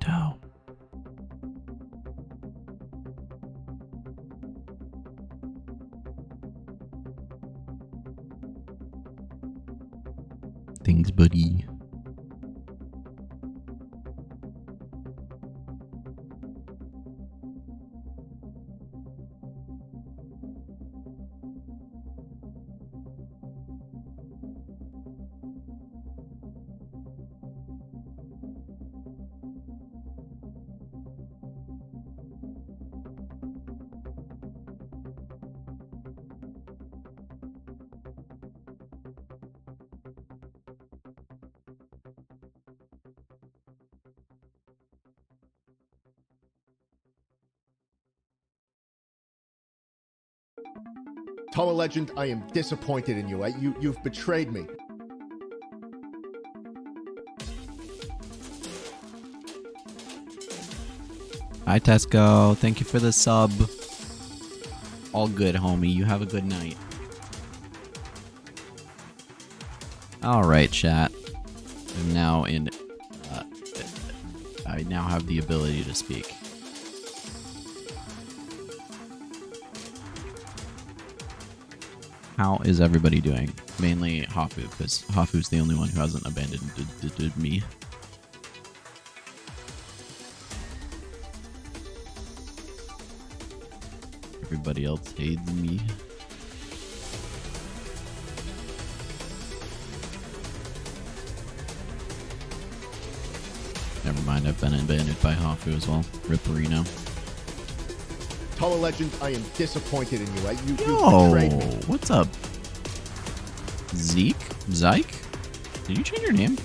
go. Thanks, buddy. Toa Legend, I am disappointed in you. You've betrayed me. Hi, Tesco. Thank you for the sub. All good, homie. You have a good night. All right, chat. I'm now in. I now have the ability to speak. How is everybody doing? Mainly Hafu, because Hafu's the only one who hasn't abandoned me. Everybody else hates me. Never mind, I've been abandoned by Hafu as well. Rip Reno. Toa Legend, I am disappointed in you. You've betrayed me. What's up? Zeke? Zyke? Did you change your name?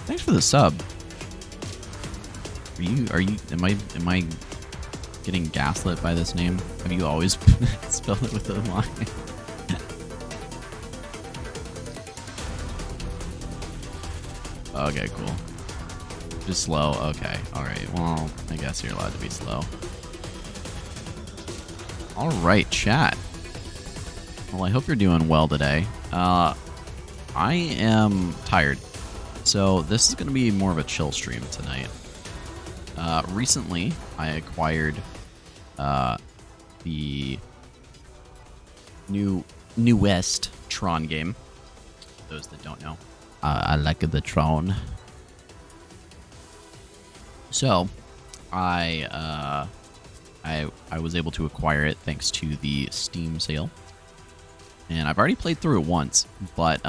Thanks for the sub. Am I getting gaslit by this name? Have you always spelled it with a line? Okay, cool. Just slow. Okay, alright. Well, I guess you're allowed to be slow. Alright, chat. Well, I hope you're doing well today. I am tired. So this is going to be more of a chill stream tonight. Recently, I acquired the newest Tron game. Those that don't know, I like the Tron. So, I was able to acquire it thanks to the Steam sale, and I've already played through it once, but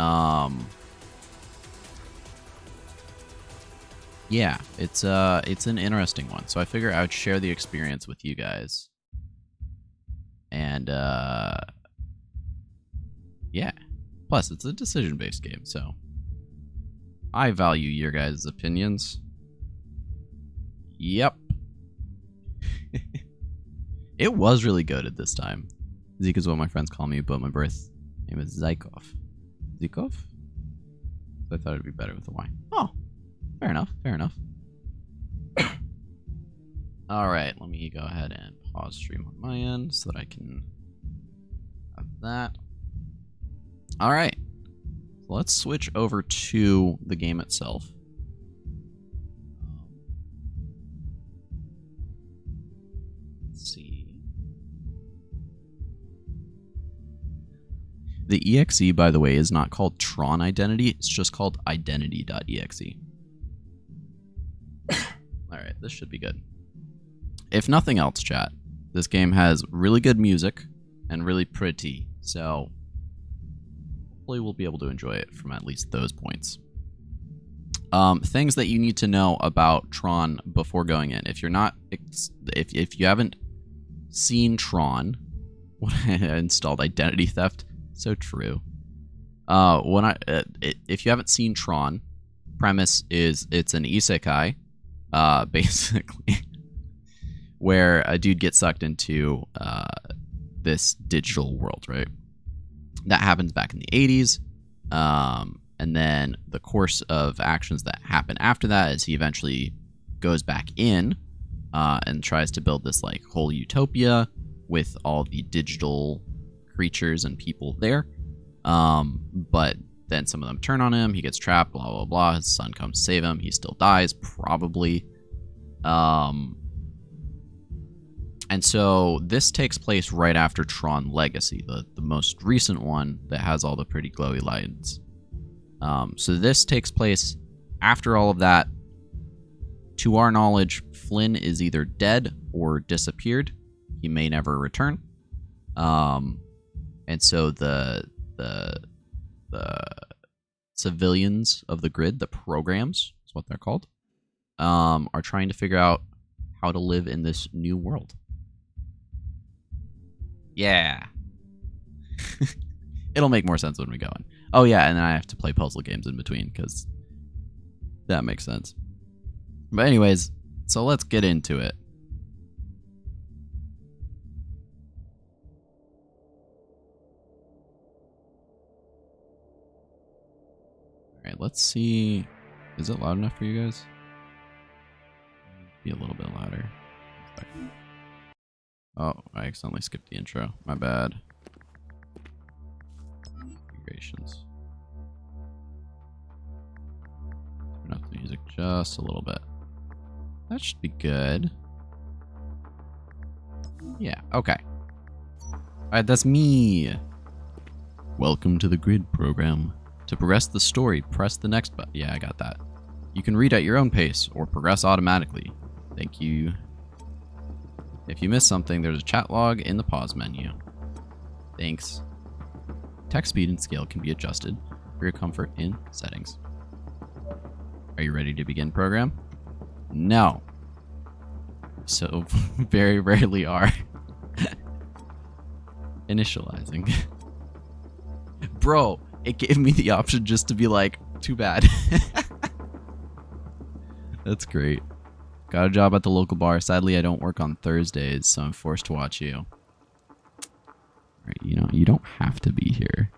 yeah, it's an interesting one. So I figure I would share the experience with you guys, and yeah. Plus, it's a decision-based game, so I value your guys' opinions. Yep. It was really goated this time. Zeke is what my friends call me, but my birth name is Zykov. Zykov? I thought it'd be better with a Y. Oh, fair enough, fair enough. Alright, let me go ahead and pause stream on my end so that I can have that. Alright, so let's switch over to the game itself. Let's see. The EXE, by the way, is not called Tron Identity, it's just called identity.exe. Alright, this should be good. If nothing else, chat, this game has really good music and really pretty, so hopefully we'll be able to enjoy it from at least those points. Things that you need to know about Tron before going in. If you're not, if you haven't seen Tron, when I installed Identity Theft, so true. If you haven't seen Tron, premise is it's an isekai, basically, where a dude gets sucked into this digital world, right? That happens back in the 80s, and then the course of actions that happen after that is he eventually goes back in and tries to build this like whole utopia with all the digital creatures and people there. But then some of them turn on him, he gets trapped, blah, blah, blah. His son comes to save him, he still dies, probably. And so this takes place right after Tron Legacy, the most recent one that has all the pretty glowy lights. So this takes place after all of that. To our knowledge, Flynn is either dead or disappeared. He may never return. And so the civilians of the grid, the programs, is what they're called, are trying to figure out how to live in this new world. Yeah. It'll make more sense when we go in. Oh, yeah, and then I have to play puzzle games in between, because that makes sense. But anyways, so let's get into it. Alright, let's see. Is it loud enough for you guys? Be a little bit louder. Oh, I accidentally skipped the intro. My bad. Configurations. Turn up the music just a little bit. That should be good. Yeah, okay. Alright, that's me. Welcome to the Grid program. To progress the story, press the next button. Yeah, I got that. You can read at your own pace or progress automatically. Thank you. If you miss something, there's a chat log in the pause menu. Thanks. Text speed and scale can be adjusted for your comfort in settings. Are you ready to begin program? No. So very rarely are. Initializing. Bro, it gave me the option just to be like, too bad. That's great. Got a job at the local bar. Sadly, I don't work on Thursdays, so I'm forced to watch you. Right, you don't have to be here.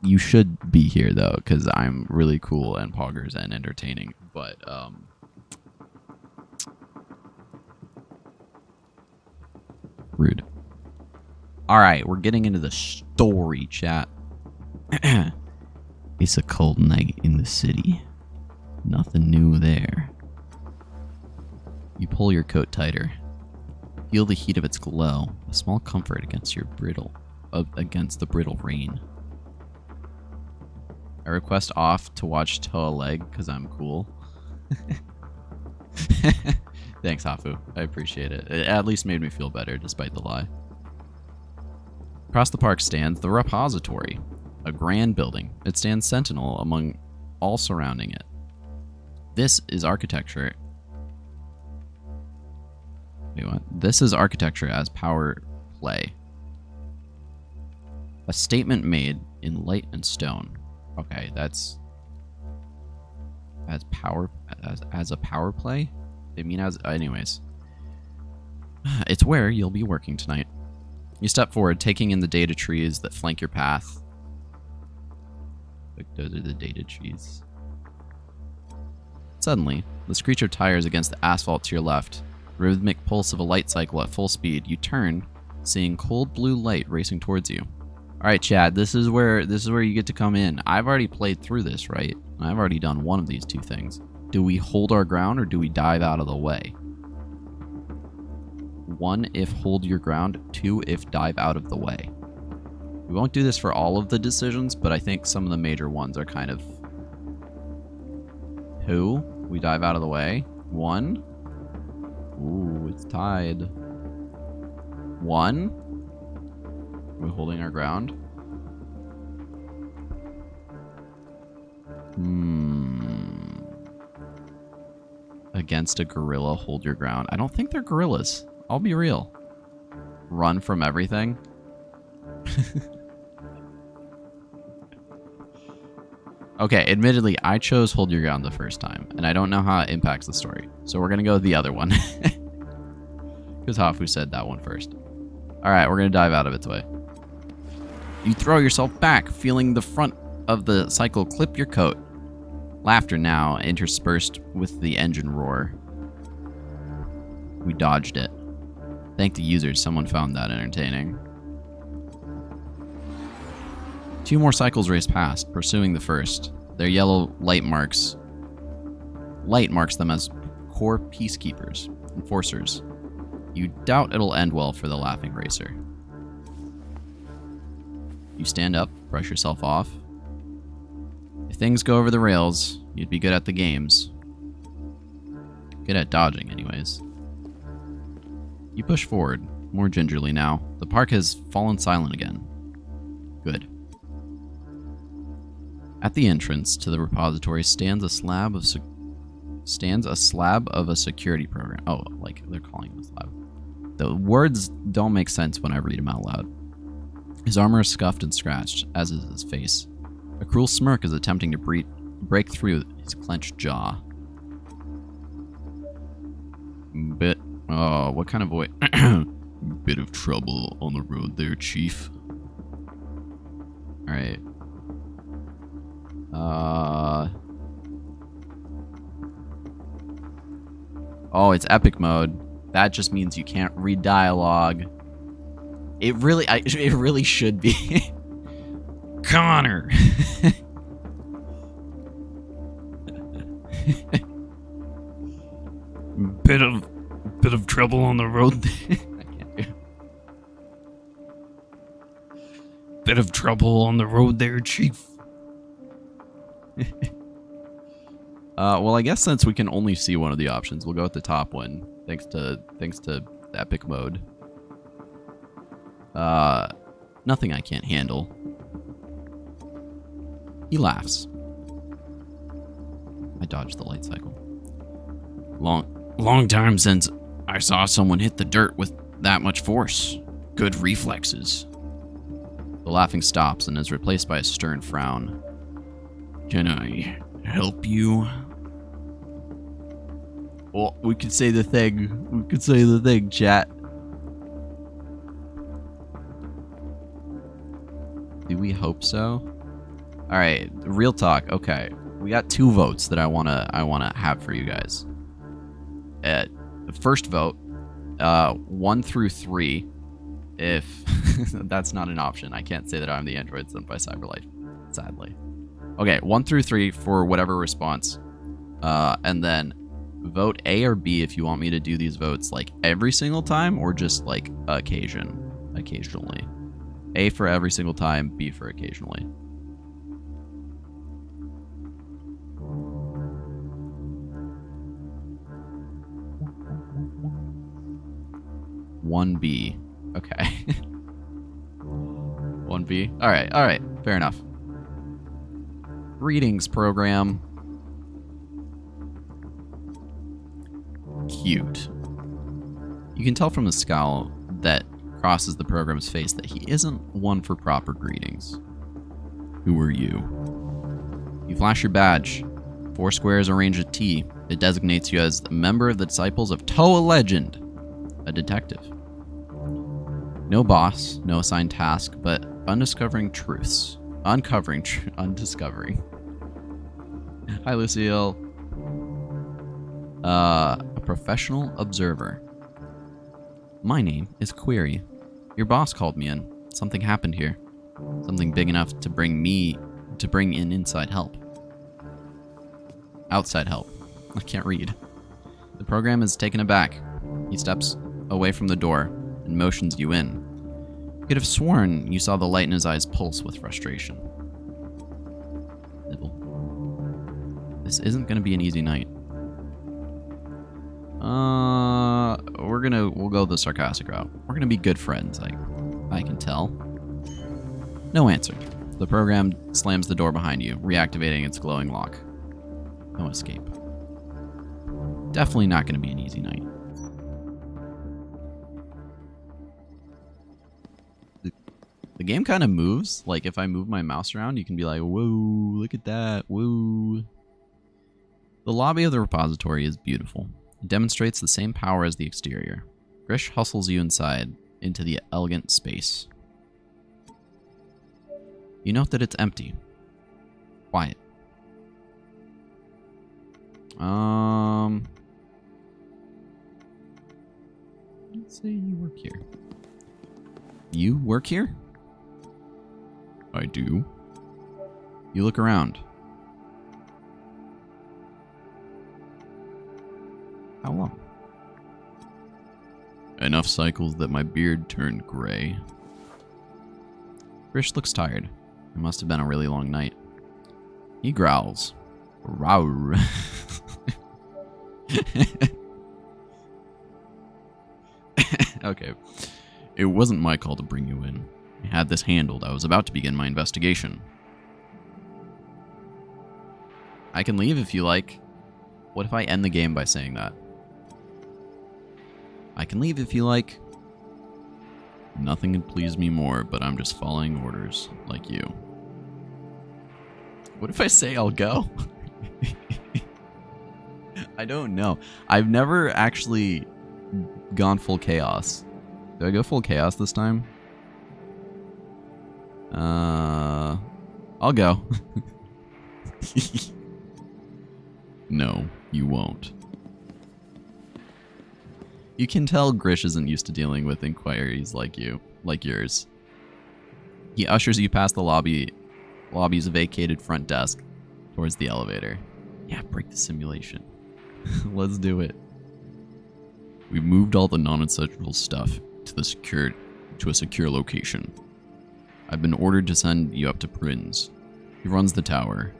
You should be here, though, because I'm really cool and poggers and entertaining. But, rude. Alright, we're getting into the story, chat. It's a cold night in the city. Nothing new there. You pull your coat tighter. Feel the heat of its glow, a small comfort against the brittle rain. I request off to watch Toa Leg because I'm cool. Thanks, Hafu. I appreciate it. It at least made me feel better despite the lie. Across the park stands the repository, a grand building. It stands sentinel among all surrounding it. This is architecture. Wait, what? This is architecture as power play. A statement made in light and stone. Okay, that's as a power play? I mean, anyways. It's where you'll be working tonight. You step forward, taking in the data trees that flank your path. Like, those are the data trees. Suddenly, the screech of tires against the asphalt to your left, the rhythmic pulse of a light cycle at full speed. You turn, seeing cold blue light racing towards you. All right, Chad, this is where you get to come in. I've already played through this, right? I've already done one of these two things. Do we hold our ground or do we dive out of the way? 1, if hold your ground. 2, if dive out of the way. We won't do this for all of the decisions, but I think some of the major ones are kind of... 2, we dive out of the way. 1. Ooh, it's tied. 1. We're holding our ground. Against a gorilla, hold your ground. I don't think they're gorillas. I'll be real. Run from everything. Okay, admittedly, I chose hold your ground the first time, and I don't know how it impacts the story. So we're going to go with the other one. Because Hafu said that one first. Alright, we're going to dive out of its way. You throw yourself back, feeling the front of the cycle clip your coat. Laughter now interspersed with the engine roar. We dodged it. Thank the users, someone found that entertaining. 2 more cycles race past, pursuing the first. Their yellow light marks them as core peacekeepers, enforcers. You doubt it'll end well for the Laughing Racer. You stand up, brush yourself off. If things go over the rails, you'd be good at the games. Good at dodging, anyways. You push forward, more gingerly now. The park has fallen silent again. Good. At the entrance to the repository stands a slab of a security program. Oh, like they're calling it a slab. The words don't make sense when I read them out loud. His armor is scuffed and scratched, as is his face. A cruel smirk is attempting to break through his clenched jaw. What kind of voice? Bit of trouble on the road there, Chief. Alright. Oh, it's epic mode. That just means you can't read dialogue. It really should be. Connor. Bit of trouble on the road. I can't do it. Bit of trouble on the road there, Chief. Well, I guess since we can only see one of the options, we'll go with the top one. Thanks to epic mode. Nothing I can't handle. He laughs. I dodged the light cycle. Long time since I saw someone hit the dirt with that much force. Good reflexes. The laughing stops and is replaced by a stern frown. Can I help you? Well, we could say the thing. We could say the thing, chat. Do we hope so? All right, real talk. Okay, we got 2 votes that I wanna have for you guys. The first vote, 1 through 3. If that's not an option, I can't say that I'm the android sent by Cyberlife, sadly. Okay, 1 through 3 for whatever response, and then vote A or B if you want me to do these votes like every single time or just like occasionally. A for every single time, B for occasionally. One B. Okay. 1B. All right. Fair enough. Greetings, program. Cute. You can tell from the scowl that crosses the program's face that he isn't one for proper greetings. Who are you? You flash your badge. 4 squares arrange a T. It designates you as a member of the Disciples of Toa Legend, a detective. No boss, no assigned task, but uncovering truths. Undiscovering. Hi, Lucille. A professional observer. My name is Query. Your boss called me in. Something happened here. Something big enough to bring in inside help. Outside help. I can't read. The program is taken aback. He steps away from the door and motions you in. You could have sworn you saw the light in his eyes pulse with frustration. Nibble. This isn't going to be an easy night. We'll go the sarcastic route. We're gonna be good friends, I can tell. No answer. The program slams the door behind you, reactivating its glowing lock. No escape. Definitely not gonna be an easy night. The game kind of moves. Like, if I move my mouse around, you can be like, whoa, look at that, whoa. The lobby of the repository is beautiful. It demonstrates the same power as the exterior. Grish hustles you inside, into the elegant space. You note that it's empty. Quiet. Let's say you work here. You work here? I do. You look around. How long? Enough cycles that my beard turned gray. Grish looks tired. It must have been a really long night. He growls. Rawr. Okay. It wasn't my call to bring you in. I had this handled. I was about to begin my investigation. I can leave if you like. What if I end the game by saying that? I can leave if you like. Nothing would please me more, but I'm just following orders, like you. What if I say I'll go? I don't know. I've never actually gone full chaos. Do I go full chaos this time? I'll go. No, you won't. You can tell Grish isn't used to dealing with inquiries like yours. He ushers you past the lobby's vacated front desk towards the elevator. Yeah, break the simulation. Let's do it. We've moved all the non-essential stuff to a secure location. I've been ordered to send you up to Prinz. He runs the tower.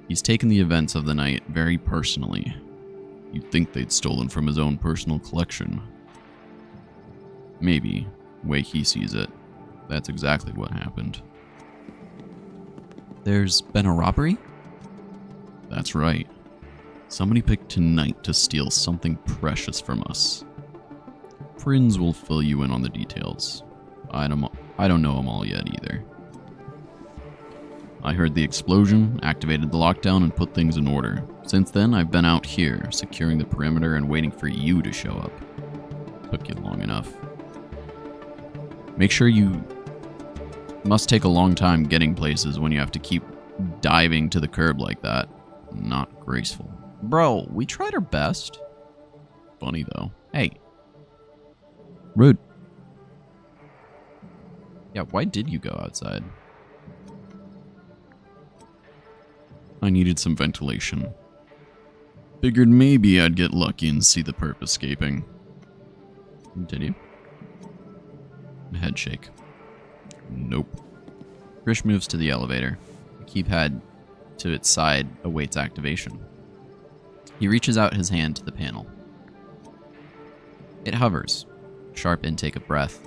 He's taken the events of the night very personally. You'd think they'd stolen from his own personal collection. Maybe, the way he sees it, that's exactly what happened. There's been a robbery? That's right. Somebody picked tonight to steal something precious from us. Prinz will fill you in on the details. I don't know them all yet either. I heard the explosion, activated the lockdown, and put things in order. Since then, I've been out here, securing the perimeter and waiting for you to show up. Took you long enough. Make sure you must take a long time getting places when you have to keep diving to the curb like that. Not graceful. Bro, we tried our best. Funny though. Hey. Rude. Yeah, why did you go outside? I needed some ventilation. Figured maybe I'd get lucky and see the perp escaping. Did you? Head shake. Nope. Grish moves to the elevator. The keypad to its side awaits activation. He reaches out his hand to the panel. It hovers. Sharp intake of breath.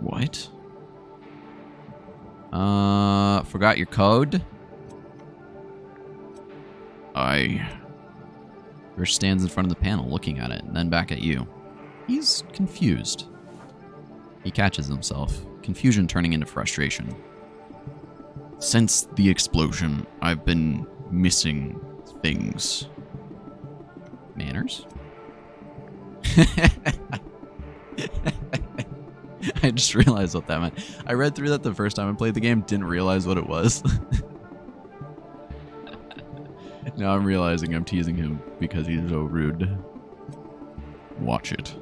What? Forgot your code? Grish stands in front of the panel, looking at it, and then back at you. He's confused. He catches himself, confusion turning into frustration. Since the explosion, I've been missing things. Manners? I just realized what that meant. I read through that the first time I played the game, didn't realize what it was. Now I'm realizing I'm teasing him because he's so rude. Watch it.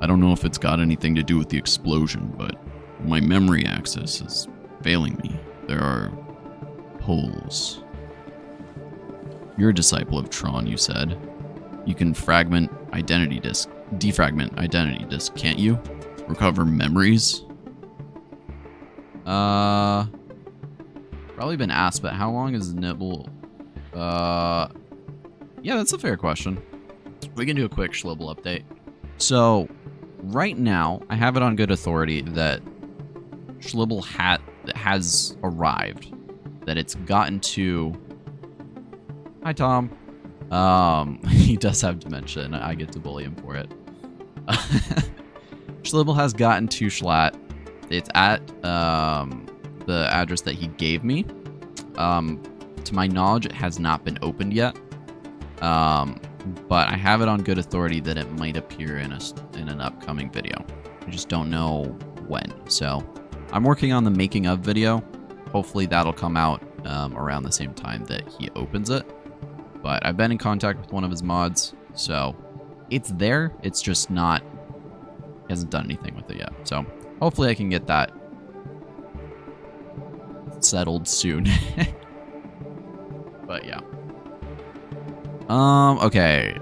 I don't know if it's got anything to do with the explosion, but my memory access is failing me. There are holes. You're a disciple of Tron, you said. You can defragment identity disk, can't you? Recover memories? Probably been asked, but how long is Nibble? Yeah, that's a fair question. We can do a quick Schlibble update. So, right now, I have it on good authority that Schlibble has arrived. That it's gotten to... Hi, Tom. He does have dementia, and I get to bully him for it. Schlibble has gotten to Schlatt. It's at the address that he gave me. To my knowledge, it has not been opened yet. But I have it on good authority that it might appear in an upcoming video. I just don't know when. So I'm working on the making of video. Hopefully that'll come out around the same time that he opens it. But I've been in contact with one of his mods, so it's there. It's just not... He hasn't done anything with it yet. So hopefully I can get that settled soon. But yeah. Okay.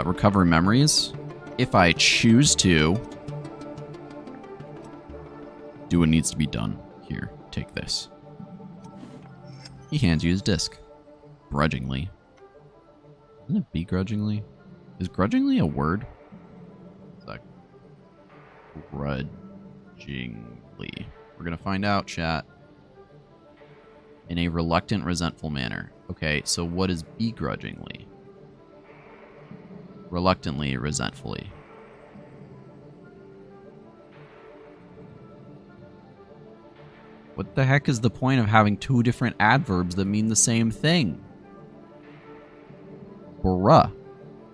Recover memories. If I choose to do what needs to be done. Here, take this. He hands you his disc. Grudgingly. Isn't it begrudgingly? Is grudgingly a word? It's like grudgingly. We're gonna find out, chat. In a reluctant, resentful manner. Okay, so what is begrudgingly? Reluctantly, resentfully. What the heck is the point of having two different adverbs that mean the same thing? Bruh.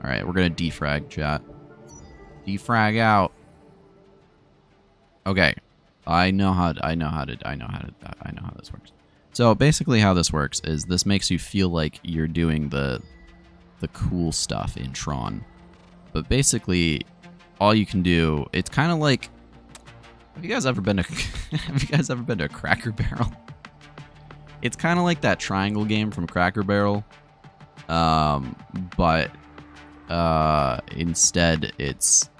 Alright, we're gonna defrag, chat. Defrag out. Okay. I know how this works. So basically how this works is this makes you feel like you're doing the cool stuff in Tron. But basically all you can do, it's kind of like, have you guys ever been to a Cracker Barrel? It's kind of like that triangle game from Cracker Barrel. But instead it's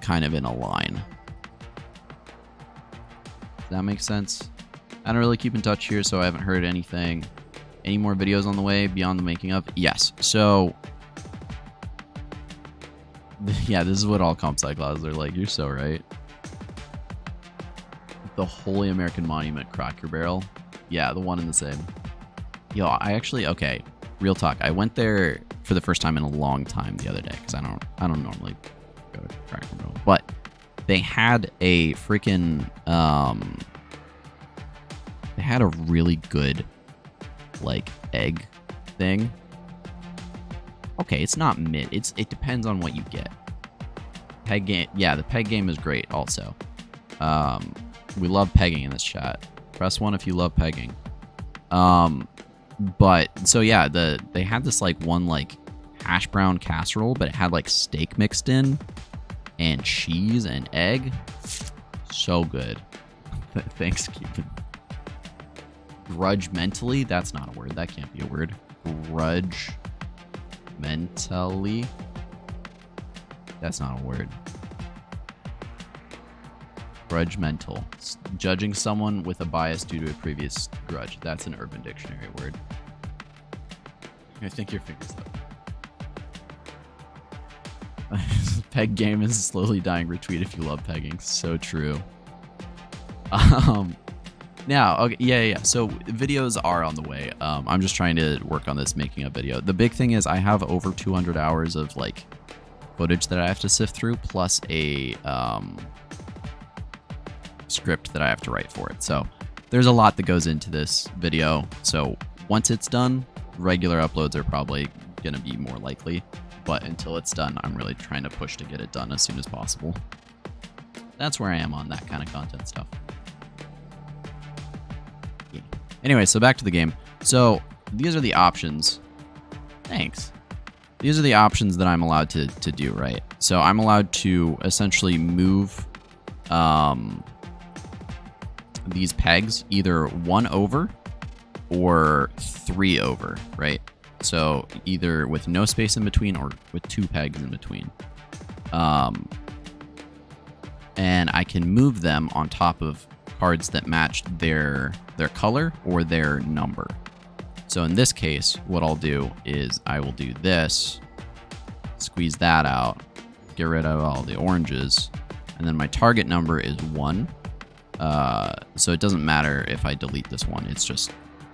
kind of in a line. Does that make sense? I don't really keep in touch here, so I haven't heard anything. Any more videos on the way beyond the making of? Yes. So, yeah, this is what all comp sci classes are like. You're so right. The Holy American Monument Cracker Barrel. Yeah, the one and the same. Yo, I actually, okay, real talk. I went there for the first time in a long time the other day because I don't normally go to Cracker Barrel, but they had a freaking they had a really good like egg thing. Okay, it's not mid. It depends on what you get. Peg game, yeah, the peg game is great also. We love pegging in this chat. Press 1 if you love pegging. But so yeah, they had this like one like hash brown casserole, but it had like steak mixed in and cheese and egg. So good. Thanks, Cupid. Grudge mentally? That's not a word. That can't be a word. Grudge mentally? That's not a word. Grudge mental. Judging someone with a bias due to a previous grudge. That's an Urban Dictionary word. I think your fingers up. Peg game is slowly dying. Retweet if you love pegging. So true. Now, okay, yeah. So videos are on the way. I'm just trying to work on this making a video. The big thing is I have over 200 hours of like footage that I have to sift through, plus a script that I have to write for it. So there's a lot that goes into this video. So once it's done, regular uploads are probably gonna be more likely. But until it's done, I'm really trying to push to get it done as soon as possible. That's where I am on that kind of content stuff. Yeah. Anyway, so back to the game. So these are the options. Thanks. These are the options that I'm allowed to do, right? So I'm allowed to essentially move these pegs either 1 over or 3 over, right? So either with no space in between or with 2 pegs in between. And I can move them on top of cards that match their color or their number. So in this case, what I'll do is I will do this, squeeze that out, get rid of all the oranges, and then my target number is 1. So it doesn't matter if I delete this one, it's just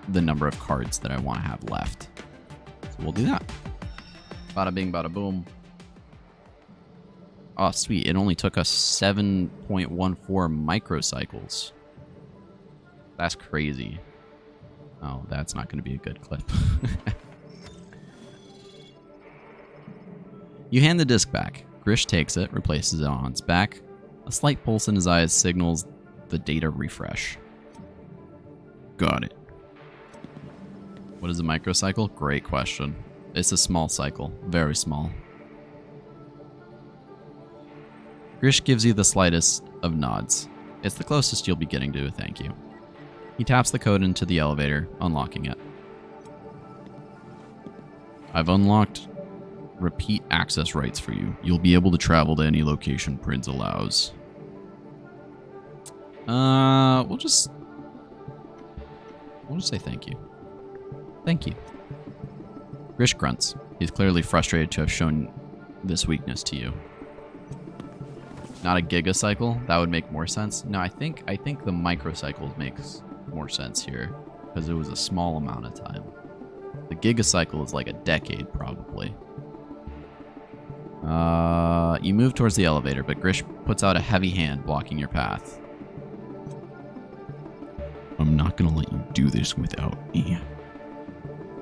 the number of cards that I want to have left. So we'll do that. Bada bing, bada boom. Oh, sweet. It only took us 7.14 microcycles. That's crazy. Oh, that's not going to be a good clip. You hand the disc back. Grish takes it, replaces it on its back. A slight pulse in his eyes signals the data refresh. Got it. What is a microcycle? Great question. It's a small cycle. Very small. Grish gives you the slightest of nods. It's the closest you'll be getting to a thank you. He taps the code into the elevator, unlocking it. I've unlocked repeat access rights for you. You'll be able to travel to any location Prince allows. We'll just say thank you. Thank you. Grish grunts. He's clearly frustrated to have shown this weakness to you. Not a gigacycle? That would make more sense. No, I think the microcycles makes more sense here because it was a small amount of time. The gigacycle is like a decade, probably. You move towards the elevator, but Grish puts out a heavy hand blocking your path. I'm not gonna let you do this without me.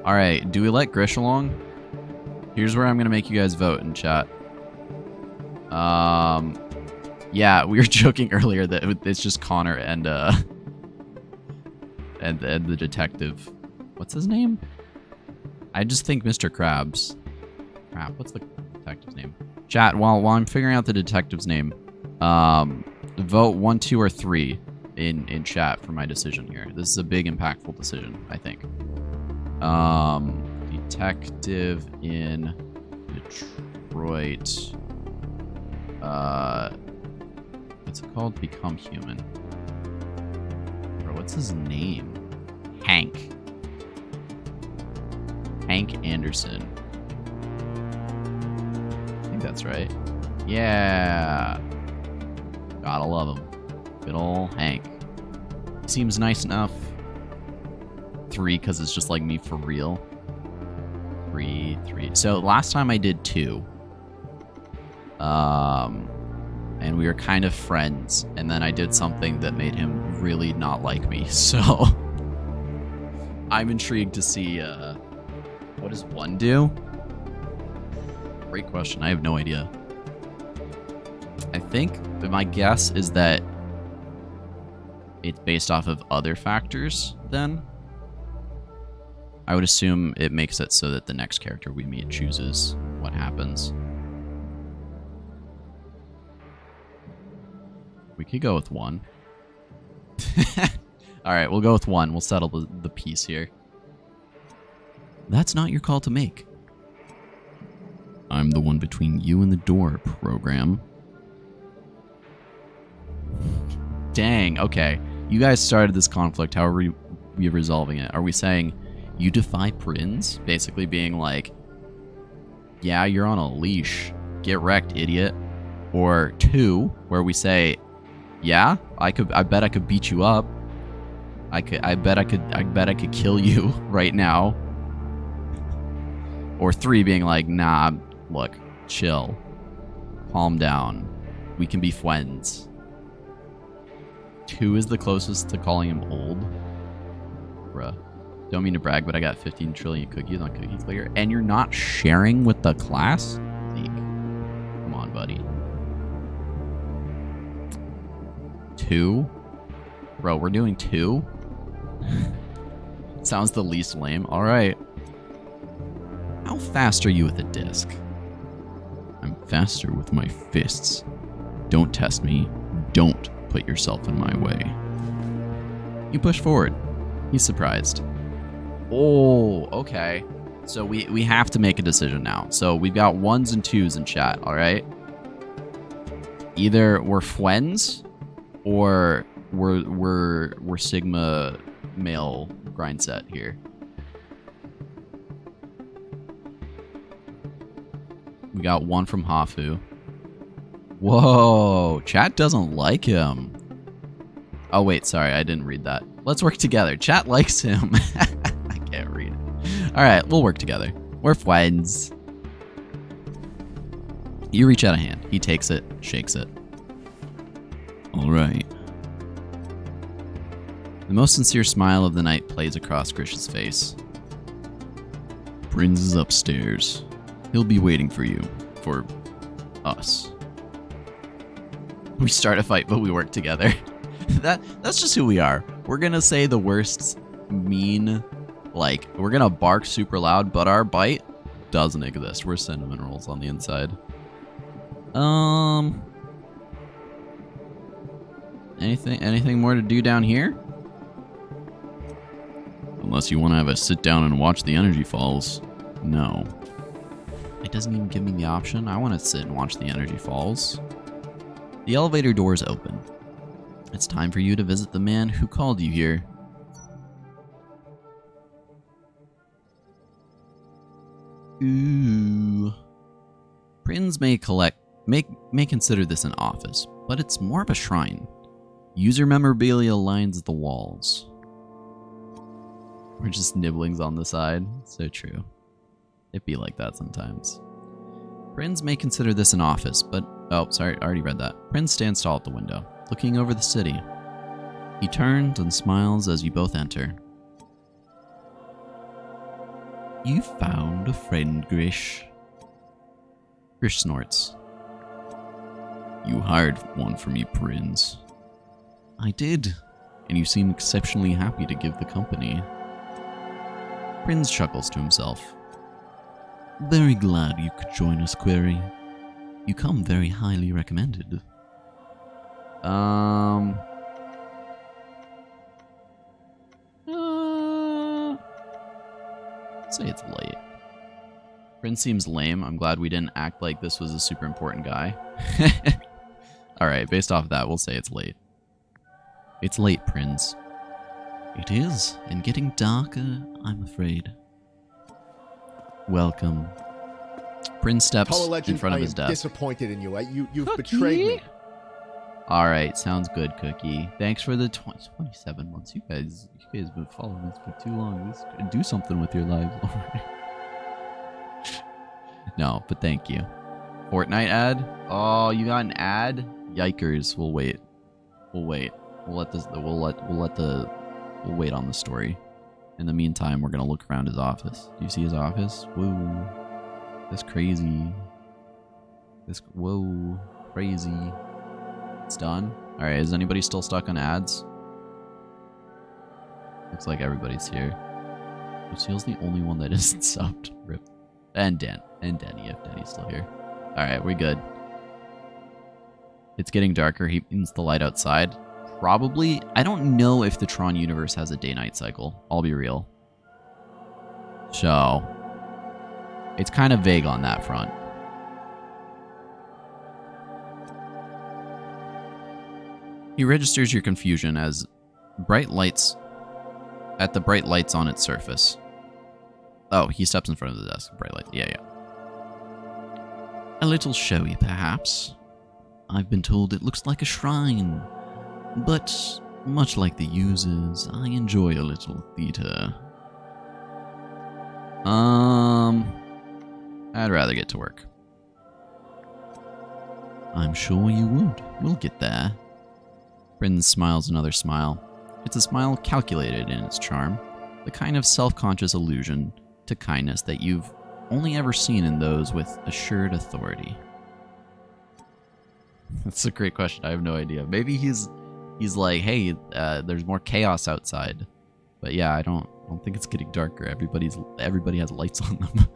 Alright, do we let Grish along? Here's where I'm gonna make you guys vote in chat. Yeah, we were joking earlier that it's just Connor and the detective. What's his name? I just think Mr. Krabs. Crap, what's the detective's name? Chat, while I'm figuring out the detective's name, vote 1, 2, or 3 in chat for my decision here. This is a big, impactful decision, I think. Detective in Detroit. What's it called? Become Human. Bro, what's his name? Hank. Hank Anderson. I think that's right. Yeah. Gotta love him. Good ol' Hank. Seems nice enough. 3, because it's just like me for real. 3. So last time I did 2. And we were kind of friends. And then I did something that made him really not like me. So I'm intrigued to see what does 1 do? Great question. I have no idea. I think my guess is that it's based off of other factors then. I would assume it makes it so that the next character we meet chooses what happens. We could go with 1. Alright, we'll go with 1. We'll settle the piece here. That's not your call to make. I'm the one between you and the door, program. Dang, okay. You guys started this conflict. How are we resolving it? Are we saying you defy Prinz? Basically being like, yeah, you're on a leash. Get wrecked, idiot. Or 2, where we say, yeah, I bet I could beat you up. I bet I could kill you right now. Or 3 being like, nah, look, chill. Calm down. We can be friends. 2 is the closest to calling him old. Bruh. Don't mean to brag, but I got 15 trillion cookies on Cookie Clicker. And you're not sharing with the class? Zeke. Come on, buddy. 2? Bro, we're doing 2? Sounds the least lame. Alright. How fast are you with a disc? I'm faster with my fists. Don't test me. Don't put yourself in my way. You push forward. He's surprised. Oh, okay. So we have to make a decision now. So we've got 1s and 2s in chat, alright? Either we're friends or we're Sigma male grind set here. We got 1 from Hafu. Whoa, chat doesn't like him. Oh wait, sorry, I didn't read that. Let's work together. Chat likes him. I can't read it. Alright, we'll work together. We're friends. You reach out a hand. He takes it, shakes it. Alright. The most sincere smile of the night plays across Grish's face. Prinz is upstairs. He'll be waiting for you. For us. We start a fight, but we work together. That's just who we are. We're gonna say the worst mean, like, we're gonna bark super loud, but our bite doesn't exist. We're cinnamon rolls on the inside. Anything more to do down here? Unless you want to have a sit down and watch the energy falls. No. It doesn't even give me the option. I want to sit and watch the energy falls. The elevator doors open. It's time for you to visit the man who called you here. Ooh. Prince may consider this an office, but it's more of a shrine. User memorabilia lines the walls. Or just nibblings on the side. So true. It'd be like that sometimes. Prince may consider this an office, but... Oh, sorry, I already read that. Prince stands tall at the window, looking over the city. He turns and smiles as you both enter. You found a friend, Grish. Grish snorts. You hired one for me, Prince. I did, and you seem exceptionally happy to give the company. Prince chuckles to himself. Very glad you could join us, Query. You come very highly recommended. Say it's late. Prince seems lame. I'm glad we didn't act like this was a super important guy. Alright, based off of that, we'll say it's late. It's late, Prince. It is, and getting darker, I'm afraid. Welcome. Prince steps in front of his desk. I am disappointed in you. You've betrayed me. Alright, sounds good, Cookie. Thanks for the 27 months. You guys have been following us for too long. Do something with your lives already. No, but thank you. Fortnite ad? Oh, you got an ad? Yikers. We'll wait. We'll wait. We'll wait on the story. In the meantime, we're gonna look around his office. Do you see his office? Whoa. That's crazy. Whoa. Crazy. It's done. Alright, is anybody still stuck on ads? Looks like everybody's here. Lucille's the only one that isn't subbed. Rip. And Denny, if Denny's still here. Alright, we're good. It's getting darker. He means the light outside. Probably. I don't know if the Tron universe has a day-night cycle. I'll be real. So, it's kind of vague on that front. He registers your confusion as bright lights on its surface. Oh, he steps in front of the desk. Bright light. Yeah. A little showy, perhaps. I've been told it looks like a shrine. But, much like the users, I enjoy a little theater. I'd rather get to work. I'm sure you would. We'll get there. Prince smiles another smile. It's a smile calculated in its charm, the kind of self-conscious allusion to kindness that you've only ever seen in those with assured authority. That's a great question. I have no idea. Maybe he's like, hey, there's more chaos outside. But yeah, I don't think it's getting darker. Everybody has lights on them.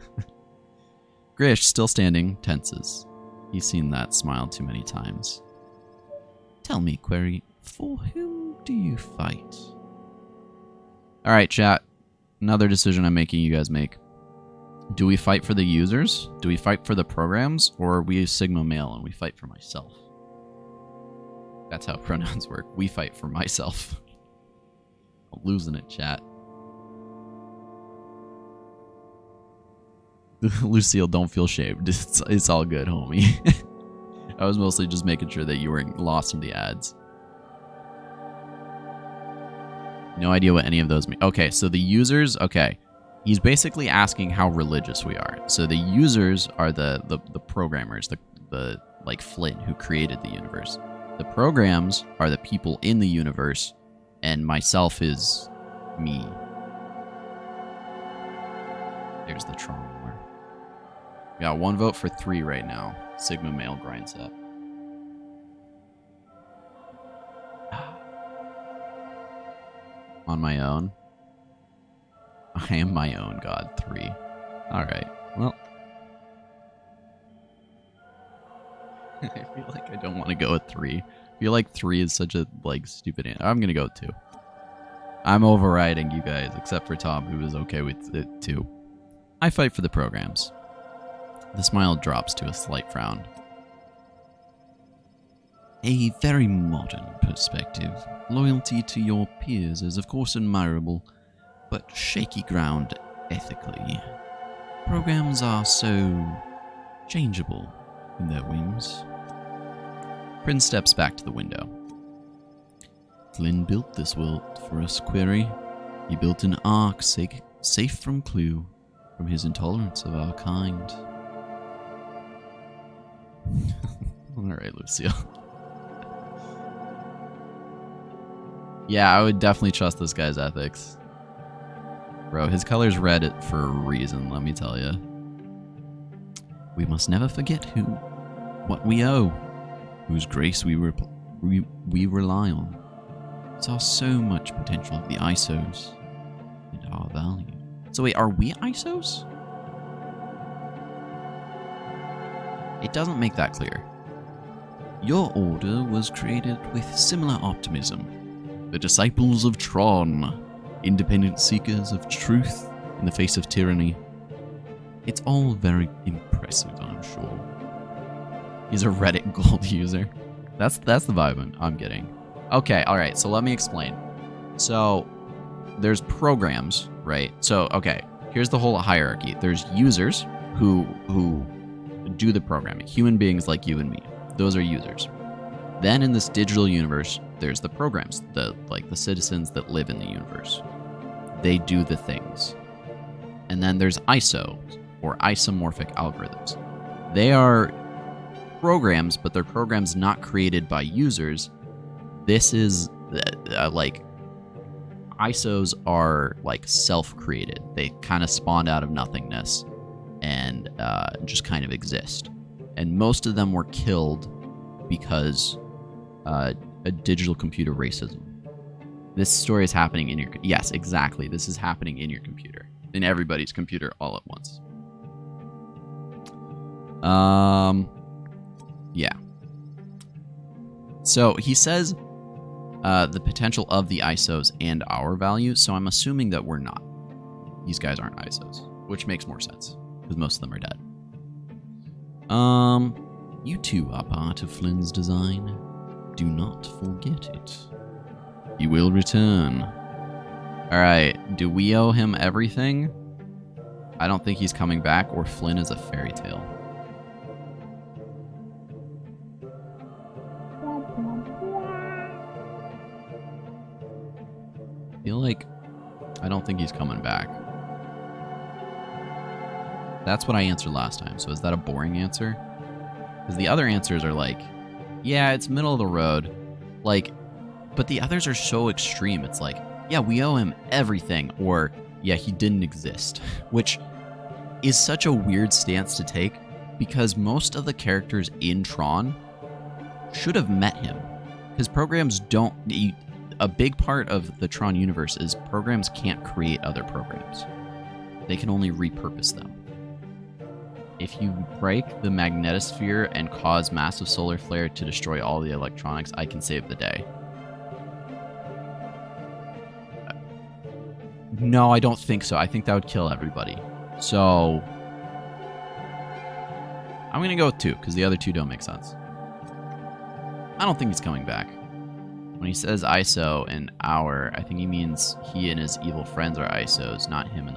Grish, still standing, tenses. He's seen that smile too many times. Tell me, Query, for whom do you fight? Alright, chat. Another decision I'm making, you guys make. Do we fight for the users? Do we fight for the programs? Or are we Sigma male and we fight for myself? That's how pronouns work. We fight for myself. I'm losing it, chat. Lucille, don't feel shamed. It's all good, homie. I was mostly just making sure that you weren't lost in the ads. No idea what any of those mean. Okay, so the users, okay. He's basically asking how religious we are. So the users are the programmers, the like Flynn who created the universe. The programs are the people in the universe, and myself is me. There's the Tron war. We got 1 vote for 3 right now. Sigma male grind set. On my own. I am my own god. 3. Alright. Well. I feel like I don't want to go with 3. I feel like 3 is such a, like, stupid answer. I'm gonna go with 2. I'm overriding you guys, except for Tom, who is okay with it too. I fight for the programs. The smile drops to a slight frown. A very modern perspective. Loyalty to your peers is of course admirable, but shaky ground ethically. Programs are so changeable in their whims. Prince steps back to the window. Flynn built this world for us, Query. He built an ark safe from clue, from his intolerance of our kind. Alright, Lucille. Yeah, I would definitely trust this guy's ethics. Bro, his color's red for a reason, let me tell you. We must never forget what we owe, whose grace we rely on. Saw so much potential of the ISOs and our value. So wait, are we ISOs? It doesn't make that clear. Your order was created with similar optimism. The disciples of Tron, independent seekers of truth in the face of tyranny. It's all very impressive, I'm sure. He's a Reddit gold user. That's the vibe I'm getting. Okay, alright, so let me explain. So, there's programs, right? So, okay, here's the whole hierarchy. There's users who do the programming. Human beings like you and me. Those are users. Then in this digital universe, there's the programs, the citizens that live in the universe. They do the things. And then there's ISO, or isomorphic algorithms. They are programs, but they're programs not created by users. This is ISOs are like self-created. They kind of spawned out of nothingness and just kind of exist. And most of them were killed because a digital computer racism. This story is happening in your... Yes, exactly. This is happening in your computer. In everybody's computer all at once. Yeah. So he says the potential of the ISOs and our value, so I'm assuming that we're not. These guys aren't ISOs, which makes more sense, because most of them are dead. You two are part of Flynn's design. Do not forget it. He will return. Alright, do we owe him everything? I don't think he's coming back, or Flynn is a fairy tale. I feel like I don't think he's coming back. That's what I answered last time, so is that a boring answer? Because the other answers are like, yeah, it's middle of the road. Like, but the others are so extreme. It's like, yeah, we owe him everything, or yeah, he didn't exist. Which is such a weird stance to take, because most of the characters in Tron should have met him. Because programs don't... A big part of the Tron universe is programs can't create other programs. They can only repurpose them. If you break the magnetosphere and cause massive solar flare to destroy all the electronics, I can save the day. No, I don't think so. I think that would kill everybody. So I'm going to go with 2, because the other 2 don't make sense. I don't think he's coming back. When he says ISO and our, I think he means he and his evil friends are ISOs, not him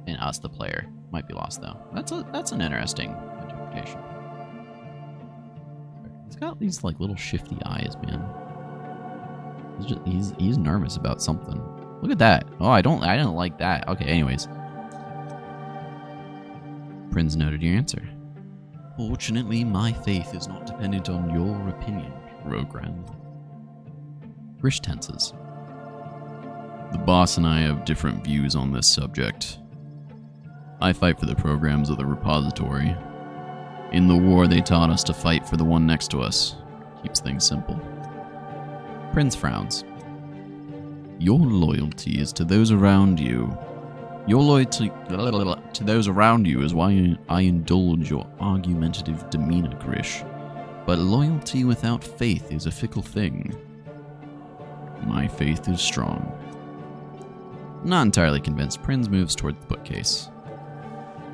and us, the player. Might be lost though. That's an interesting interpretation. He's got these like little shifty eyes, man. He's nervous about something. Look at that. Oh, I don't like that. Okay, anyways. Prinz noted your answer. Fortunately, my faith is not dependent on your opinion, program. Grish tenses. The boss and I have different views on this subject. I fight for the programs of the repository. In the war, they taught us to fight for the one next to us. Keeps things simple. Prinz frowns. Your loyalty is to those around you. Your loyalty to those around you is why I indulge your argumentative demeanor, Grish. But loyalty without faith is a fickle thing. My faith is strong. Not entirely convinced, Prinz moves toward the bookcase.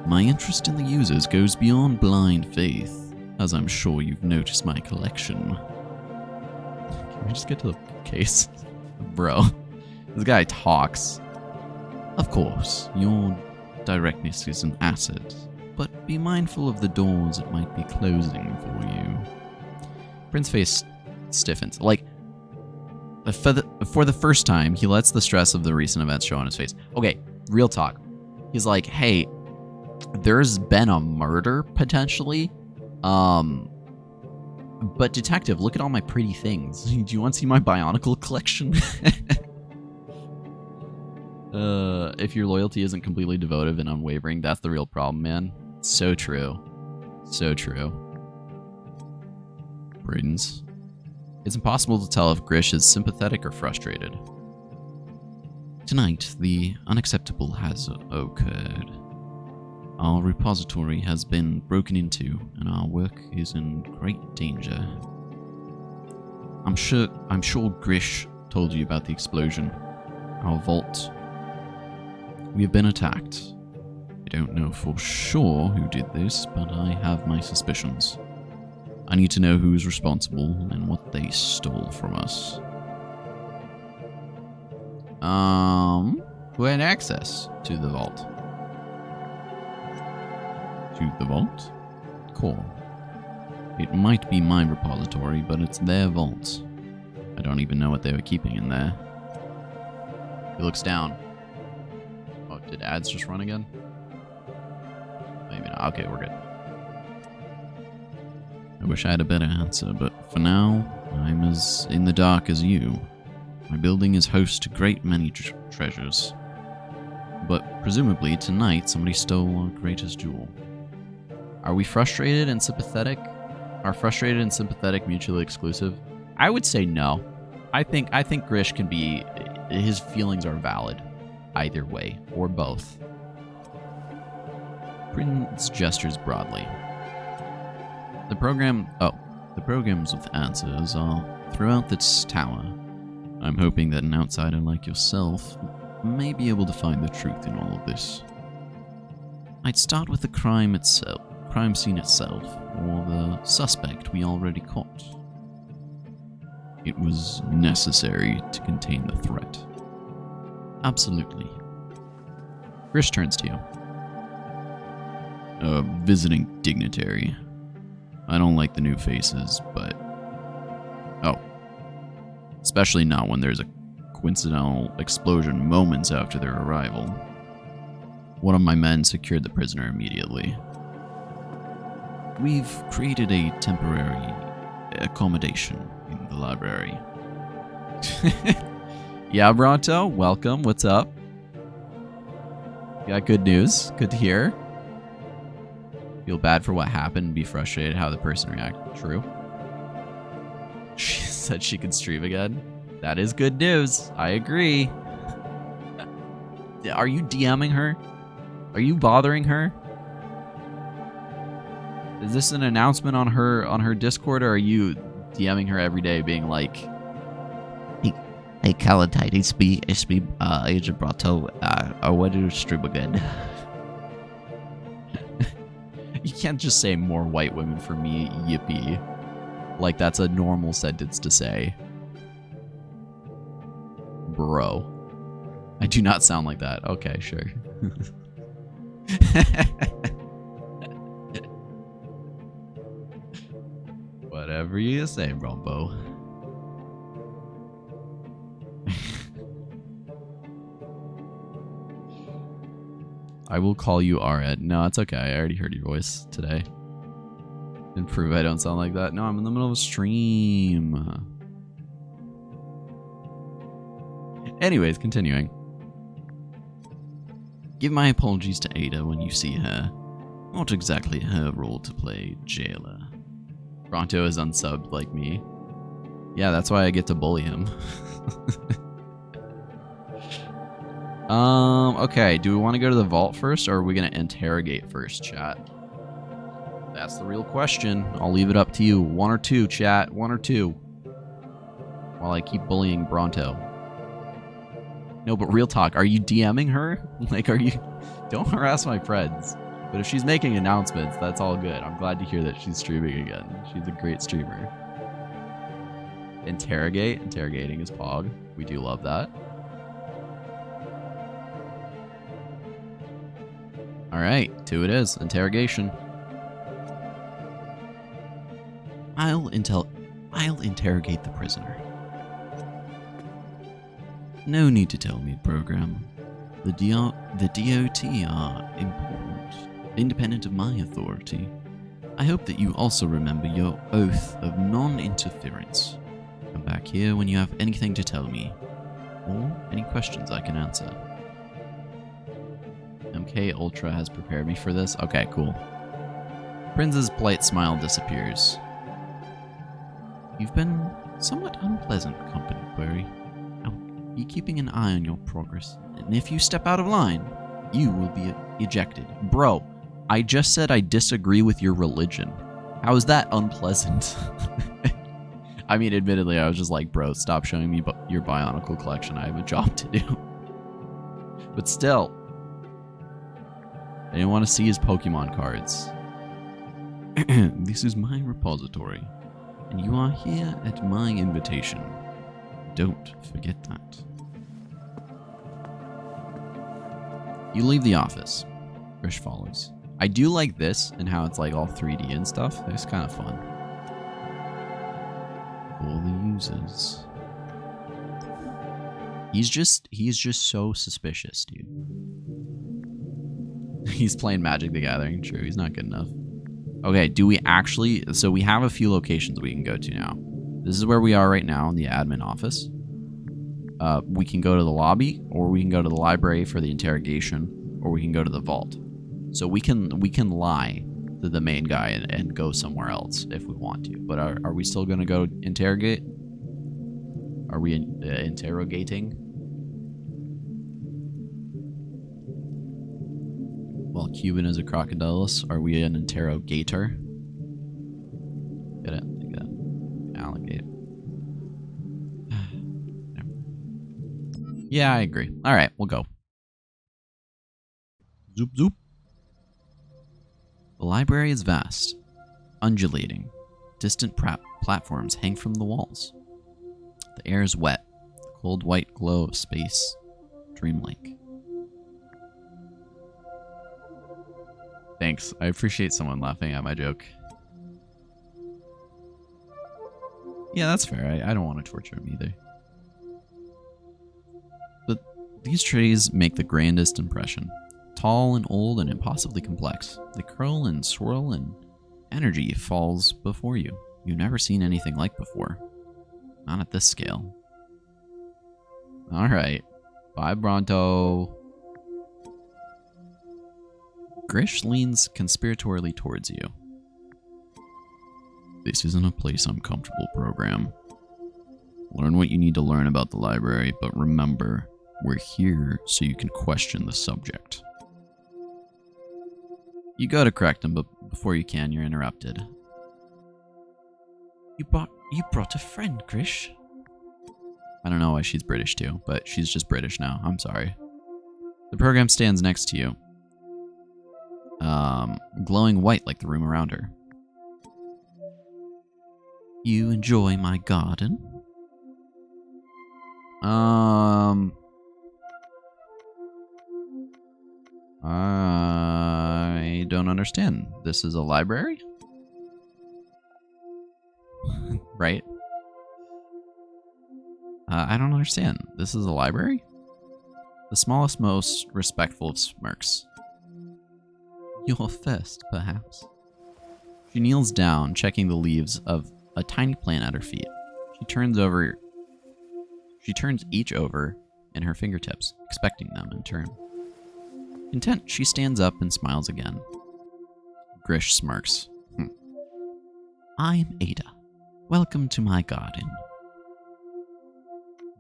My interest in the users goes beyond blind faith, as I'm sure you've noticed my collection. Can we just get to the bookcase? Bro, this guy talks. Of course, your directness is an asset, but be mindful of the doors it might be closing for you. Prince's face stiffens. Like, for the first time, he lets the stress of the recent events show on his face. Okay, real talk. He's like, hey, there's been a murder, potentially. But detective, look at all my pretty things. Do you want to see my Bionicle collection? If your loyalty isn't completely devoted and unwavering, that's the real problem, man. So true. So true. Prudence. It's impossible to tell if Grish is sympathetic or frustrated. Tonight, the unacceptable has occurred. Our repository has been broken into, and our work is in great danger. I'm sure Grish told you about the explosion. Our vault. We have been attacked. I don't know for sure who did this, but I have my suspicions. I need to know who's responsible and what they stole from us. Who had access to the vault? To the vault? Cool. It might be my repository, but it's their vault. I don't even know what they were keeping in there. He looks down. Oh, did ads just run again? Maybe not. Okay, we're good. I wish I had a better answer, but for now, I'm as in the dark as you. My building is host to great many treasures. But presumably, tonight, somebody stole our greatest jewel. Are we frustrated and sympathetic? Are frustrated and sympathetic mutually exclusive? I would say no. I think Grish can be... His feelings are valid. Either way, or both. Prince gestures broadly. The programs with answers are throughout this tower. I'm hoping that an outsider like yourself may be able to find the truth in all of this. I'd start with the crime scene itself, or the suspect we already caught. It was necessary to contain the threat. Absolutely. Grish turns to you. A visiting dignitary. I don't like the new faces, but... Oh. Especially not when there's a coincidental explosion moments after their arrival. One of my men secured the prisoner immediately. We've created a temporary accommodation in the library. Yeah, Bronto, welcome. What's up? Got good news. Good to hear. Feel bad for what happened and be frustrated how the person reacted. True. She said she could stream again. That is good news. I agree. Are you DMing her? Are you bothering her? Is this an announcement on her Discord, or are you DMing her every day being like, Hey Calentine, it's me, Agent Brato. I want to stream again. You can't just say more white women for me, yippee. Like that's a normal sentence to say. Bro. I do not sound like that. Okay, sure. Whatever you say, Rombo. I will call you Arad. No, it's okay. I already heard your voice today. And prove I don't sound like that. No, I'm in the middle of a stream. Anyways, continuing. Give my apologies to Ada when you see her. Not exactly her role to play, jailer. Bronto is unsubbed like me. Yeah, that's why I get to bully him. Okay, do we want to go to the vault first, or are we going to interrogate first, chat? That's the real question. I'll leave it up to you. One or two, chat. One or two. While I keep bullying Bronto. No, but real talk, are you DMing her? Like, are you... Don't harass my friends. But if she's making announcements, that's all good. I'm glad to hear that she's streaming again. She's a great streamer. Interrogating is Pog. We do love that. Alright, 2 it is. Interrogation. I'll interrogate the prisoner. No need to tell me, program. The DOT are important, independent of my authority. I hope that you also remember your oath of non-interference. Come back here when you have anything to tell me, or any questions I can answer. MK Ultra has prepared me for this. Okay, cool. Prince's polite smile disappears. You've been somewhat unpleasant company, Query. I'll be keeping an eye on your progress, and if you step out of line, you will be ejected. Bro, I just said I disagree with your religion. How is that unpleasant? I mean, admittedly, I was just like, bro, stop showing me your Bionicle collection. I have a job to do. But still, I didn't want to see his Pokemon cards. This is my repository, and you are here at my invitation. Don't forget that. You leave the office. Grish follows. I do like this and how it's like all 3D and stuff. It's kind of fun. All the users. He's just so suspicious, dude. He's playing Magic the Gathering. True, he's not good enough. Okay, do we actually... So we have a few locations we can go to now. This is where we are right now in the admin office. We can go to the lobby, or we can go to the library for the interrogation, or we can go to the vault. So we can lie to the main guy and go somewhere else if we want to. But are we still going to go interrogate? Are we interrogating? While Cuban is a crocodilus, are we an interrogator? Get it? Like an alligator. Yeah, I agree. All right, we'll go. Zoop, zoop. The library is vast, undulating. Distant platforms hang from the walls. The air is wet, the cold white glow of space, dreamlike. Thanks. I appreciate someone laughing at my joke. Yeah, that's fair. I don't want to torture him either. But these trees make the grandest impression. Tall and old and impossibly complex. They curl and swirl and energy falls before you. You've never seen anything like before. Not at this scale. Alright. Bye, Bronto. Grish leans conspiratorially towards you. This isn't a place I'm comfortable, program. Learn what you need to learn about the library, but remember, we're here so you can question the subject. You go to correct him, but before you can, you're interrupted. You brought a friend, Grish. I don't know why she's British too, but she's just British now. I'm sorry. The program stands next to you. Glowing white like the room around her. You enjoy my garden? I don't understand. This is a library? Right? I don't understand. This is a library? The smallest, most respectful of smirks. You're first, perhaps. She kneels down, checking the leaves of a tiny plant at her feet. She turns each over in her fingertips, expecting them in turn. Content, she stands up and smiles again. Grish smirks. I'm Ada. Welcome to my garden.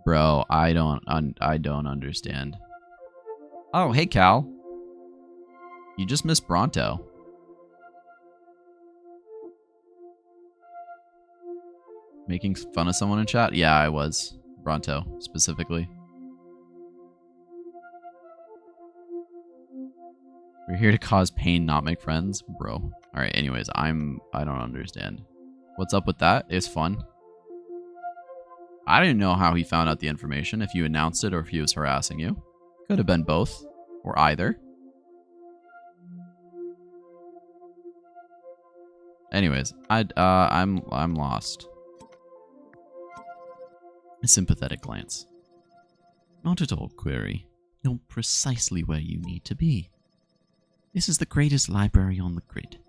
Bro, I don't understand. Oh, hey, Cal. You just missed Bronto. Making fun of someone in chat? Yeah, I was. Bronto, specifically. We're here to cause pain, not make friends, bro. All right. Anyways, I don't understand. What's up with that? It's fun. I didn't know how he found out the information. If you announced it or if he was harassing you, could have been both or either. Anyways, I'm lost. A sympathetic glance. Not at all, Query. You're precisely where you need to be. This is the greatest library on the grid.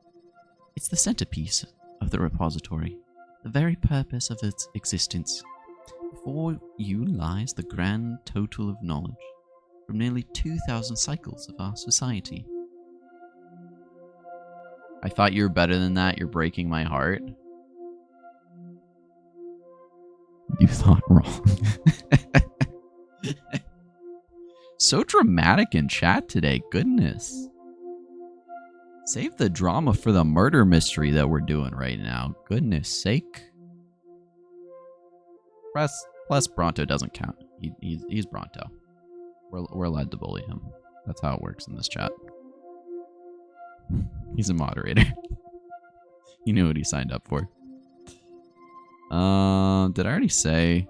It's the centerpiece of the repository, the very purpose of its existence. Before you lies the grand total of knowledge from nearly 2,000 cycles of our society. I thought you were better than that. You're breaking my heart. You thought wrong. So dramatic in chat today. Goodness. Save the drama for the murder mystery that we're doing right now. Goodness sake. Plus Bronto doesn't count. He's Bronto. We're allowed to bully him. That's how it works in this chat. He's a moderator. You knew what he signed up for. Did I already say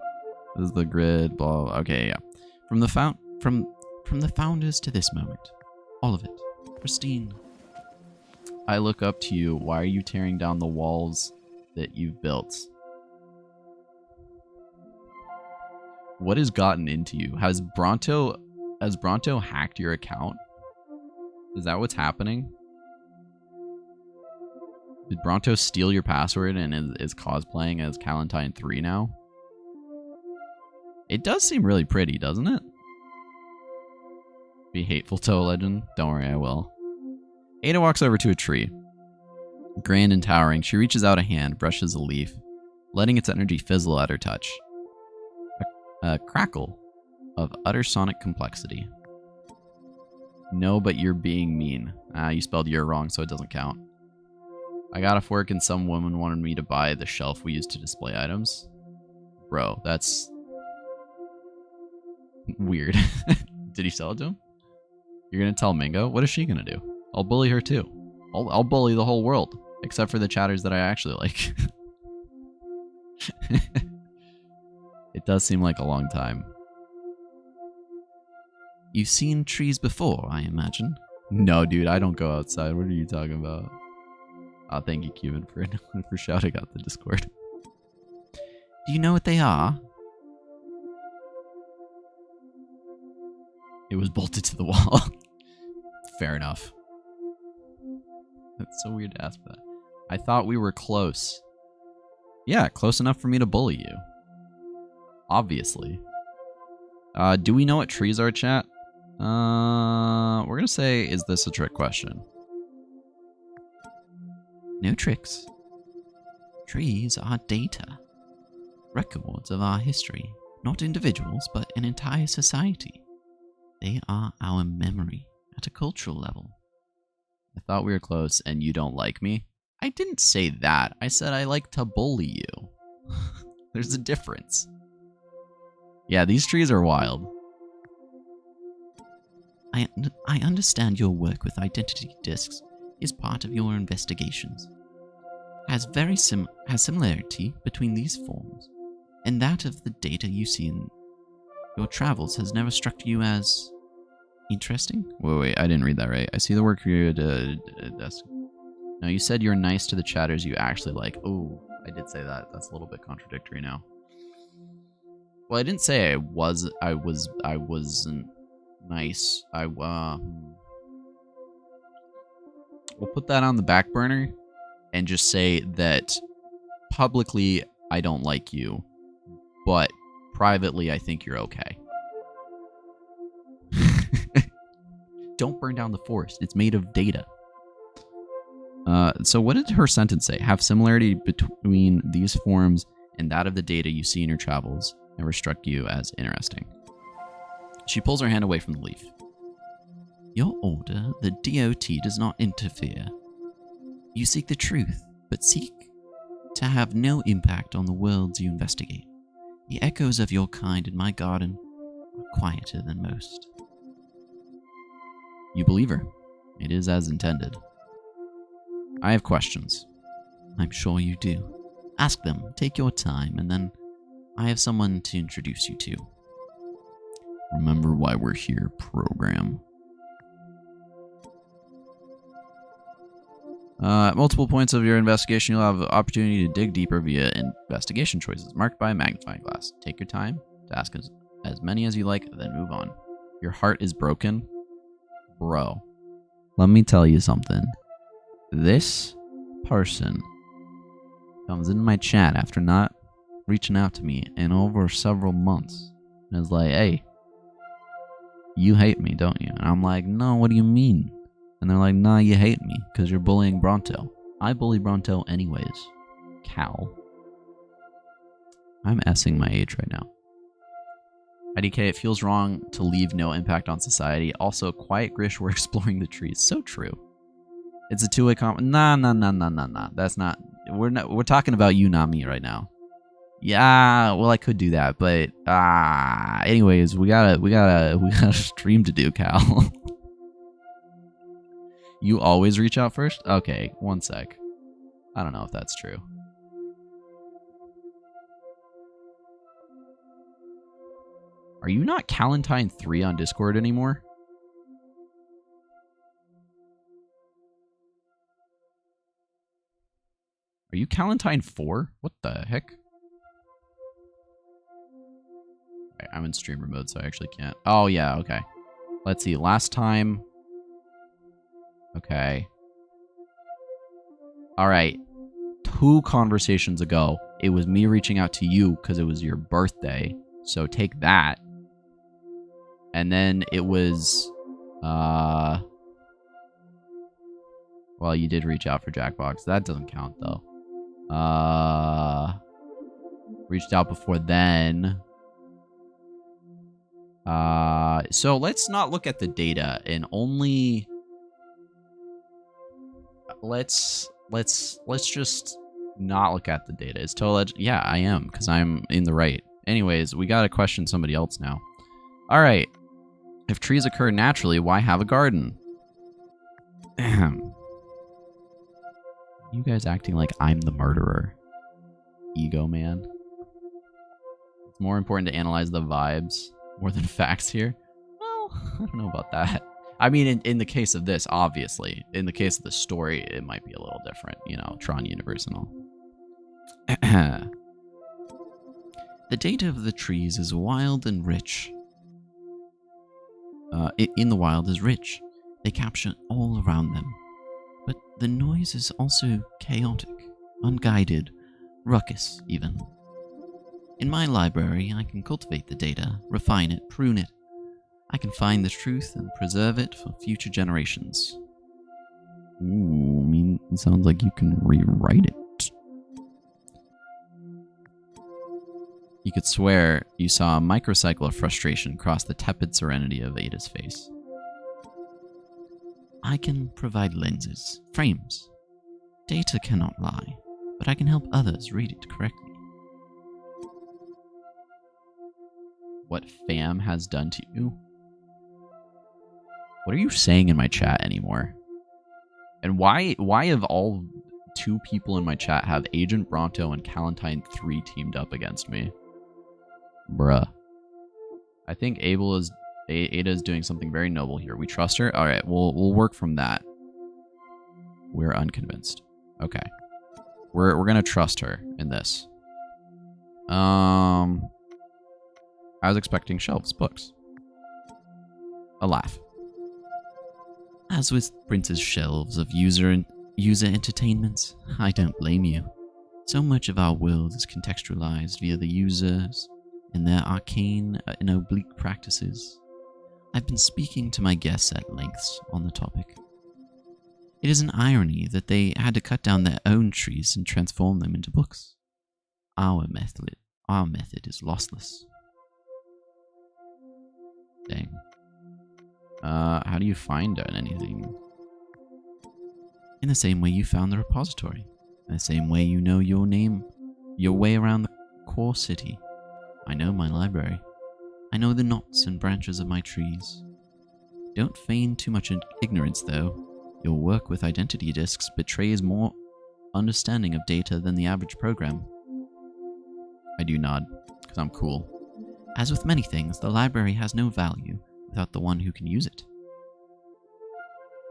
this is the grid? Blah. Okay, yeah. From the founders to this moment, all of it, pristine. I look up to you. Why are you tearing down the walls that you've built? What has gotten into you? Has Bronto hacked your account? Is that what's happening? Did Bronto steal your password and is cosplaying as Calentine 3 now? It does seem really pretty, doesn't it? Be hateful, Toe Legend? Don't worry, I will. Ada walks over to a tree. Grand and towering, she reaches out a hand, brushes a leaf, letting its energy fizzle at her touch. A crackle of utter sonic complexity. No, but you're being mean. You spelled "you're" wrong, so it doesn't count. I got off work and some woman wanted me to buy the shelf we use to display items. Bro, that's weird. Did he sell it to him? You're gonna tell Mingo? What is she gonna do? I'll bully her too. I'll bully the whole world, except for the chatters that I actually like. It does seem like a long time. You've seen trees before, I imagine. No, dude, I don't go outside. What are you talking about? Oh, thank you, Cuban, for shouting out the Discord. Do you know what they are? It was bolted to the wall. Fair enough. That's so weird to ask for that. I thought we were close. Yeah, close enough for me to bully you. Obviously. Do we know what trees are, chat? We're gonna say, is this a trick question? No tricks. Trees are data. Records of our history. Not individuals, but an entire society. They are our memory at a cultural level. I thought we were close and you don't like me? I didn't say that. I said I like to bully you. There's a difference. Yeah, these trees are wild. I understand your work with identity disks is part of your investigations. Has similarity between these forms, and that of the data you see in your travels has never struck you as interesting? Wait, I didn't read that right. I see the work you desk. No, you said you're nice to the chatters you actually like. Oh, I did say that. That's a little bit contradictory now. Well, I didn't say I wasn't nice. We'll put that on the back burner and just say that publicly I don't like you, but privately I think you're okay. Don't burn down the forest. It's made of data. So what did her sentence say? Have similarity between these forms and that of the data you see in your travels never struck you as interesting. She pulls her hand away from the leaf. Your order, the DOT, does not interfere. You seek the truth, but seek to have no impact on the worlds you investigate. The echoes of your kind in my garden are quieter than most. You believe her. It is as intended. I have questions. I'm sure you do. Ask them, take your time, and then I have someone to introduce you to. Remember why we're here, program. At multiple points of your investigation, you'll have the opportunity to dig deeper via investigation choices marked by a magnifying glass. Take your time to ask as many as you like, then move on. Your heart is broken? Bro, let me tell you something. This person comes in my chat after not reaching out to me in over several months and is like, hey, you hate me, don't you? And I'm like, no, what do you mean? And they're like, nah, you hate me because you're bullying Bronto. I bully Bronto anyways. Cal. I'm S-ing my age right now. IDK, it feels wrong to leave no impact on society. Also, quiet Grish, we're exploring the trees. So true. It's a two-way Nah. That's not... We're talking about you, not me right now. Yeah, well, I could do that, but... anyways, we got a stream to do, Cal. You always reach out first? Okay, one sec. I don't know if that's true. Are you not Calentine3 on Discord anymore? Are you Calentine4? What the heck? Okay, I'm in streamer mode, so I actually can't. Oh, yeah, okay. Let's see. Last time... Okay. Alright. 2 conversations ago, it was me reaching out to you because it was your birthday. So take that. And then it was... Well, you did reach out for Jackbox. That doesn't count, though. Reached out before then. So let's not look at the data and only... Let's just not look at the data. Is Total Edge? Yeah, I am, because I'm in the right. Anyways, we gotta question somebody else now. Alright. If trees occur naturally, why have a garden? Ahem. You guys acting like I'm the murderer. Ego man. It's more important to analyze the vibes more than facts here. Well, I don't know about that. I mean, in the case of this, obviously. In the case of the story, it might be a little different. You know, Tron universe and all. The data of the trees is wild and rich. In the wild is rich. They capture all around them. But the noise is also chaotic, unguided, ruckus even. In my library, I can cultivate the data, refine it, prune it. I can find the truth and preserve it for future generations. Ooh, I mean, it sounds like you can rewrite it. You could swear you saw a microcycle of frustration cross the tepid serenity of Ada's face. I can provide lenses, frames. Data cannot lie, but I can help others read it correctly. What fam has done to you? What are you saying in my chat anymore? And why have all 2 people in my chat have Agent Bronto and Calentine3 teamed up against me? Bruh. I think Ada is doing something very noble here. We trust her? Alright, we'll work from that. We're unconvinced. Okay. We're gonna trust her in this. I was expecting shelves, books. A laugh. As with Prince's shelves of user entertainments, I don't blame you. So much of our world is contextualized via the users and their arcane and oblique practices. I've been speaking to my guests at lengths on the topic. It is an irony that they had to cut down their own trees and transform them into books. Our method is lossless. Dang. How do you find anything? In the same way you found the repository. In the same way you know your name, your way around the core city. I know my library. I know the knots and branches of my trees. Don't feign too much ignorance, though. Your work with identity disks betrays more understanding of data than the average program. I do nod, because I'm cool. As with many things, the library has no value without the one who can use it.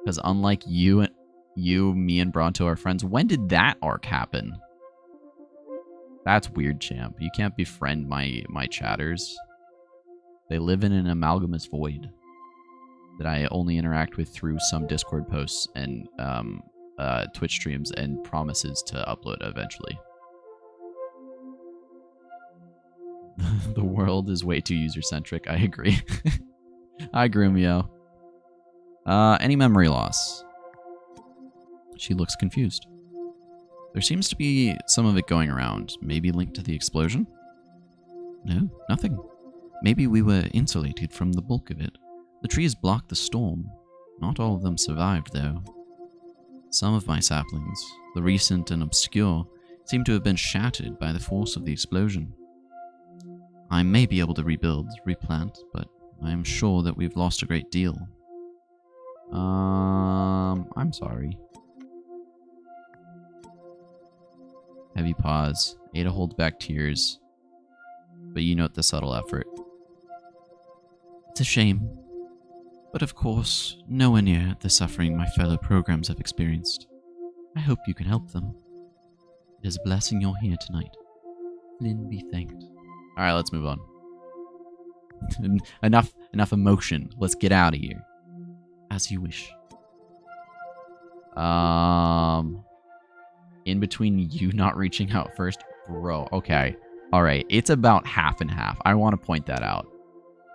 Because unlike you, me, and Bronto are friends, when did that arc happen? That's weird, champ. You can't befriend my chatters. They live in an amalgamous void that I only interact with through some Discord posts and Twitch streams and promises to upload eventually. The world is way too user-centric. I agree. Hi, Grumio. Any memory loss? She looks confused. There seems to be some of it going around. Maybe linked to the explosion? No, nothing. Maybe we were insulated from the bulk of it. The trees blocked the storm. Not all of them survived, though. Some of my saplings, the recent and obscure, seem to have been shattered by the force of the explosion. I may be able to rebuild, replant, but I am sure that we've lost a great deal. I'm sorry. Heavy pause. Ada holds back tears, but you note the subtle effort. It's a shame, but of course, nowhere near the suffering my fellow programs have experienced. I hope you can help them. It is a blessing you're here tonight. Flynn be thanked. Alright, let's move on. Enough emotion. Let's get out of here. As you wish. In between you not reaching out first. Bro, okay. Alright, it's about half and half. I want to point that out.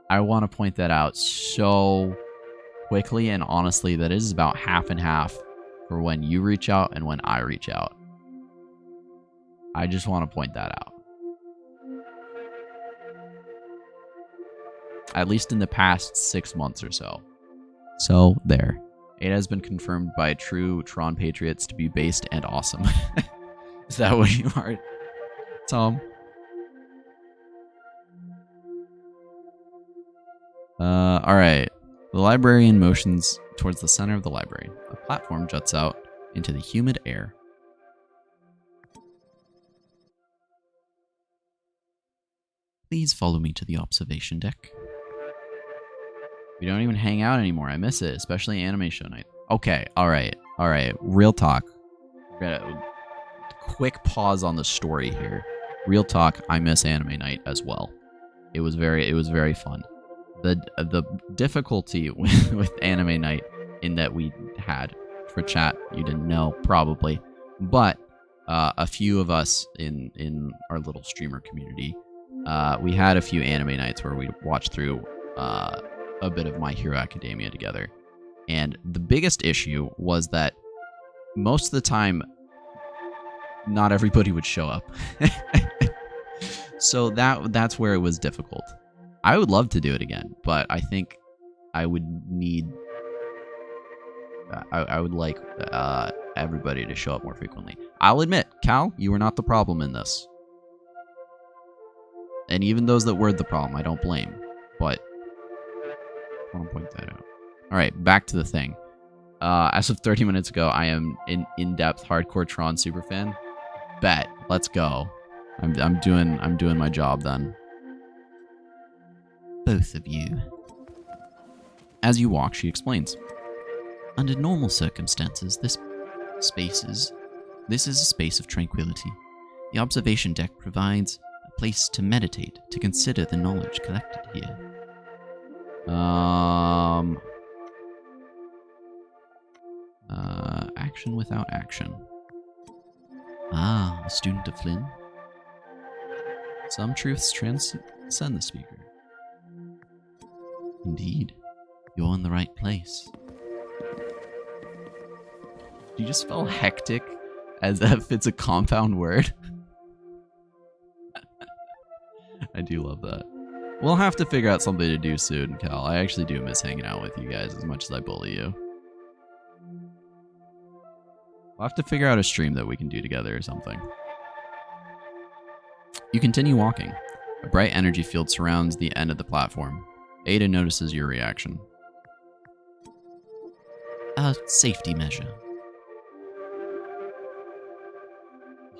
I want to point that out so quickly and honestly that it is about half and half for when you reach out and when I reach out. I just want to point that out. At least in the past 6 months or so. So, there. It has been confirmed by true Tron patriots to be based and awesome. Is that what you are, Tom? Alright. The librarian motions towards the center of the library. A platform juts out into the humid air. Please follow me to the observation deck. We don't even hang out anymore. I miss it, especially anime show night. Okay, alright. Real talk. Quick pause on the story here. Real talk, I miss anime night as well. It was very fun. The difficulty with anime night in that we had for chat, you didn't know probably, but a few of us in our little streamer community, we had a few anime nights where we watched through a bit of My Hero Academia together. And the biggest issue was that most of the time, not everybody would show up. So that's where it was difficult. I would love to do it again, but I think I would need... I would like everybody to show up more frequently. I'll admit, Cal, you were not the problem in this. And even those that were the problem, I don't blame. But I want to point that out. Alright, back to the thing. As of 30 minutes ago, I am an in-depth hardcore Tron superfan. Bet. Let's go. I'm doing my job then. Both of you. As you walk, she explains. Under normal circumstances, this is a space of tranquility. The observation deck provides a place to meditate, to consider the knowledge collected here. Action without action. Ah, a student of Flynn. Some truths transcend the speaker. Indeed, you're in the right place. You just spell hectic as if it's a compound word. I do love that. We'll have to figure out something to do soon, Cal. I actually do miss hanging out with you guys as much as I bully you. We'll have to figure out a stream that we can do together or something. You continue walking. A bright energy field surrounds the end of the platform. Ada notices your reaction. A safety measure.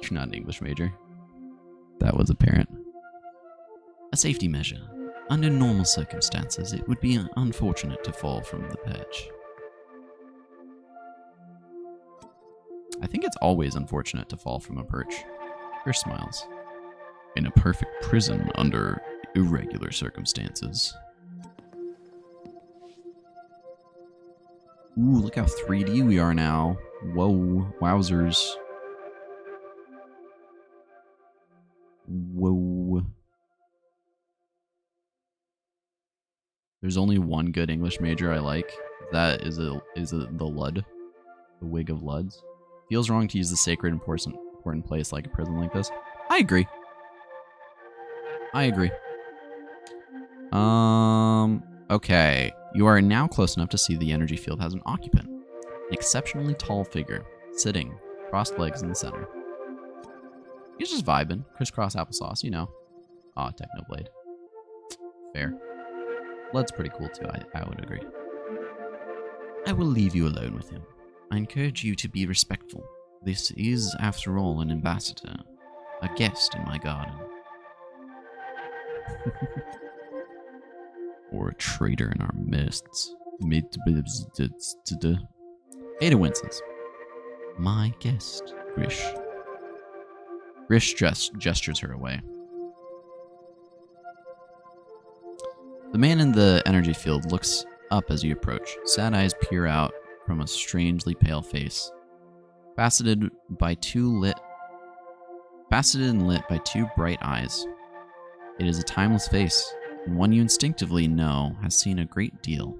You're not an English major. That was apparent. A safety measure. Under normal circumstances, it would be unfortunate to fall from the perch. I think it's always unfortunate to fall from a perch. Grish smiles. In a perfect prison under irregular circumstances. Ooh, look how 3D we are now. Whoa, wowzers. Whoa. There's only one good English major I like. That is the Lud. The Wig of Luds. Feels wrong to use the sacred important place like a prison like this. I agree. Okay. You are now close enough to see the energy field has an occupant. An exceptionally tall figure, sitting, crossed legs in the center. He's just vibing. Crisscross applesauce, you know. Aw, Technoblade. Fair. Blood's pretty cool too, I would agree. I will leave you alone with him. I encourage you to be respectful. This is, after all, an ambassador. A guest in my garden. Or a traitor in our midst. Ada winces. My guest, Grish. Grish gestures her away. The man in the energy field looks up as you approach. Sad eyes peer out from a strangely pale face. Faceted and lit by two bright eyes. It is a timeless face, and one you instinctively know has seen a great deal.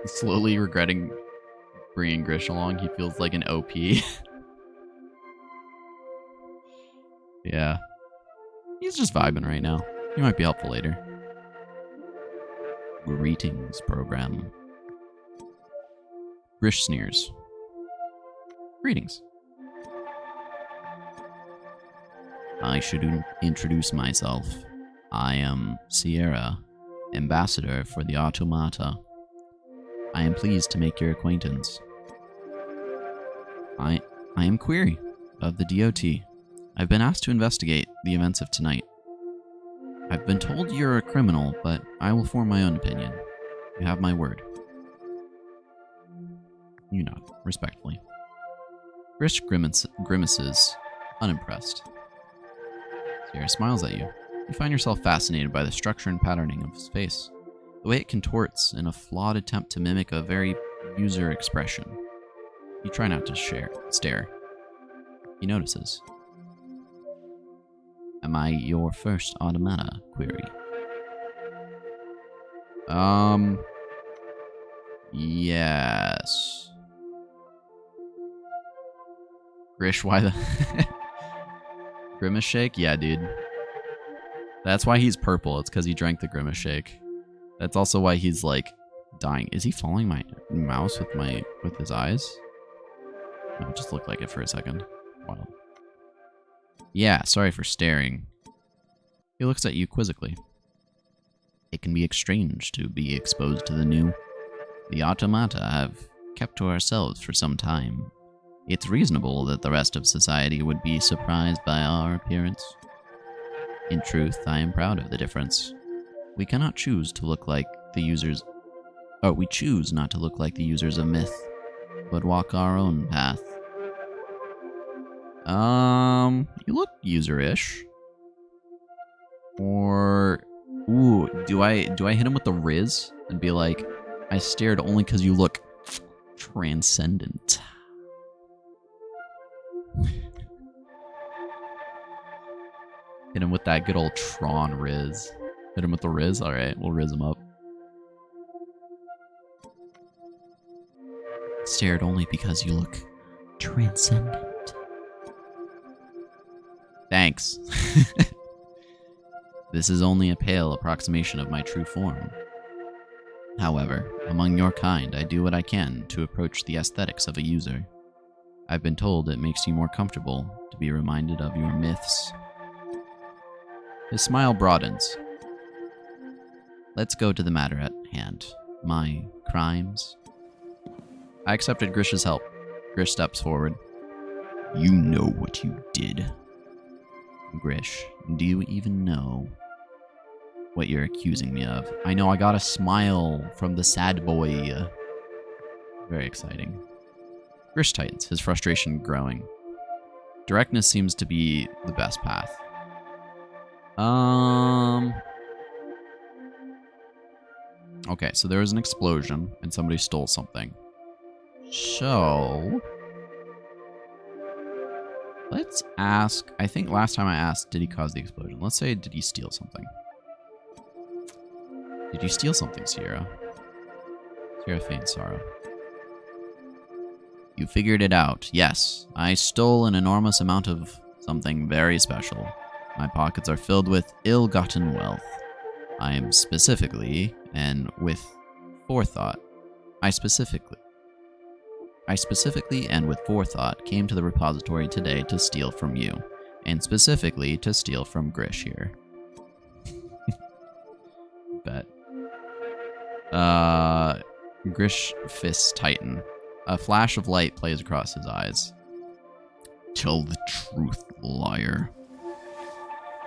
Slowly regretting bringing Grish along, he feels like an OP. Yeah. He's just vibing right now. He might be helpful later. Greetings, program. Grish sneers. Greetings. I should introduce myself. I am Sierra, ambassador for the Automata. I am pleased to make your acquaintance. I am Query, of the DOT. I've been asked to investigate the events of tonight. I've been told you're a criminal, but I will form my own opinion. You have my word. You nod, respectfully. Grish grimaces, unimpressed. Sierra smiles at you. You find yourself fascinated by the structure and patterning of his face, the way it contorts in a flawed attempt to mimic a very user expression. You try not to stare. He notices. Am I your first automata? Query. Yes. Grish, why the... Grimace Shake? Yeah, dude. That's why he's purple. It's because he drank the Grimace Shake. That's also why he's, like, dying. Is he following my mouse with his eyes? No, it just looked like it for a second. Wow. Yeah, sorry for staring. He looks at you quizzically. It can be strange to be exposed to the new. The automata have kept to ourselves for some time. It's reasonable that the rest of society would be surprised by our appearance. In truth, I am proud of the difference. We cannot choose to look like the users... we choose not to look like the users of myth, but walk our own path. You look user-ish. Or... Ooh, do I hit him with the Riz and be like, I stared only because you look transcendent. Hit him with that good old Tron Riz. Hit him with the Riz? Alright, we'll Riz him up. Stared only because you look transcendent. Thanks. This is only a pale approximation of my true form. However, among your kind, I do what I can to approach the aesthetics of a user. I've been told it makes you more comfortable to be reminded of your myths. His smile broadens. Let's go to the matter at hand. my crimes? I accepted Grish's help. Grish steps forward. You know what you did. Grish, do you even know what you're accusing me of? I know, I got a smile from the sad boy. Very exciting. Grish tightens, his frustration growing. Directness seems to be the best path. Okay, so there was an explosion and somebody stole something. So let's ask, I think last time I asked, did he cause the explosion? Let's say, did he steal something? Did you steal something, Sierra? Sierra feigns sorrow. You figured it out. Yes, I stole an enormous amount of something very special. My pockets are filled with ill-gotten wealth. I am specifically, and with forethought, I specifically and with forethought came to the repository today to steal from you, and specifically to steal from Grish here. Bet. Grish fists tighten. A flash of light plays across his eyes. Tell the truth, liar.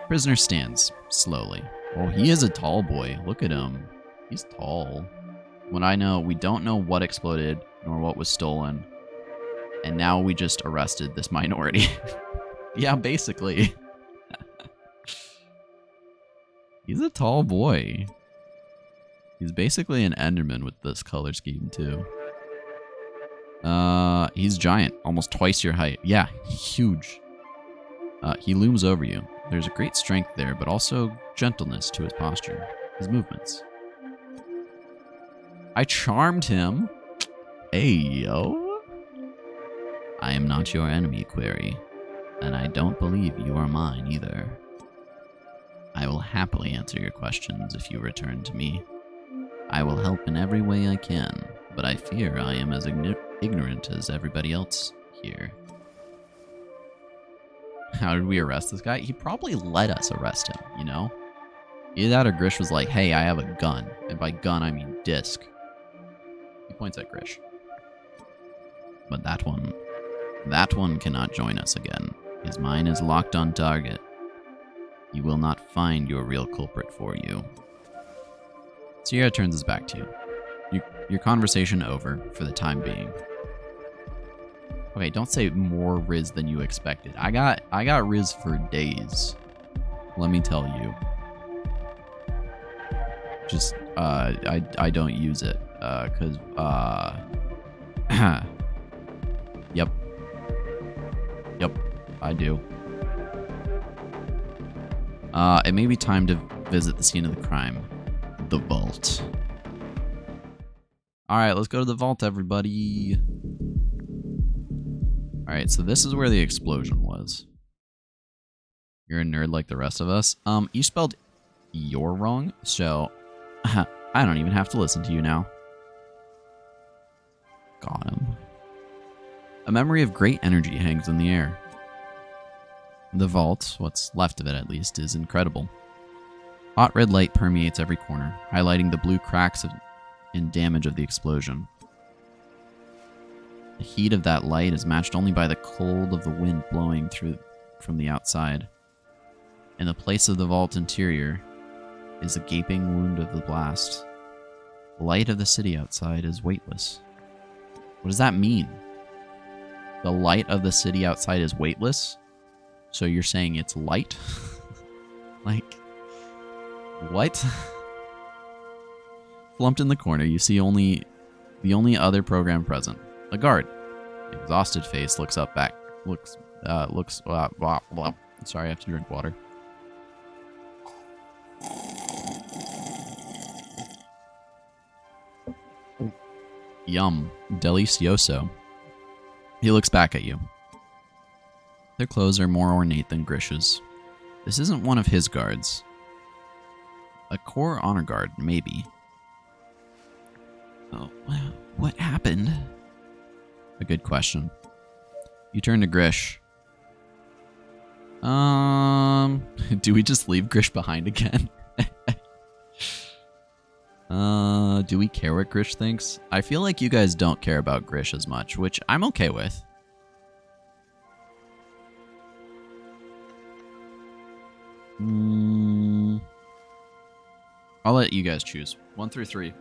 Prisoner stands, slowly. Oh, he is a tall boy. Look at him. He's tall. When I know, we don't know what exploded, nor what was stolen. And now we just arrested this minority. Yeah, basically. He's a tall boy. He's basically an Enderman with this color scheme, too. He's giant, almost twice your height. Yeah, huge. He looms over you. There's a great strength there, but also gentleness to his posture, his movements. I charmed him. Hey, yo. I am not your enemy, Query, and I don't believe you are mine either. I will happily answer your questions if you return to me. I will help in every way I can, but I fear I am as ignorant as everybody else here. How did we arrest this guy? He probably let us arrest him, you know? Either that or Grish was like, hey, I have a gun. And by gun, I mean disc. He points at Grish. But that one cannot join us again. His mind is locked on target. He will not find your real culprit for you. Sierra turns his back to you. Your conversation over for the time being. Okay, don't say more Riz than you expected. I got Riz for days. Let me tell you. Just I don't use it cuz Yep, I do. It may be time to visit the scene of the crime. The vault. Alright, let's go to the vault, everybody. Alright, so this is where the explosion was. You're a nerd like the rest of us. You spelled "you're" wrong, so I don't even have to listen to you now. Got him. A memory of great energy hangs in the air. The vault, what's left of it at least, is incredible. Hot red light permeates every corner, highlighting the blue cracks and damage of the explosion. The heat of that light is matched only by the cold of the wind blowing through from the outside. In the place of the vault interior is the gaping wound of the blast. The light of the city outside is weightless. What does that mean? The light of the city outside is weightless? So you're saying it's light? Like, what? Slumped in the corner, you see the only other program present. A guard. The exhausted face looks up back. Sorry, I have to drink water. Yum. Delicioso. He looks back at you. Their clothes are more ornate than Grish's. This isn't one of his guards. A Corps honor guard, maybe. Oh, what happened? A good question. You turn to Grish. Do we just leave Grish behind again? Do we care what Grish thinks? I feel like you guys don't care about Grish as much, which I'm okay with. I'll let you guys choose. 1 through 3.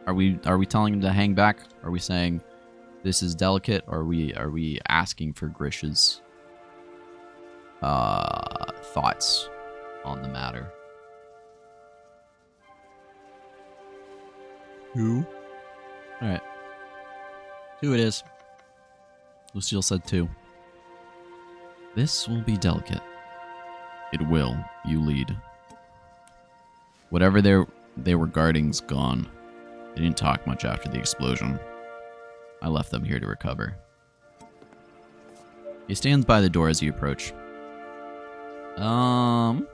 Are we telling him to hang back? Are we saying this is delicate? Or are we asking for Grish's thoughts on the matter? Who? Alright. 2 it is. Lucille said 2. This will be delicate. It will. You lead. Whatever they were guarding's gone. They didn't talk much after the explosion. I left them here to recover. He stands by the door as you approach. That'd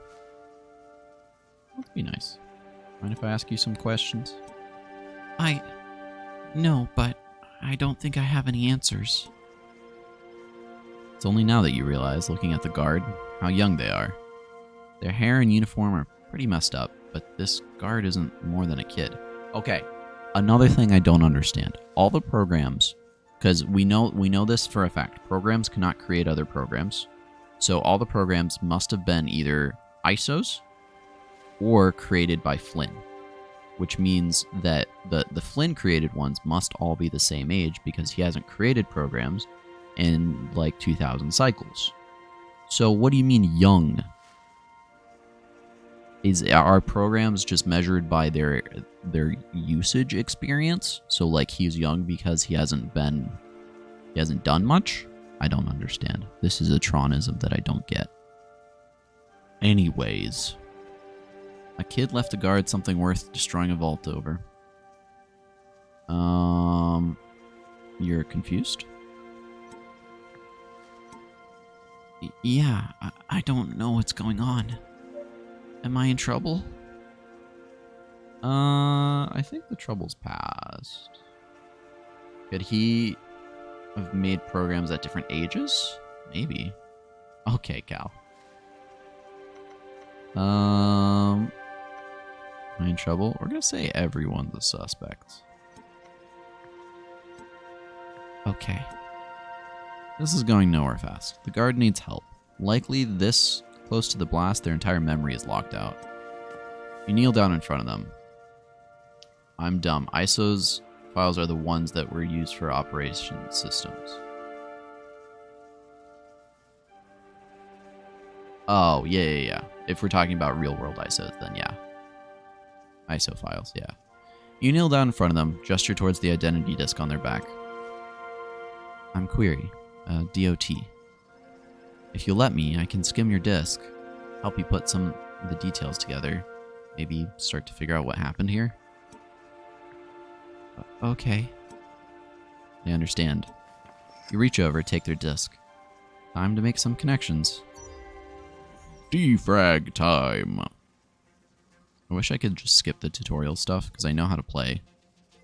be nice. Mind if I ask you some questions? No, but I don't think I have any answers. It's only now that you realize, looking at the guard, how young they are. Their hair and uniform are pretty messed up, but this guard isn't more than a kid. Okay, another thing I don't understand. All the programs, because we know this for a fact, programs cannot create other programs. So all the programs must have been either ISOs or created by Flynn, which means that the Flynn created ones must all be the same age because he hasn't created programs in like 2,000 cycles. So what do you mean young? Are programs just measured by their usage experience? So like he's young because he hasn't done much? I don't understand. This is a Tronism that I don't get. Anyways, a kid left to guard something worth destroying a vault over. You're confused? Yeah, I don't know what's going on. Am I in trouble? I think the trouble's past. Could he have made programs at different ages? Maybe. Okay, Cal. Am I in trouble? We're gonna say everyone's a suspect. Okay. This is going nowhere fast. The guard needs help. Likely this close to the blast, their entire memory is locked out. You kneel down in front of them. I'm dumb. ISO's files are the ones that were used for operation systems. Oh, yeah. If we're talking about real-world ISOs, then yeah. ISO files, yeah. You kneel down in front of them, gesture towards the identity disk on their back. I'm Query, DOT. If you'll let me, I can skim your disk, help you put some of the details together, maybe start to figure out what happened here. Okay. They understand. You reach over, take their disk. Time to make some connections. Defrag time. I wish I could just skip the tutorial stuff, because I know how to play.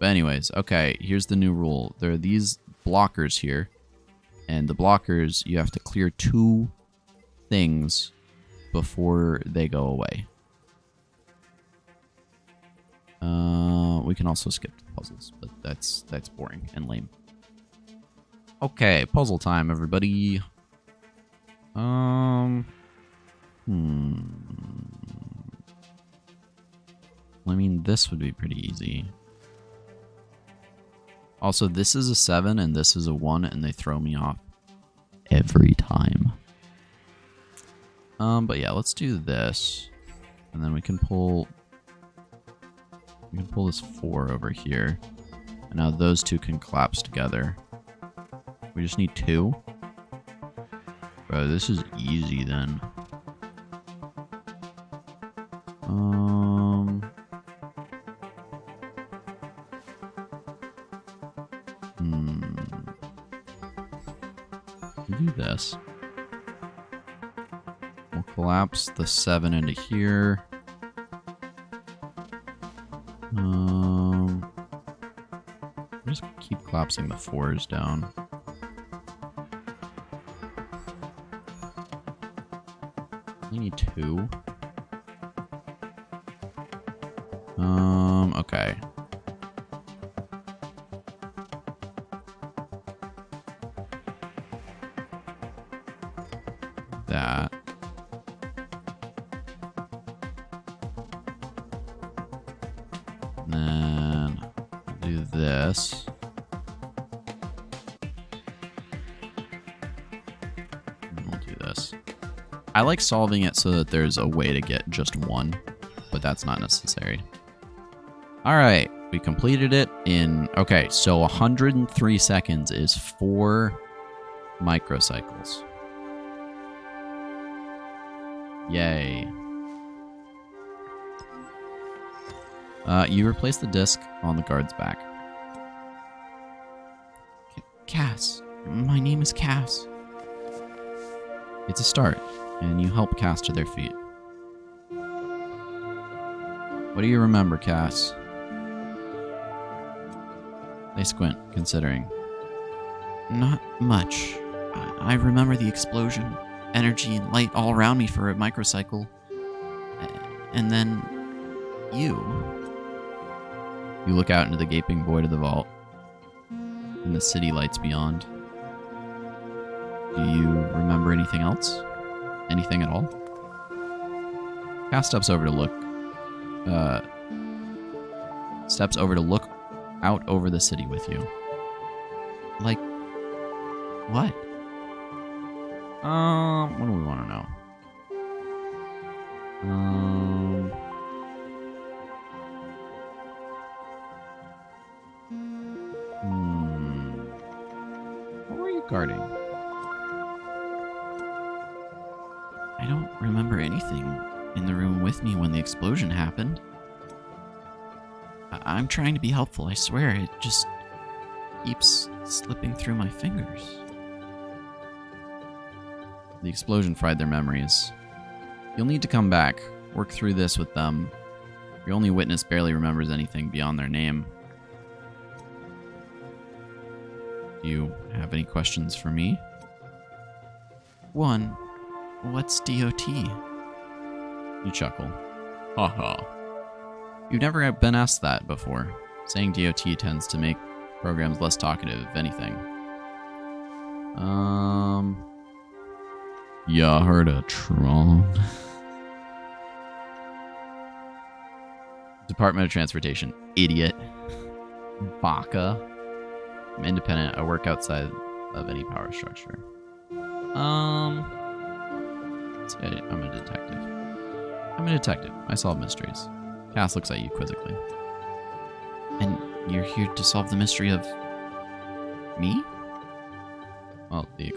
But anyways, okay, here's the new rule. There are these blockers here. And the blockers, you have to clear 2 things before they go away. We can also skip the puzzles, but that's boring and lame. Okay, puzzle time, everybody. I mean, this would be pretty easy. Also, this is a 7 and this is a 1, and they throw me off every time. But yeah, let's do this, and then we can pull this 4 over here, and now those 2 can collapse together. We just need 2. Bro, this is easy then. Do this. We'll collapse the 7 into here. Just keep collapsing the 4s down. I need 2. Okay. That. And then I'll do this. And we'll do this. I like solving it so that there's a way to get just one, but that's not necessary. All right, we completed it in, okay, so 103 seconds is 4 microcycles. Yay. You replace the disc on the guard's back. Cass. My name is Cass. It's a start, and you help Cass to their feet. What do you remember, Cass? They squint, considering. Not much. I remember the explosion, energy and light all around me for a microcycle. And then you. You look out into the gaping void of the vault and the city lights beyond. Do you remember anything else? Anything at all? Cass steps over to look out over the city with you. Like, what? What do we want to know? What were you guarding? I don't remember anything in the room with me when the explosion happened. I'm trying to be helpful, I swear. It just keeps slipping through my fingers. The explosion fried their memories. You'll need to come back, work through this with them. Your only witness barely remembers anything beyond their name. Do you have any questions for me? One, what's DOT? You chuckle. Haha. You've never been asked that before. Saying DOT tends to make programs less talkative, if anything. Yeah, heard of Tron. Department of Transportation. Idiot. Baka. I'm independent. I work outside of any power structure. Let's say I'm a detective. I'm a detective. I solve mysteries. Cass looks at you quizzically. And you're here to solve the mystery of me? Well, the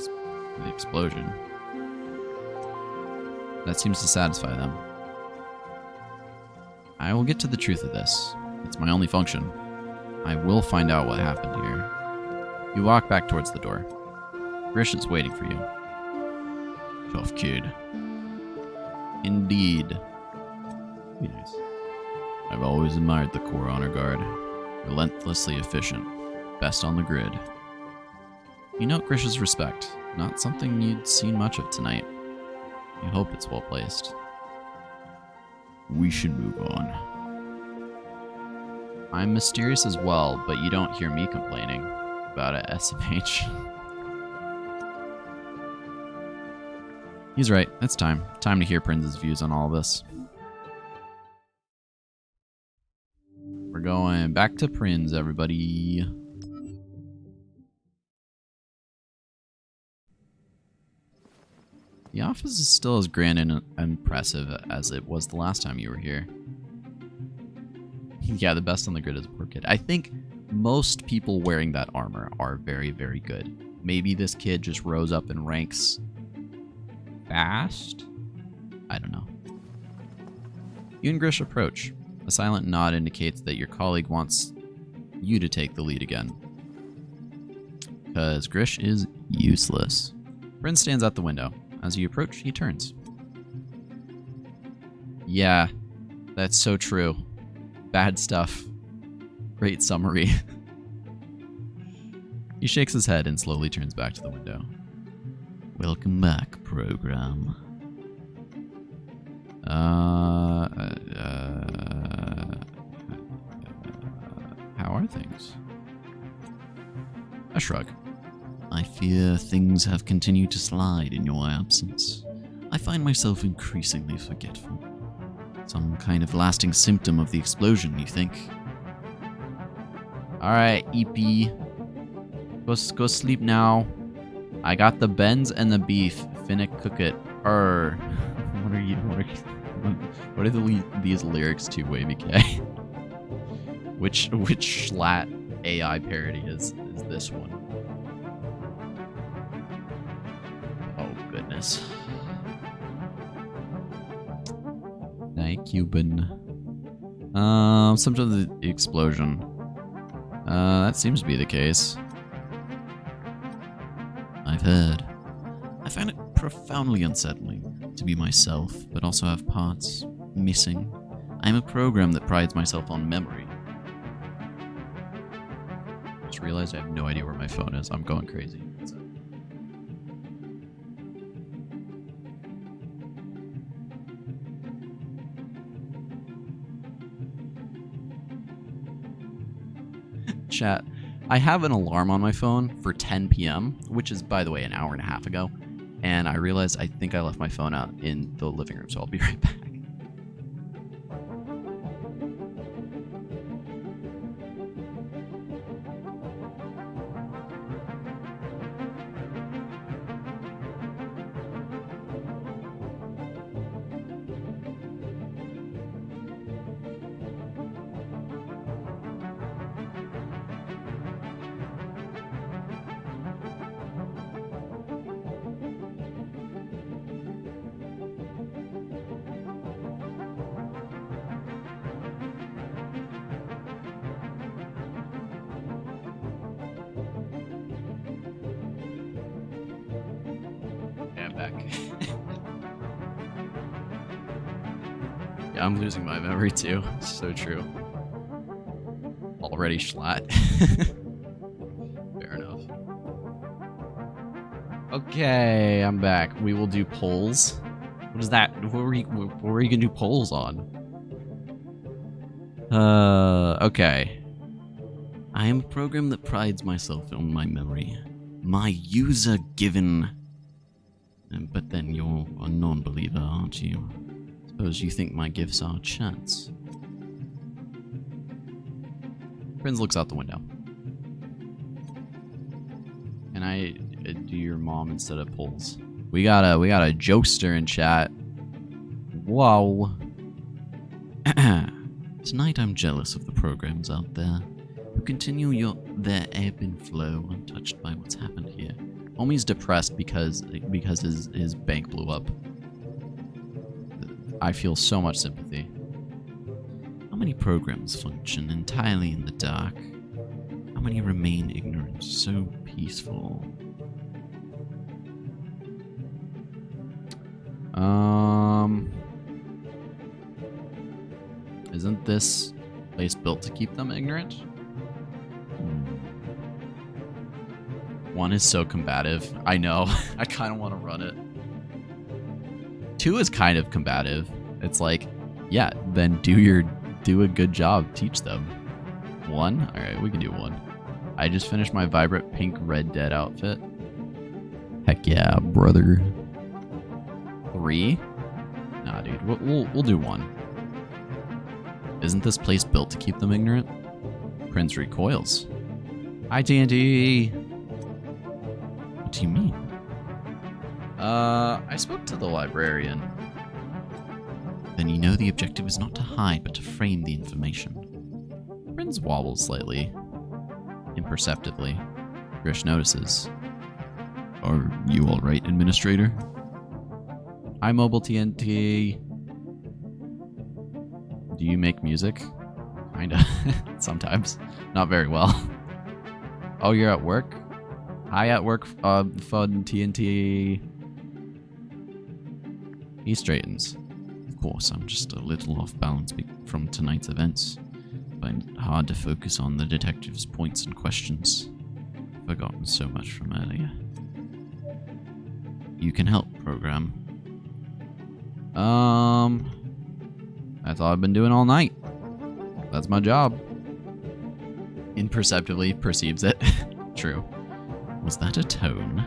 explosion. That seems to satisfy them. I will get to the truth of this. It's my only function. I will find out what happened here. You walk back towards the door. Grish is waiting for you. Tough kid. Indeed. Be nice. I've always admired the Corps Honor Guard. Relentlessly efficient. Best on the grid. You note Grish's respect. Not something you'd seen much of tonight. You hope it's well placed. We should move on. I'm mysterious as well, but you don't hear me complaining about it, SMH. He's right. It's time. Time to hear Prince's views on all of this. We're going back to Prince, everybody. The office is still as grand and impressive as it was the last time you were here. Yeah, the best on the grid is a poor kid. I think most people wearing that armor are very, very good. Maybe this kid just rose up in ranks fast? I don't know. You and Grish approach. A silent nod indicates that your colleague wants you to take the lead again. Because Grish is useless. Bryn stands at the window. As you approach, he turns. Yeah, that's so true. Bad stuff. Great summary. He shakes his head and slowly turns back to the window. Welcome back, program. shrug. I fear things have continued to slide in your absence. I find myself increasingly forgetful. Some kind of lasting symptom of the explosion, you think? Alright, EP. Go sleep now. I got the Benz and the beef. Finna cook it. What are these lyrics to, Wavy K? Which Schlatt AI parody is this one? Oh goodness. Night Cuban. Symptom of the explosion. That seems to be the case. I've heard. I find it profoundly unsettling to be myself, but also have parts missing. I'm a program that prides myself on memory. Just realized I have no idea where my phone is. I'm going crazy. Chat. I have an alarm on my phone for 10 p.m., which is, by the way, an hour and a half ago. And I realized I think I left my phone out in the living room, so I'll be right back. Back. Yeah, I'm losing my memory too. It's so true. Already Schlatt. Fair enough. Okay, I'm back. We will do polls. What is that? What were you gonna do polls on? Okay. I am a program that prides myself on my memory. My user-given... But then you're a non-believer, aren't you? Suppose you think my gifts are chance. Prince looks out the window. Can I do your mom instead of polls? We got a jokester in chat. Whoa. Tonight I'm jealous of the programs out there who continue their ebb and flow untouched by what's happened here. Homie's depressed because his bank blew up. I feel so much sympathy. How many programs function entirely in the dark? How many remain ignorant, so peaceful? Isn't this place built to keep them ignorant? One is so combative. I know. I kind of want to run it. 2 is kind of combative. It's like, yeah, then do a good job. Teach them. 1? All right, we can do 1. I just finished my vibrant pink Red Dead outfit. Heck yeah, brother. 3? Nah, dude. We'll do 1. Isn't this place built to keep them ignorant? Prince recoils. Hi, TNT. What do you mean? I spoke to the librarian. Then you know the objective is not to hide, but to frame the information. Prince wobbles slightly. Imperceptibly. Grish notices. Are you alright, Administrator? Hi, Mobile TNT. Do you make music? Kinda. Sometimes. Not very well. Oh, you're at work? Hi, at work, fun TNT. He straightens. Of course, I'm just a little off balance from tonight's events. I find it hard to focus on the detective's points and questions. I've forgotten so much from earlier. You can help, program. That's all I've been doing all night. That's my job. Imperceptibly perceives it. True. Was that a tone?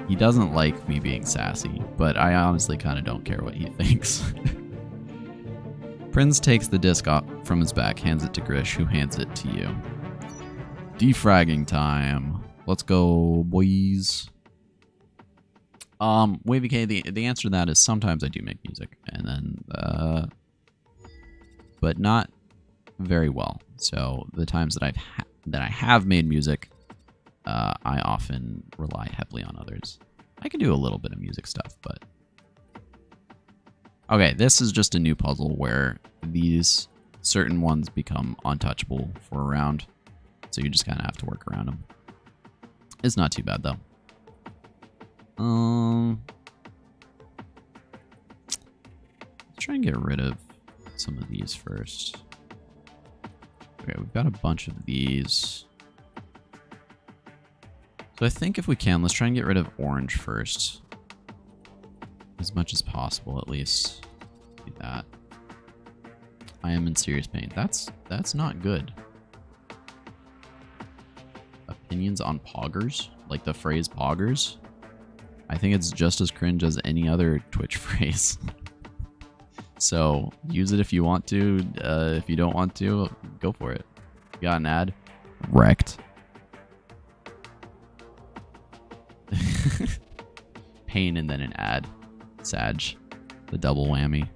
He doesn't like me being sassy, but I honestly kind of don't care what he thinks. Prinz takes the disc off from his back, hands it to Grish, who hands it to you. Defragging time. Let's go, boys. Wavy K, the answer to that is sometimes I do make music, and then, but not very well. So the times that I have made music, I often rely heavily on others. I can do a little bit of music stuff, but... Okay, this is just a new puzzle where these certain ones become untouchable for a round, so you just kind of have to work around them. It's not too bad, though. Let's try and get rid of some of these first. Okay, we've got a bunch of these. So I think if we can, let's try and get rid of orange first. As much as possible, at least. Do that. I am in serious pain. That's not good. Opinions on poggers? Like the phrase poggers? I think it's just as cringe as any other Twitch phrase. So, use it if you want to. If you don't want to, go for it. You got an ad? Wrecked. Pain and then an ad. Sag. The double whammy.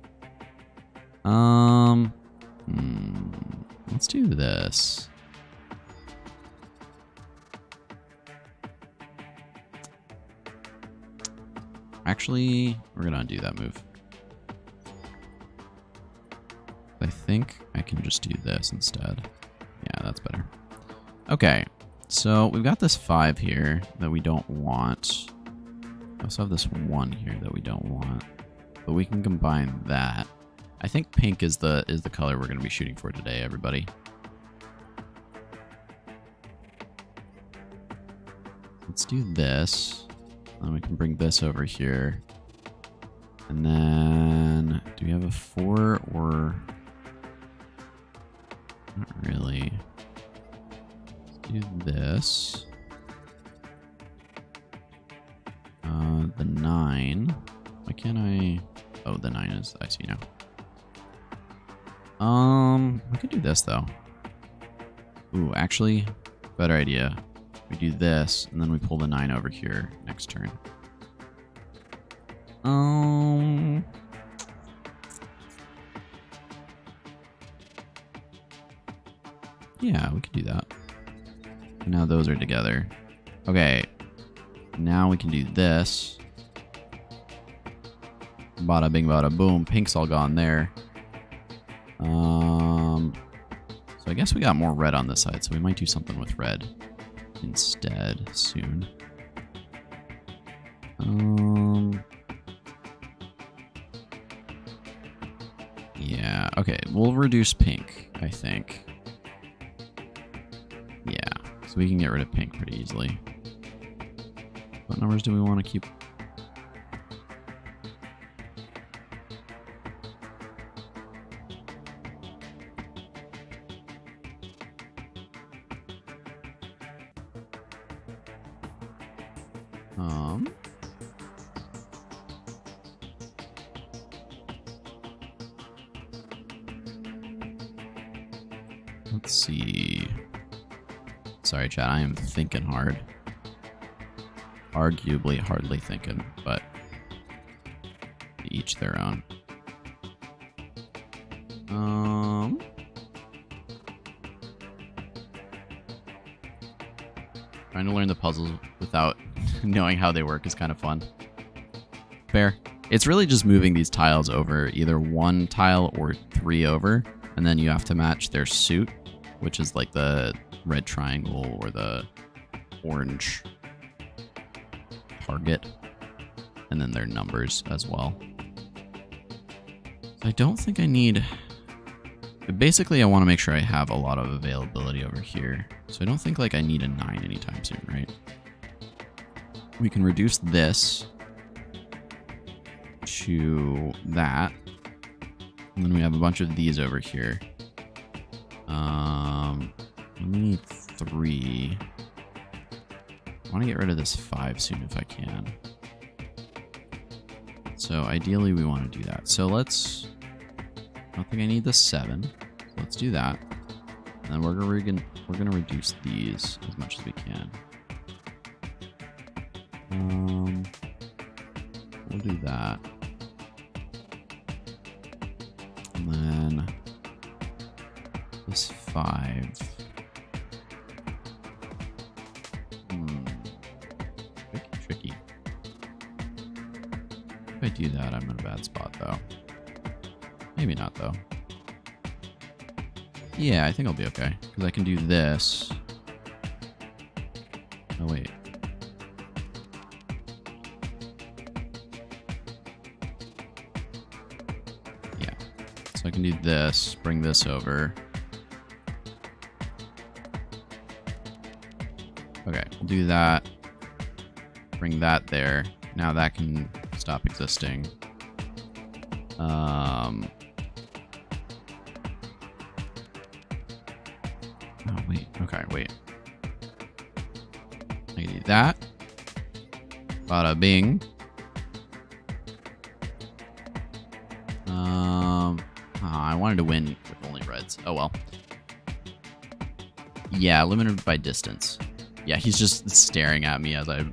Let's do this. Actually, we're gonna undo that move. I think I can just do this instead. Yeah, that's better. Okay, so we've got this 5 here that we don't want. We also have this 1 here that we don't want, but we can combine that. I think pink is the color we're going to be shooting for today, everybody. Let's do this. Then we can bring this over here. And then, do we have a 4 or... Not really. Let's do this. The 9. Why can't I... Oh, the 9 is... I see now. We could do this, though. Ooh, actually, better idea. We do this, and then we pull the 9 over here next turn. Yeah, we could do that. And now those are together. Okay. Now we can do this. Bada bing, bada boom. Pink's all gone there. So I guess we got more red on this side, so we might do something with red instead soon. Yeah, okay, we'll reduce pink, I think. Yeah, so we can get rid of pink pretty easily. What numbers do we want to keep? Let's see. Sorry, chat, I am thinking hard. Arguably hardly thinking, but each their own. Trying to learn the puzzles without knowing how they work is kind of fun. Fair. It's really just moving these tiles over, either 1 tile or 3 over, and then you have to match their suit, which is like the red triangle or the orange target, and then their numbers as well. I don't think I need... Basically, I want to make sure I have a lot of availability over here. So I don't think like I need a 9 anytime soon, right? We can reduce this to that. And then we have a bunch of these over here. We need 3. I want to get rid of this 5 soon if I can. So ideally we want to do that. So let's... I don't think I need the 7. So let's do that. And then we're gonna reduce these as much as we can. We'll do that. And then this 5. Tricky. If I do that, I'm in a bad spot though. Maybe not though. Yeah, I think I'll be okay. Because I can do this. Oh, wait. Yeah. So I can do this, bring this over. Okay, we'll do that. Bring that there. Now that can stop existing. Oh, wait. Okay, wait. I can do that. Bada bing. I wanted to win with only reds. Oh, well. Yeah, limited by distance. Yeah, he's just staring at me as I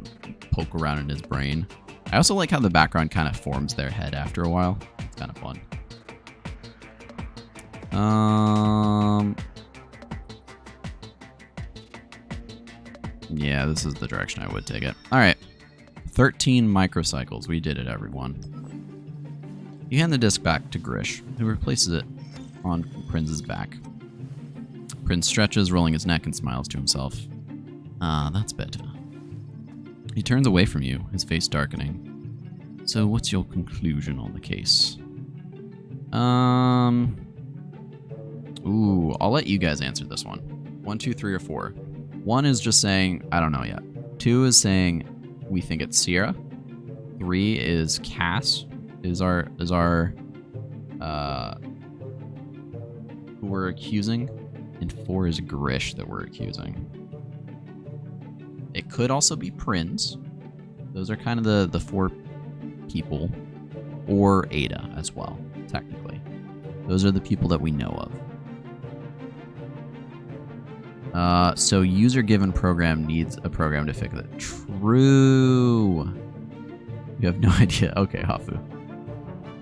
poke around in his brain. I also like how the background kind of forms their head after a while. It's kind of fun. Yeah, this is the direction I would take it. All right. 13 microcycles. We did it, everyone. You hand the disc back to Grish, who replaces it on Prince's back. Prince stretches, rolling his neck, and smiles to himself. Ah, that's better. He turns away from you, his face darkening. So what's your conclusion on the case? Ooh, I'll let you guys answer this one. 1, 2, 3, or 4. 1 is just saying, I don't know yet. 2 is saying, we think it's Sierra. 3 is Cass, is our who we're accusing. And 4 is Grish that we're accusing. It could also be Prinz. Those are kind of the 4 people. Or Ada as well, technically. Those are the people that we know of. So user-given program needs a program to fix it. True. You have no idea. Okay, Hafu.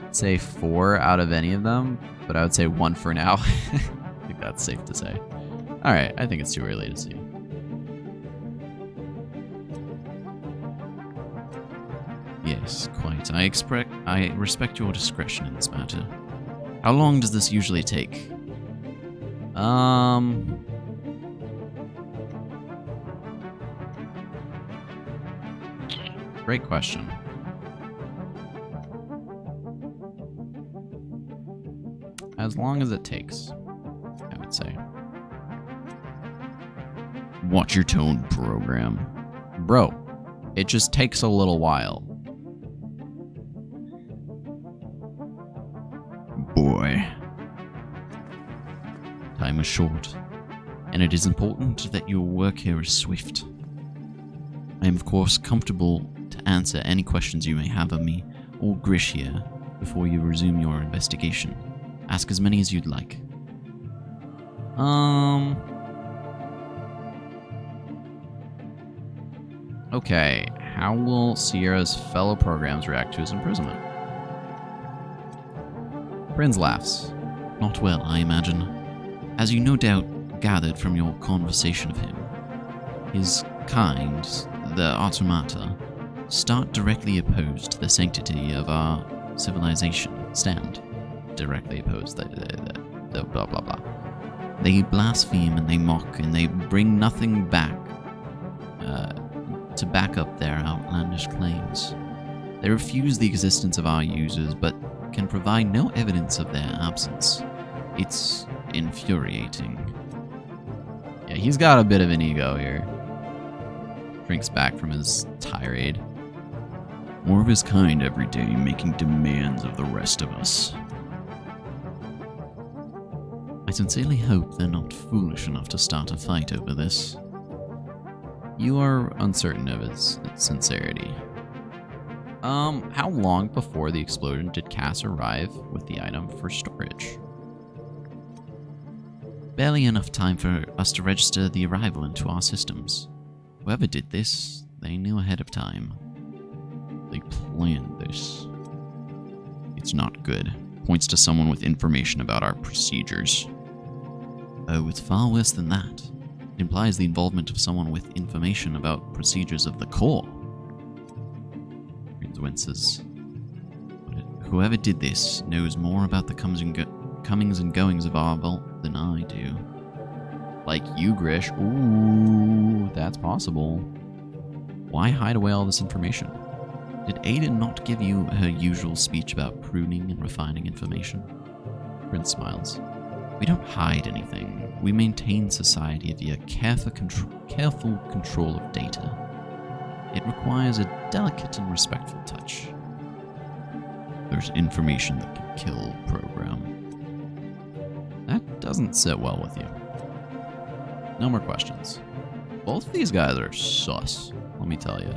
I'd say 4 out of any of them, but I would say 1 for now. I think that's safe to say. Alright, I think it's too early to see. Yes, quite. I respect your discretion in this matter. How long does this usually take? Great question. As long as it takes, I would say. Watch your tone, program. Bro, it just takes a little while. Boy. Time is short, and it is important that your work here is swift. I am, of course, comfortable to answer any questions you may have of me or Grish here before you resume your investigation. Ask as many as you'd like. Okay, how will Sierra's fellow programs react to his imprisonment? Prinz laughs. Not well, I imagine. As you no doubt gathered from your conversation of him, his kind, the automata, start directly opposed to the sanctity of our civilization. Stand directly opposed to the blah blah blah. They blaspheme and they mock and they bring nothing back to back up their outlandish claims. They refuse the existence of our users, but can provide no evidence of their absence. It's infuriating. Yeah, he's got a bit of an ego here. Drinks back from his tirade. More of his kind every day, making demands of the rest of us. I sincerely hope they're not foolish enough to start a fight over this. You are uncertain of its sincerity. How long before the explosion did Cass arrive with the item for storage? Barely enough time for us to register the arrival into our systems. Whoever did this, they knew ahead of time. They planned this. It's not good. Points to someone with information about our procedures. Oh, it's far worse than that. It implies the involvement of someone with information about procedures of the Corps. Prince winces. Whoever did this knows more about the comings and goings of our vault than I do. Like you, Grish. Ooh, that's possible. Why hide away all this information? Did Ada not give you her usual speech about pruning and refining information? Prince smiles. We don't hide anything. We maintain society via careful control of data. It requires a delicate and respectful touch. There's information that can kill program. That doesn't sit well with you. No more questions. Both of these guys are sus, let me tell you.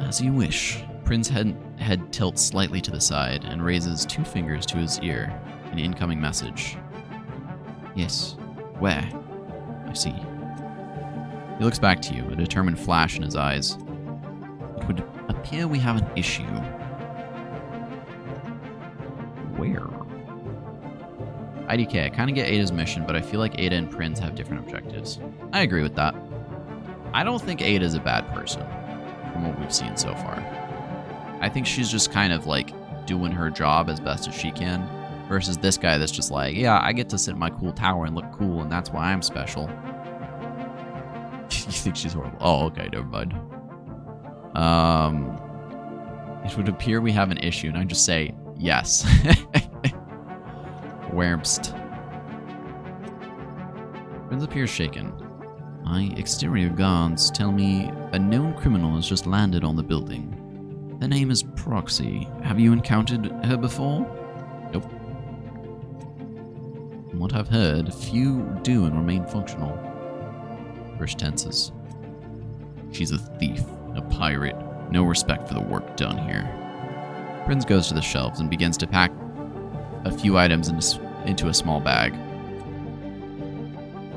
As you wish. Prince's head tilts slightly to the side and raises 2 fingers to his ear. An incoming message. Yes. Where? I see. He looks back to you, a determined flash in his eyes. It would appear we have an issue. Where? IDK, I kind of get Ada's mission, but I feel like Ada and Prince have different objectives. I agree with that. I don't think Ada's a bad person, from what we've seen so far. I think she's just kind of like doing her job as best as she can, versus this guy that's just like, yeah, I get to sit in my cool tower and look cool, and that's why I'm special. You think she's horrible? Oh, okay, never mind. It would appear we have an issue, and I just say, yes. Whermst. Prince appears shaken. My exterior guards tell me a known criminal has just landed on the building. Her name is Proxy. Have you encountered her before? Nope. From what I've heard, few do and remain functional. Grish tenses. She's a thief, a pirate. No respect for the work done here. Prince goes to the shelves and begins to pack a few items into a small bag.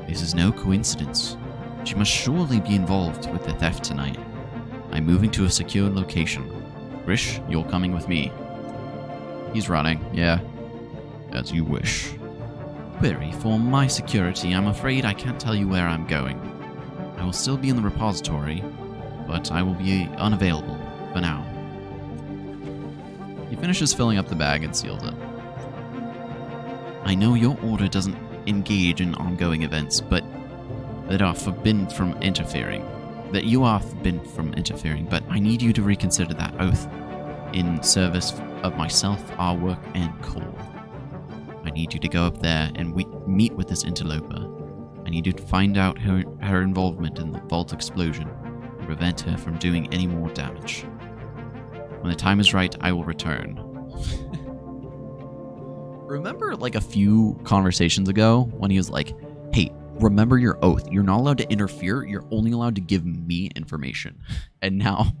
This is no coincidence. She must surely be involved with the theft tonight. I'm moving to a secure location. Grish, you're coming with me. He's running, yeah. As you wish. Query, for my security, I'm afraid I can't tell you where I'm going. I will still be in the repository, but I will be unavailable for now. He finishes filling up the bag and seals it. I know your order doesn't engage in ongoing events, but that are forbidden from interfering. That you are forbidden from interfering, but I need you to reconsider that oath in service of myself, our work, and Corps. I need you to go up there and meet with this interloper. I need you to find out her involvement in the vault explosion and prevent her from doing any more damage. When the time is right, I will return. Remember like a few conversations ago when he was like, hey, remember your oath. You're not allowed to interfere. You're only allowed to give me information. And now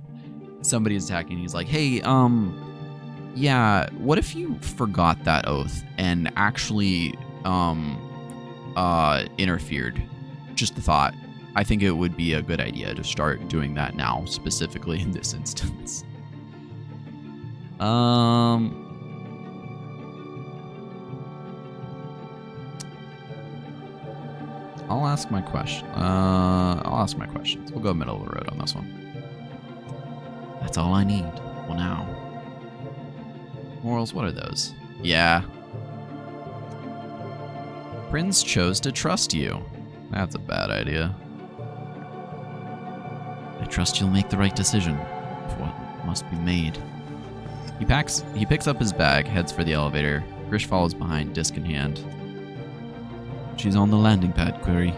somebody is attacking. He's like, hey, yeah, what if you forgot that oath and actually interfered? Just a thought. I think it would be a good idea to start doing that now, specifically in this instance. I'll ask my question. I'll ask my questions. We'll go middle of the road on this one. That's all I need for now. Morals, what are those? Yeah. Prince chose to trust you. That's a bad idea. I trust you'll make the right decision for what must be made. He picks up his bag, heads for the elevator. Grish follows behind, disc in hand. She's on the landing pad, Query.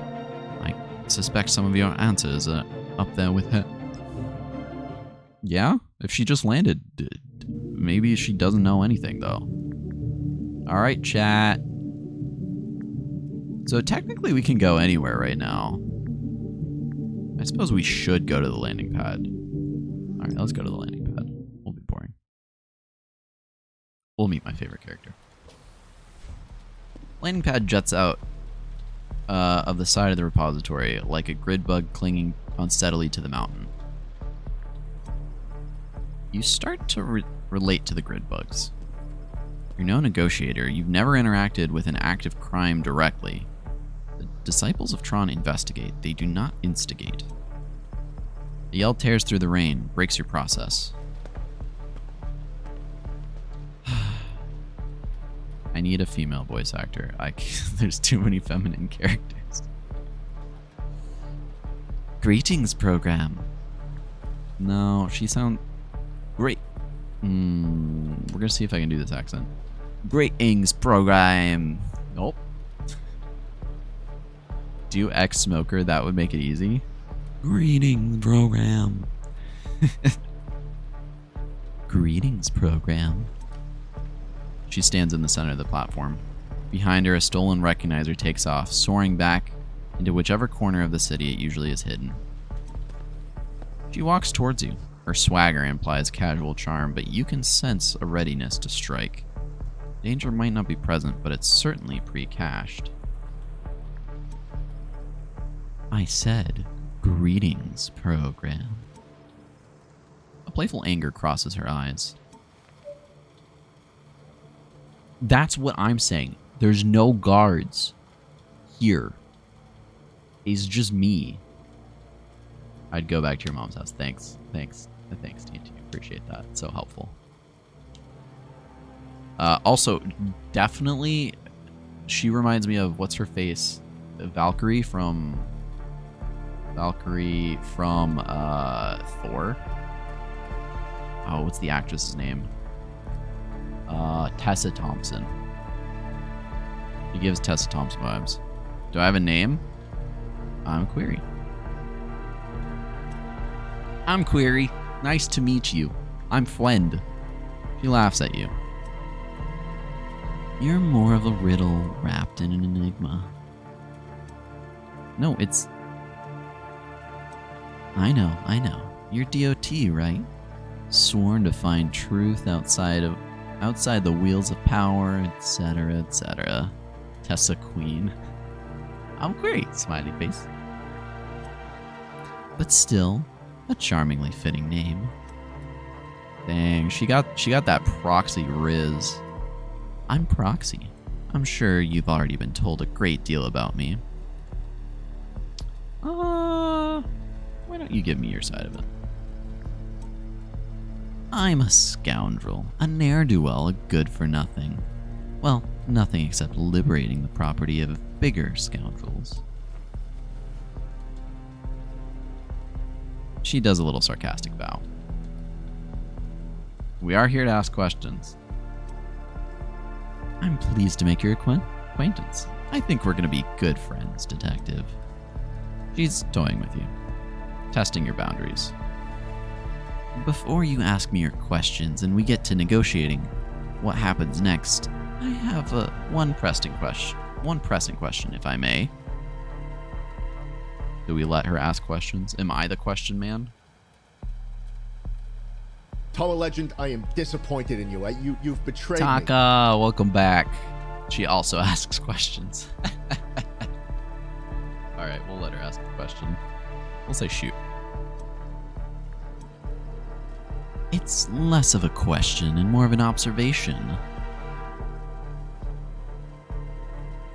I suspect some of your answers are up there with her. Yeah? If she just landed, maybe she doesn't know anything, though. Alright, chat. So technically we can go anywhere right now. I suppose we should go to the landing pad. All right, let's go to the landing pad. We'll be boring. We'll meet my favorite character. Landing pad juts out of the side of the repository like a grid bug clinging unsteadily to the mountain. You start to relate to the grid bugs. You're no negotiator. You've never interacted with an active crime directly. The disciples of Tron investigate. They do not instigate. The yell tears through the rain, breaks your process. I need a female voice actor. There's too many feminine characters. Greetings, program. No, she sounds great. We're gonna see if I can do this accent. Greetings, program. Nope. Do ex-smoker. That would make it easy. Greetings, program. Greetings, program. She stands in the center of the platform. Behind her, a stolen recognizer takes off, soaring back into whichever corner of the city it usually is hidden. She walks towards you. Her swagger implies casual charm, but you can sense a readiness to strike. Danger might not be present, but it's certainly pre-cached. I said, greetings, program. A playful anger crosses her eyes. That's what I'm saying. There's no guards here. It's just me. I'd go back to your mom's house. Thanks, TNT. Appreciate that. It's so helpful. Also, definitely, she reminds me of what's her face, Valkyrie from Thor. Oh, what's the actress's name? Tessa Thompson. He gives Tessa Thompson vibes. Do I have a name? I'm Query. I'm Query. Nice to meet you. I'm Flend. She laughs at you. You're more of a riddle wrapped in an enigma. No, it's... I know. You're DOT, right? Sworn to find truth outside the wheels of power, etc., etc. Tessa Queen. I'm Query, smiley face. But still, a charmingly fitting name. Dang, she got that Proxy Riz. I'm Proxy. I'm sure you've already been told a great deal about me. Why don't you give me your side of it? I'm a scoundrel, a ne'er-do-well, a good-for-nothing. Well, nothing except liberating the property of bigger scoundrels. She does a little sarcastic bow. We are here to ask questions. I'm pleased to make your acquaintance. I think we're going to be good friends, Detective. She's toying with you, testing your boundaries. Before you ask me your questions and we get to negotiating what happens next, I have one pressing question, if I may. Do we let her ask questions? Am I the question man? Toa Legend, I am disappointed in you. You've betrayed me. Taka, welcome back. She also asks questions. All right, we'll let her ask a question. We'll say shoot. It's less of a question and more of an observation.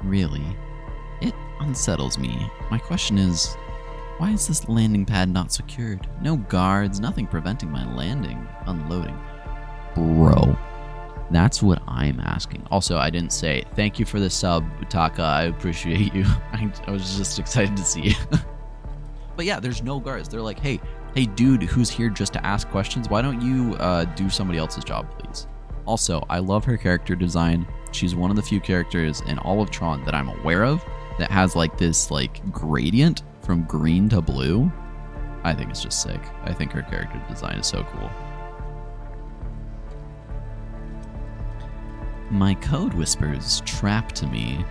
Really, it unsettles me. My question is, why is this landing pad not secured? No guards, nothing preventing my landing, unloading. Bro, that's what I'm asking. Also, I didn't say, thank you for the sub, Taka, I appreciate you. I was just excited to see you. But yeah, there's no guards. They're like, hey dude who's here just to ask questions, why don't you do somebody else's job, please? Also, I love her character design. She's one of the few characters in all of Tron that I'm aware of that has like this like gradient from green to blue. I think it's just sick. I think her character design is so cool. My code whispers trap to me.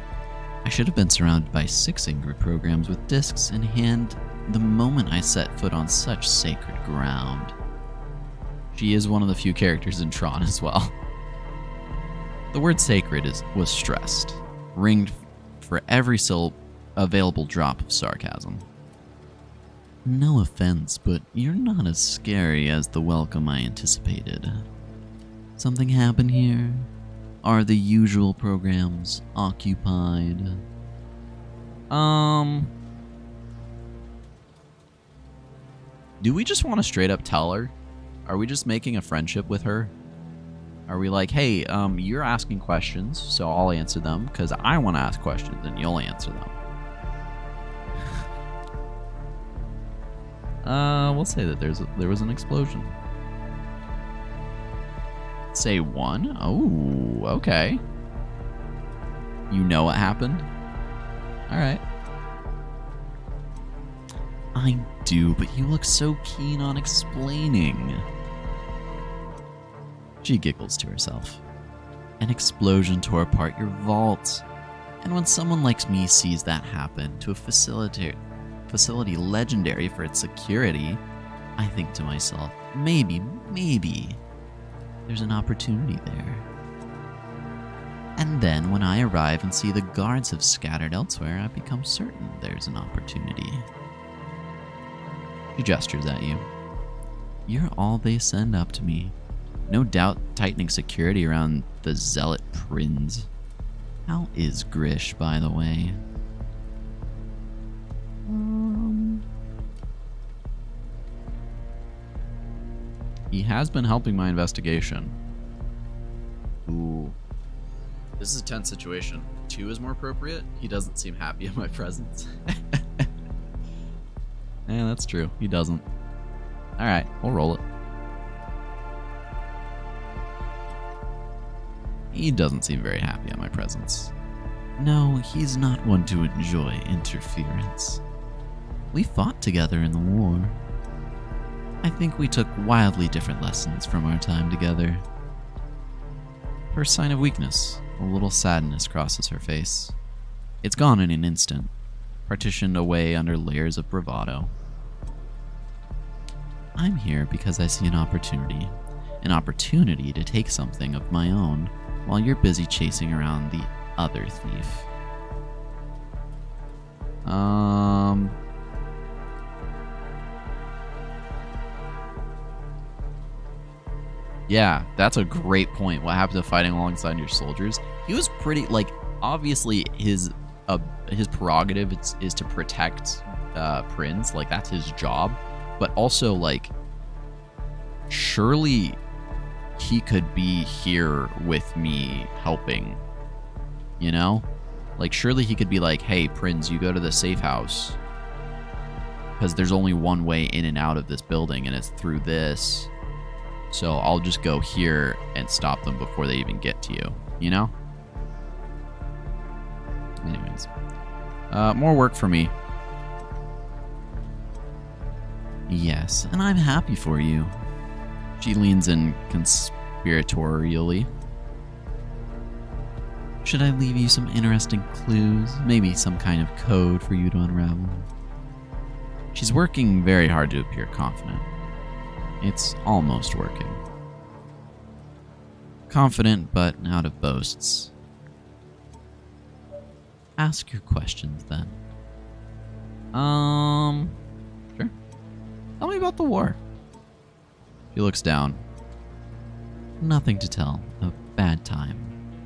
I should have been surrounded by 6 angry programs with discs in hand the moment I set foot on such sacred ground. She is one of the few characters in Tron as well. The word sacred was stressed, ringed for every available drop of sarcasm. No offense, but you're not as scary as the welcome I anticipated. Something happened here? Are the usual programs occupied? Do we just want to straight up tell her? Are we just making a friendship with her? Are we like, hey, you're asking questions, so I'll answer them because I want to ask questions and you'll answer them? We'll say that there was an explosion. Say 1? Oh, okay. You know what happened? Alright. I do, but you look so keen on explaining. She giggles to herself. An explosion tore apart your vault. And when someone like me sees that happen to a facility legendary for its security, I think to myself, maybe, there's an opportunity there. And then when I arrive and see the guards have scattered elsewhere, I become certain there's an opportunity. She gestures at you. You're all they send up to me. No doubt tightening security around the zealot Prinz. How is Grish, by the way? He has been helping my investigation. Ooh. This is a tense situation. 2 is more appropriate. He doesn't seem happy in my presence. Yeah, that's true. He doesn't. Alright, we'll roll it. He doesn't seem very happy at my presence. No, he's not one to enjoy interference. We fought together in the war. I think we took wildly different lessons from our time together. First sign of weakness. A little sadness crosses her face. It's gone in an instant, partitioned away under layers of bravado. I'm here because I see an opportunity to take something of my own while you're busy chasing around the other thief. Yeah, that's a great point. What happened to fighting alongside your soldiers? He was pretty, like, obviously his prerogative is to protect Prinz. Like, that's his job. But also, like, surely he could be here with me helping, you know? Like, surely he could be like, hey, Prinz, you go to the safe house. Because there's only one way in and out of this building, and it's through this. So I'll just go here and stop them before they even get to you, you know? Anyways. More work for me. Yes, and I'm happy for you. She leans in conspiratorially. Should I leave you some interesting clues? Maybe some kind of code for you to unravel? She's working very hard to appear confident. It's almost working. Confident, but out of boasts. Ask your questions then. Sure. Tell me about the war. She looks down. Nothing to tell. A bad time.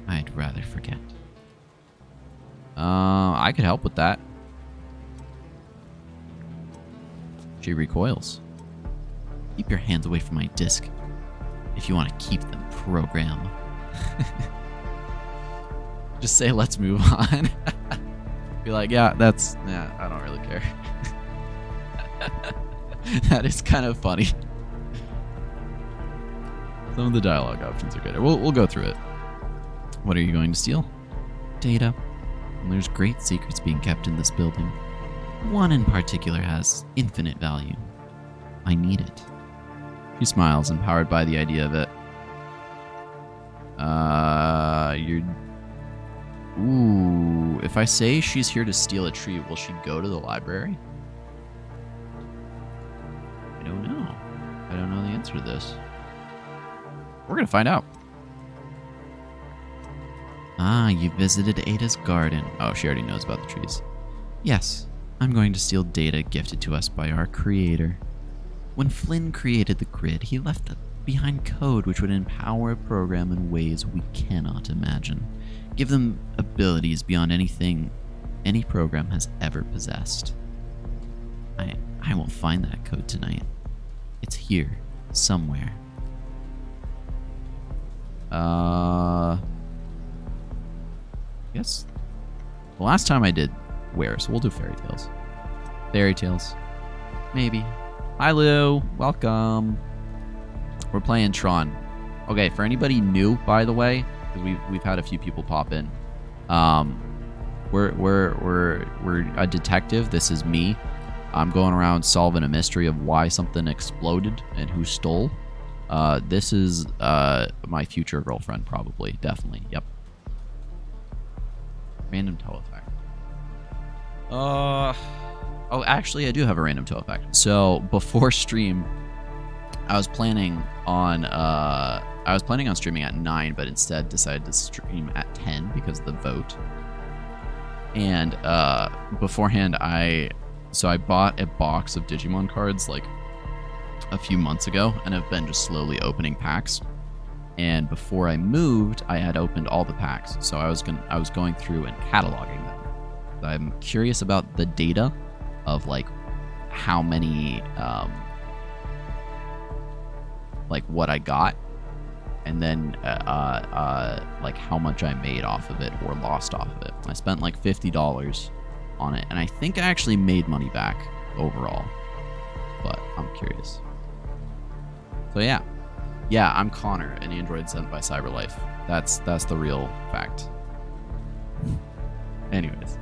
I'd rather forget. I could help with that. She recoils. Keep your hands away from my disc. If you want to keep them, program. Just say, let's move on. Be like, yeah, I don't really care. That is kind of funny. Some of the dialogue options are good. We'll go through it. What are you going to steal? Data. And there's great secrets being kept in this building. One in particular has infinite value. I need it. She smiles, empowered by the idea of it. Ooh, if I say she's here to steal a tree, will she go to the library? I don't know. I don't know the answer to this. We're gonna find out. Ah, you visited Ada's garden. Oh, she already knows about the trees. Yes, I'm going to steal data gifted to us by our creator. When Flynn created the grid, he left behind code which would empower a program in ways we cannot imagine. Give them abilities beyond anything any program has ever possessed. I will find that code tonight. It's here, somewhere. Yes. The last time I did where, so we'll do fairy tales. Fairy tales. Maybe. Hi, Lou. Welcome. We're playing Tron. Okay, for anybody new, by the way, because we've had a few people pop in. We're a detective. This is me. I'm going around solving a mystery of why something exploded and who stole. This is my future girlfriend, probably. Definitely. Yep. Random toe effect. Oh, actually, I do have a random toe effect. So before stream, I was planning on streaming at 9, but instead decided to stream at 10 because of the vote. And beforehand, I bought a box of Digimon cards like a few months ago, and have been just slowly opening packs. And before I moved, I had opened all the packs, so I was going through and cataloging them. I'm curious about the data of like how many like what I got, and then like how much I made off of it or lost off of it. I spent like $50 on it, and I think I actually made money back overall, but I'm curious. So yeah, I'm Connor, an android sent by CyberLife. That's the real fact. Anyways,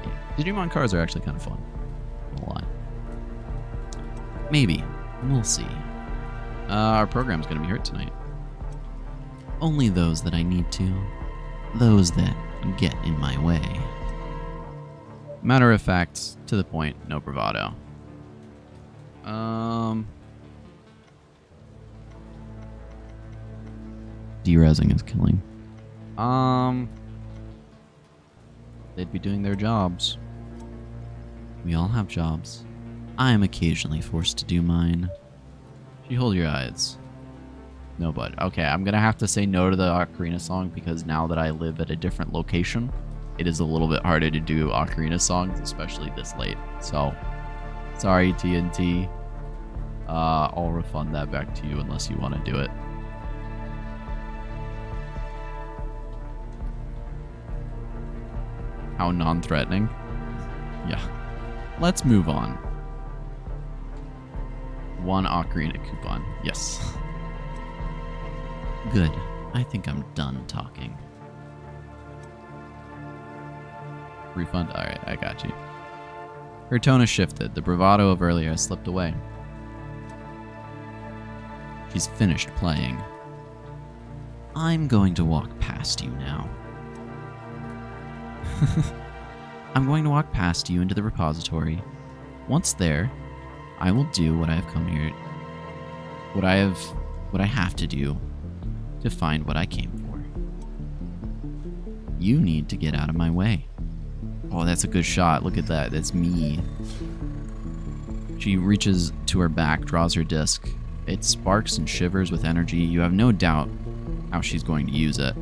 yeah. Digimon cards are actually kind of fun. A lot. Maybe. We'll see. Our program's gonna be hurt tonight. Only those that I need to. Those that get in my way. Matter of fact, to the point, no bravado. Derezzing is killing. They'd be doing their jobs. We all have jobs. I am occasionally forced to do mine. You hold your eyes. No, bud. Okay, I'm gonna have to say no to the Ocarina song because now that I live at a different location, it is a little bit harder to do Ocarina songs, especially this late. So, sorry, TNT. I'll refund that back to you unless you want to do it. How non-threatening. Yeah. Let's move on. One Ocarina coupon. Yes. Good. I think I'm done talking. Refund? Alright, I got you. Her tone has shifted. The bravado of earlier has slipped away. She's finished playing. I'm going to walk past you now. I'm going to walk past you into the repository. Once there, I will do what I have come here. What I have to do to find what I came for. You need to get out of my way. Oh, that's a good shot. Look at that. That's me. She reaches to her back, draws her disc. It sparks and shivers with energy. You have no doubt how she's going to use it.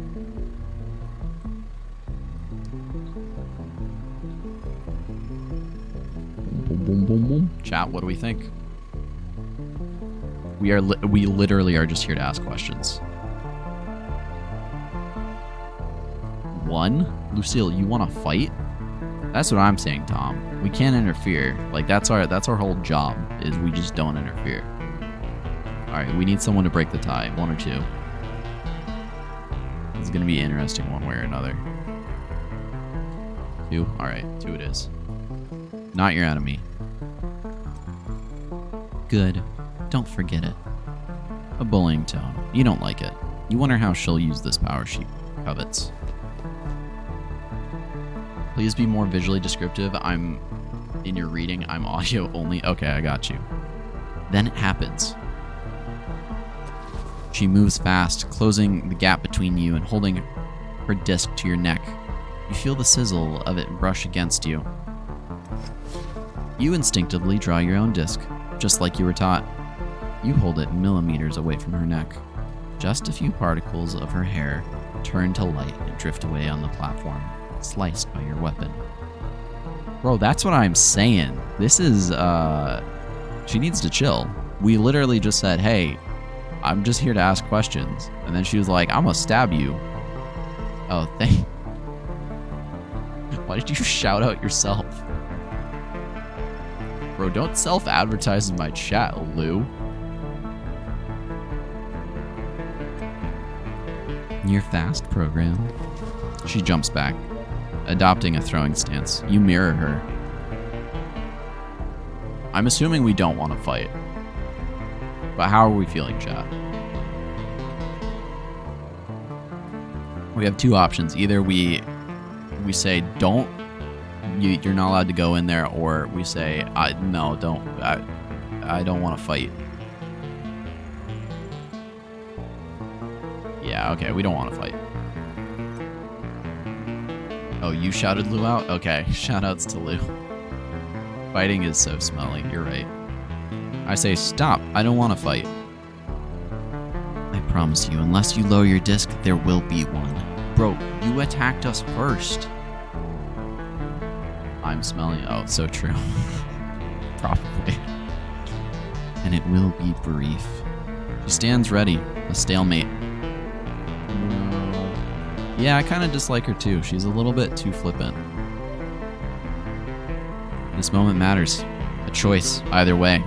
Boom, boom, boom, boom. Chat, what do we think? We literally are just here to ask questions. 1? Lucille, you want to fight? That's what I'm saying, Tom. We can't interfere. Like that's our whole job, is we just don't interfere. Alright, we need someone to break the tie. 1 or 2. It's gonna be interesting one way or another. 2? Alright, 2 it is. Not your enemy. Good. Don't forget it. A bullying tone. You don't like it. You wonder how she'll use this power she covets. Please be more visually descriptive. In your reading, I'm audio only. Okay, I got you. Then it happens. She moves fast, closing the gap between you and holding her disc to your neck. You feel the sizzle of it brush against you. You instinctively draw your own disc, just like you were taught. You hold it millimeters away from her neck. Just a few particles of her hair turn to light and drift away on the platform, sliced by your weapon. Bro, that's what I'm saying. This is, she needs to chill. We literally just said, hey, I'm just here to ask questions. And then she was like, I'm gonna stab you. Oh, why did you shout out yourself? Bro, don't self-advertise in my chat, Lou. You're fast, program. She jumps back, adopting a throwing stance. You mirror her. I'm assuming we don't want to fight. But how are we feeling, chat? We have two options. Either we say, don't, you're not allowed to go in there, or we say, no, don't, I don't want to fight. Yeah, okay, we don't want to fight. Oh, you shouted Lou out? Okay, shoutouts to Lou. Fighting is so smelly, you're right. I say, stop, I don't want to fight. I promise you, unless you lower your disc, there will be one. Bro, you attacked us first. I'm smelling, oh, so true. Probably. And it will be brief. She stands ready, a stalemate. Yeah, I kind of dislike her too. She's a little bit too flippant. This moment matters. A choice, either way.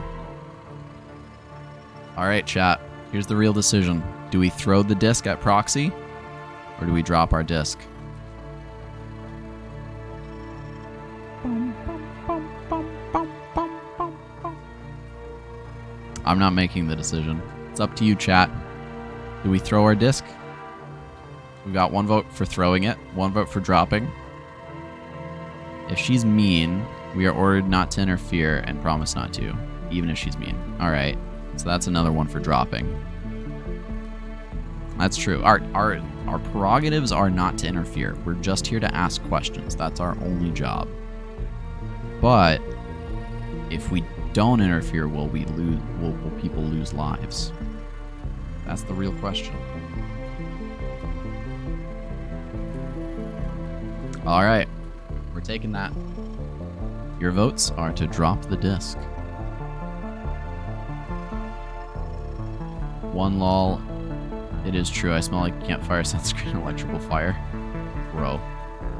Alright, chat. Here's the real decision. Do we throw the disc at Proxy? Or do we drop our disc? I'm not making the decision. It's up to you, chat. Do we throw our disc? We got one vote for throwing it, one vote for dropping. If she's mean, we are ordered not to interfere and promise not to, even if she's mean. All right, so that's another one for dropping. That's true. Our prerogatives are not to interfere. We're just here to ask questions. That's our only job. But if we don't interfere, will people lose lives? That's the real question. All right, we're taking that. Your votes are to drop the disc. One lol. It is true. I smell like campfire, sunscreen, electrical fire. Bro,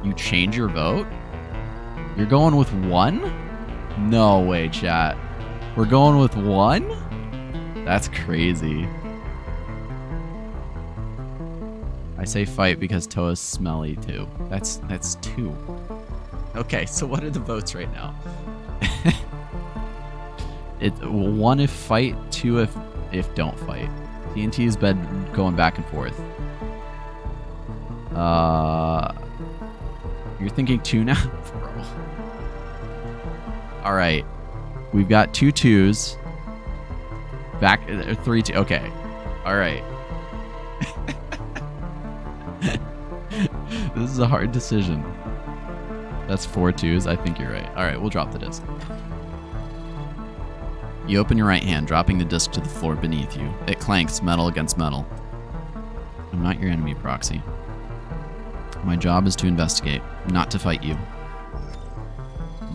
you change your vote? You're going with one? No way, chat. We're going with one? That's crazy. I say fight because Toa's smelly too. That's two. Okay, so what are the votes right now? One if fight, two if don't fight. TNT has been going back and forth. You're thinking two now? Bro. All right. We've got 2 twos. Back 3 2. Okay. All right. This is a hard decision. That's 4 twos. I think you're right. All right, we'll drop the disc. You open your right hand, dropping the disc to the floor beneath you. It clanks metal against metal. I'm not your enemy, Proxy. My job is to investigate, not to fight you.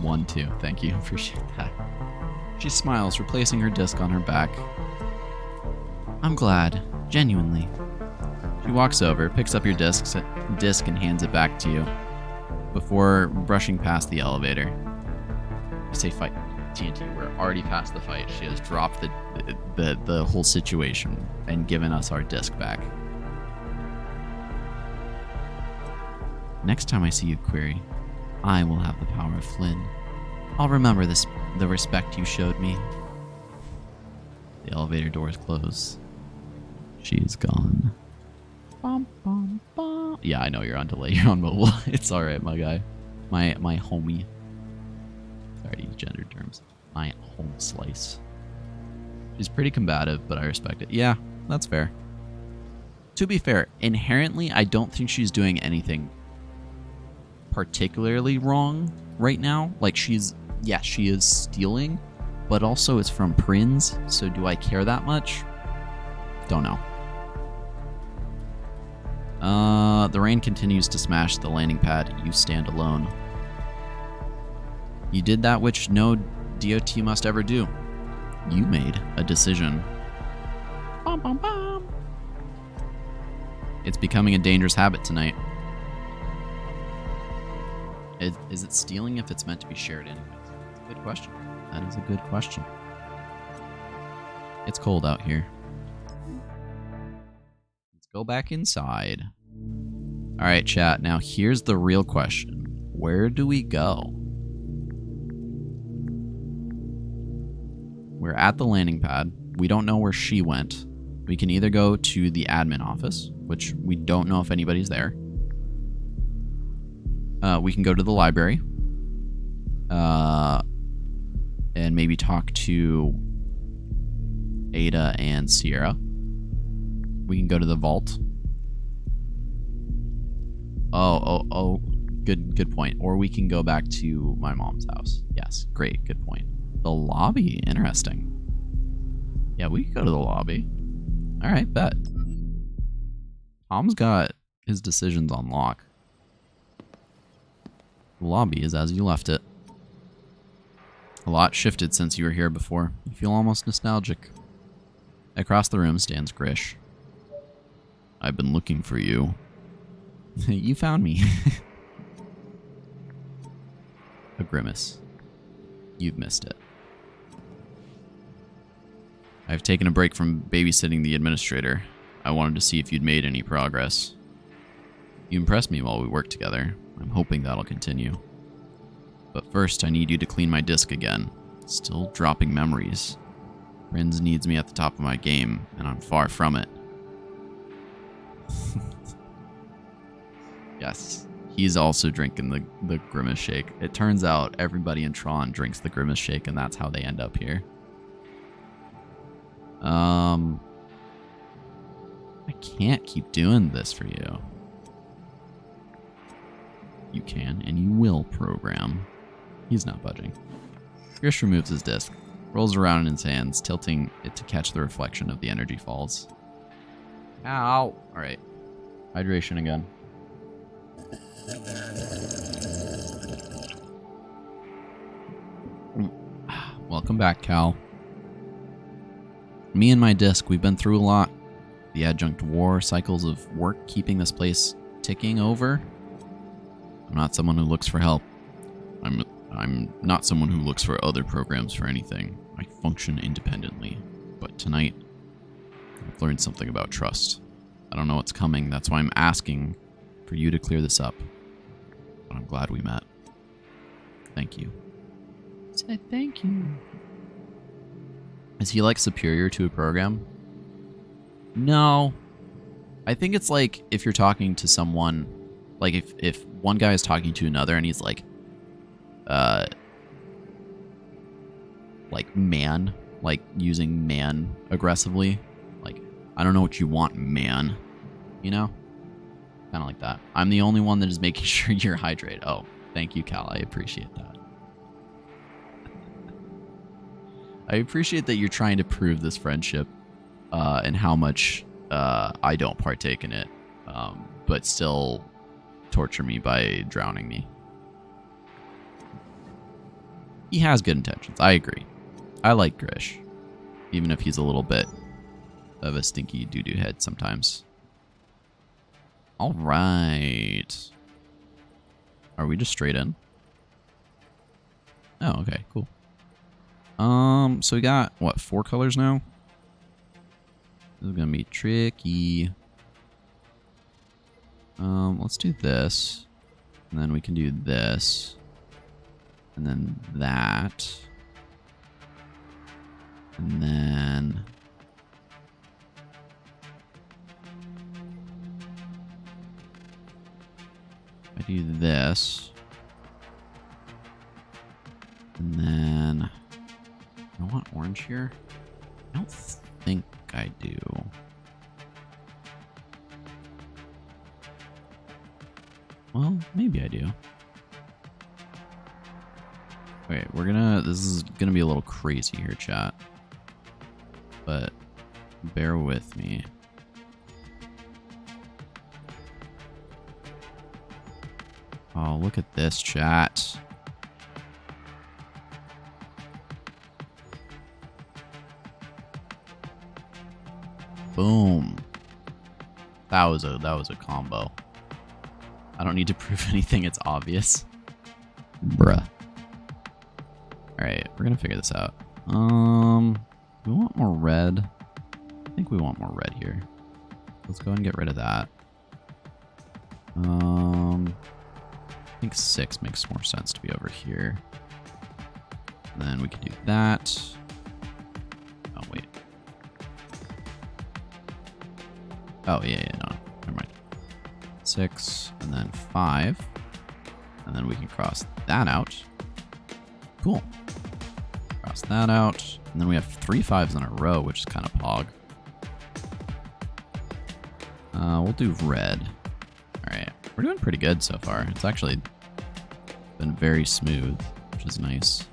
1 2. Thank you. Appreciate that. She smiles, replacing her disc on her back. I'm glad. Genuinely. She walks over, picks up your disc and hands it back to you before brushing past the elevator. You say fight. TNT, we're already past the fight. She has dropped the whole situation and given us our disc back. Next time I see you, Query, I will have the power of Flynn. I'll remember the respect you showed me. The elevator doors close. She is gone. Bum, bum, bum. Yeah, I know you're on delay. You're on mobile. It's all right, my guy. My homie. Sorry to use gendered terms. My home slice. She's pretty combative, but I respect it. Yeah, that's fair. To be fair, inherently, I don't think she's doing anything particularly wrong right now. Like, she is stealing, but also it's from Prinz, so do I care that much? Don't know. The rain continues to smash the landing pad. You stand alone. You did that which no DOT must ever do. You made a decision. Bum, bum, bum. It's becoming a dangerous habit tonight. Is it stealing if it's meant to be shared anyways? That's a good question. That is a good question. It's cold out here. Let's go back inside. All right, chat. Now here's the real question. Where do we go? We're at the landing pad. We don't know where she went. We can either go to the admin office, which we don't know if anybody's there. We can go to the library. And maybe talk to Ada and Sierra. We can go to the vault. Oh, good point. Or we can go back to my mom's house. Yes, great, good point. The lobby, interesting. Yeah, we could go to the lobby. All right, bet. Tom's got his decisions on lock. The lobby is as you left it. A lot shifted since you were here before. You feel almost nostalgic. Across the room stands Grish. I've been looking for you. You found me. A grimace. You've missed it. I've taken a break from babysitting the administrator. I wanted to see if you'd made any progress. You impressed me while we worked together. I'm hoping that'll continue. But first, I need you to clean my disk again. Still dropping memories. Prinz needs me at the top of my game, and I'm far from it. Yes, he's also drinking the Grimace Shake. It turns out everybody in Tron drinks the Grimace Shake, and that's how they end up here. I can't keep doing this for you. You can, and you will, program. He's not budging. Grish removes his disc, rolls around in his hands, tilting it to catch the reflection of the energy falls. Ow! Alright. Hydration again. Welcome back, Cal. Me and my disc, we've been through a lot. The adjunct war, cycles of work keeping this place ticking over. I'm not someone who looks for help. I'm not someone who looks for other programs for anything. I function independently. But tonight, I've learned something about trust. I don't know what's coming, that's why I'm asking for you to clear this up. But I'm glad we met. Thank you. Said thank you. Is he like superior to a program? No. I think it's like if you're talking to someone, like if one guy is talking to another and he's like man, like using man aggressively, like, I don't know what you want, man, you know? Kind of like that. I'm the only one that is making sure you're hydrated. Oh, thank you, Cal. I appreciate that. I appreciate that you're trying to prove this friendship and how much I don't partake in it, but still torture me by drowning me. He has good intentions. I agree. I like Grish, even if he's a little bit of a stinky doo-doo head sometimes. All right. Are we just straight in? Oh, okay, cool. So we got, what, 4 colors now? This is gonna be tricky. Let's do this. And then we can do this. And then that. And then... I do this. And then I want orange here. I don't think I do. Well, maybe I do. Wait, this is gonna be a little crazy here, chat. But bear with me. Oh, look at this, chat. Boom. That was a combo. I don't need to prove anything, it's obvious. Bruh. Alright, we're gonna figure this out. We want more red. I think we want more red here. Let's go and get rid of that. I think 6 makes more sense to be over here. And then we can do that. Oh, wait. Oh, yeah, no. Never mind. 6, and then 5. And then we can cross that out. Cool. Cross that out. And then we have 3 5s in a row, which is kind of pog. We'll do red. Alright. We're doing pretty good so far. It's actually been very smooth, which is nice.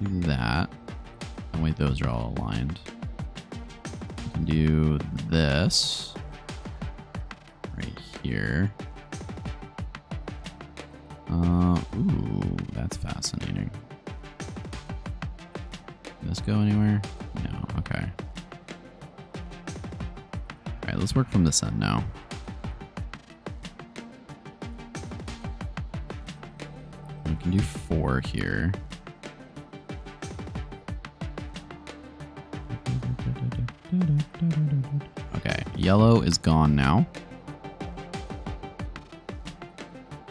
Do that. Oh wait, those are all aligned. We can do this right here. Ooh, that's fascinating. Can this go anywhere? No, okay. Alright, let's work from this end now. We can do 4 here. Okay, yellow is gone now.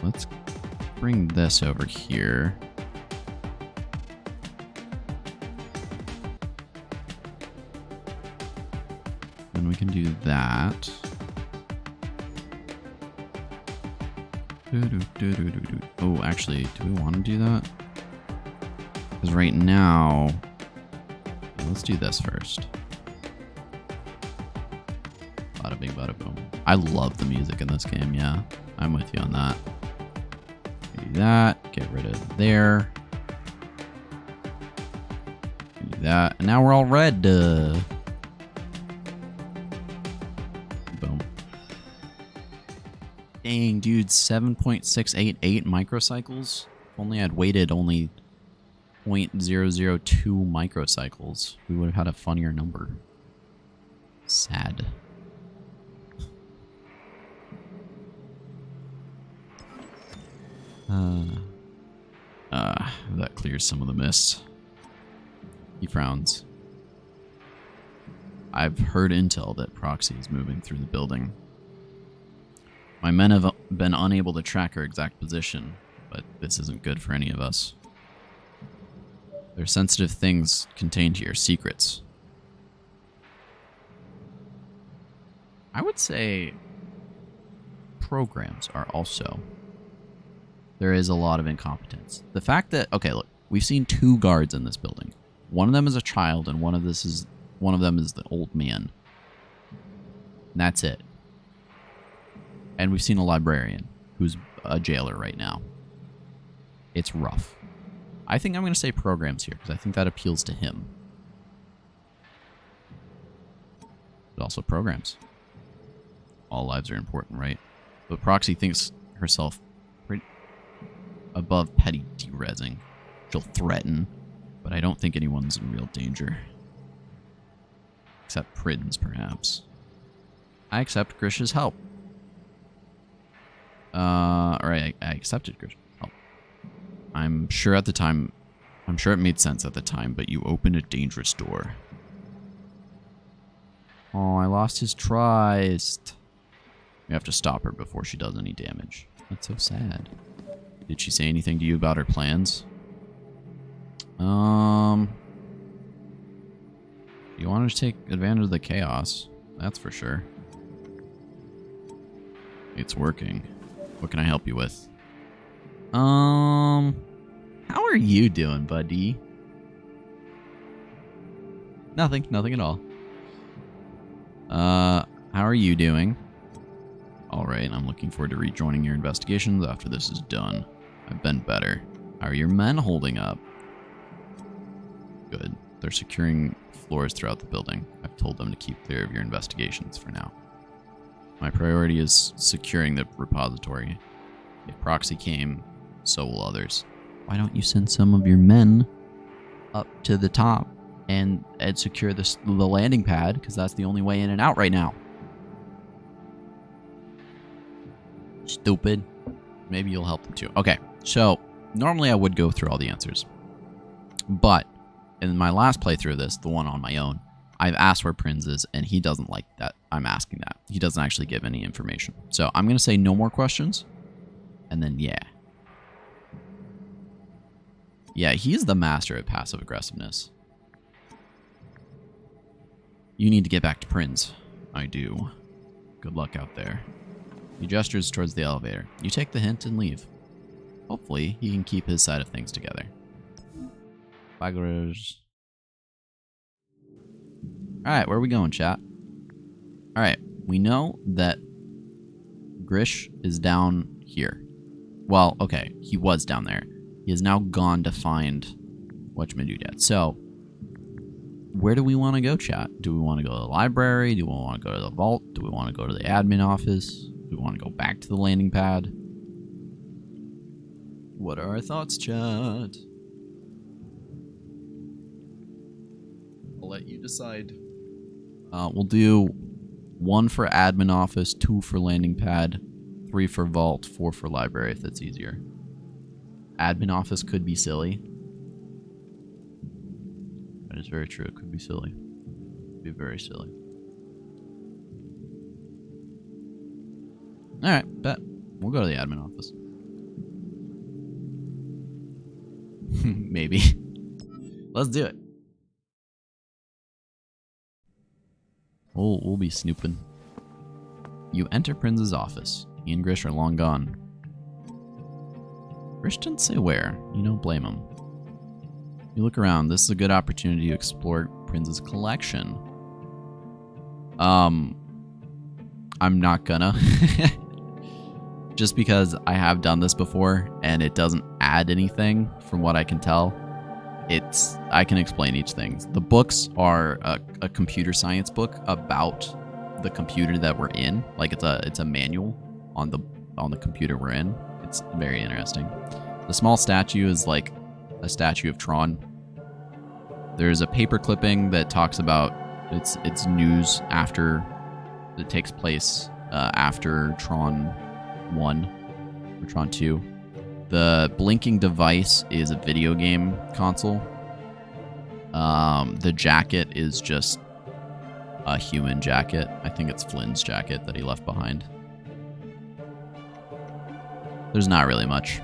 Let's bring this over here. Then we can do that. Oh, actually, do we want to do that? Because right now, let's do this first. Bada bing, bada boom. I love the music in this game, yeah. I'm with you on that. Do that, get rid of there. Do that, and now we're all red. Boom. Dang, dude, 7.688 microcycles? If only I'd waited only 0.002 microcycles, we would have had a funnier number. Sad. That clears some of the mist. He frowns. I've heard intel that Proxy is moving through the building. My men have been unable to track her exact position, but this isn't good for any of us. There are sensitive things contained here, secrets. I would say programs are also. There is a lot of incompetence. The fact that, okay, look, we've seen 2 guards in this building. One of them is a child, and one of them is the old man. And that's it. And we've seen a librarian who's a jailer right now. It's rough. I think I'm going to say programs here because I think that appeals to him. But also programs. All lives are important, right? But Proxy thinks herself pretty above petty derezzing. She'll threaten, but I don't think anyone's in real danger. Except Prydens, perhaps. I accept Grish's help. Alright, I accepted Grish's help. I'm sure it made sense at the time, but you opened a dangerous door. Oh, I lost his trust. We have to stop her before she does any damage. That's so sad. Did she say anything to you about her plans? You wanted to take advantage of the chaos. That's for sure. It's working. What can I help you with? How are you doing, buddy? Nothing at all. How are you doing? Alright, I'm looking forward to rejoining your investigations after this is done. I've been better. How are your men holding up? Good. They're securing floors throughout the building. I've told them to keep clear of your investigations for now. My priority is securing the repository. If Proxy came, so will others. Why don't you send some of your men up to the top and secure the landing pad, because that's the only way in and out right now. Stupid. Maybe you'll help them too. Okay, so normally I would go through all the answers, but in my last playthrough of this, the one on my own, I've asked where Prinz is, and he doesn't like that I'm asking that. He doesn't actually give any information. So I'm going to say no more questions, and then yeah. Yeah, he's the master of passive aggressiveness. You need to get back to Prinz. I do. Good luck out there. He gestures towards the elevator. You take the hint and leave. Hopefully, he can keep his side of things together. Buggers. Alright, where are we going, chat? Alright, we know that Grish is down here. Well, okay, he was down there. He has now gone to find whatchamadoodad. So, where do we want to go, chat? Do we want to go to the library? Do we want to go to the vault? Do we want to go to the admin office? Do we want to go back to the landing pad? What are our thoughts, chat? I'll let you decide. We'll do 1 for admin office, 2 for landing pad, 3 for vault, 4 for library if that's easier. Admin office could be silly. That is very true. It could be silly. It could be very silly. Alright, bet. We'll go to the admin office. Maybe. Let's do it. We'll be snooping. You enter Prinz's office. He and Grish are long gone. Grish didn't say where. You don't blame him. You look around. This is a good opportunity to explore Prinz's collection. I'm not gonna. Just because I have done this before and it doesn't add anything from what I can tell. I can explain each thing. The books are a computer science book about the computer that we're in. Like it's a manual on the computer we're in. It's very interesting. The small statue is like a statue of Tron. There's a paper clipping that talks about its news after it takes place after Tron 1 or Tron 2. The blinking device is a video game console. The jacket is just a human jacket. I think it's Flynn's jacket that he left behind. There's not really much.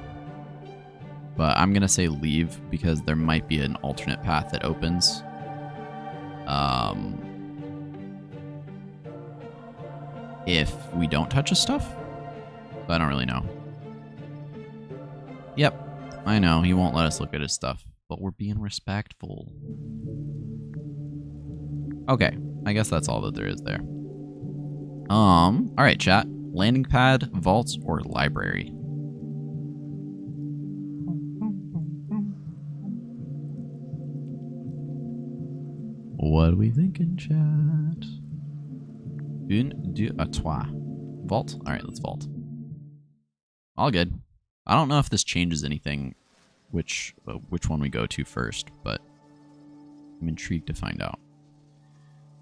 But I'm going to say leave because there might be an alternate path that opens. If we don't touch his stuff? But I don't really know. Yep, I know. He won't let us look at his stuff. But we're being respectful. Okay, I guess that's all that there is there. Alright, chat. Landing pad, vaults, or library? What are we thinking, chat? Une, deux, à trois. Vault? Alright, let's vault. All good. I don't know if this changes anything, which one we go to first, but I'm intrigued to find out.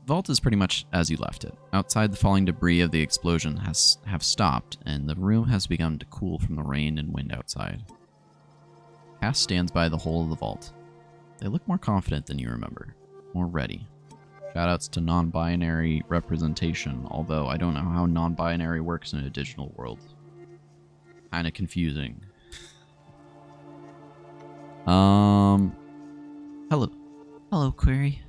Vault is pretty much as you left it. Outside, the falling debris of the explosion have stopped, and the room has begun to cool from the rain and wind outside. Cass stands by the hole of the vault. They look more confident than you remember. More ready. Shoutouts to non-binary representation, although I don't know how non-binary works in a digital world. Kinda confusing. Hello. Hello, Query.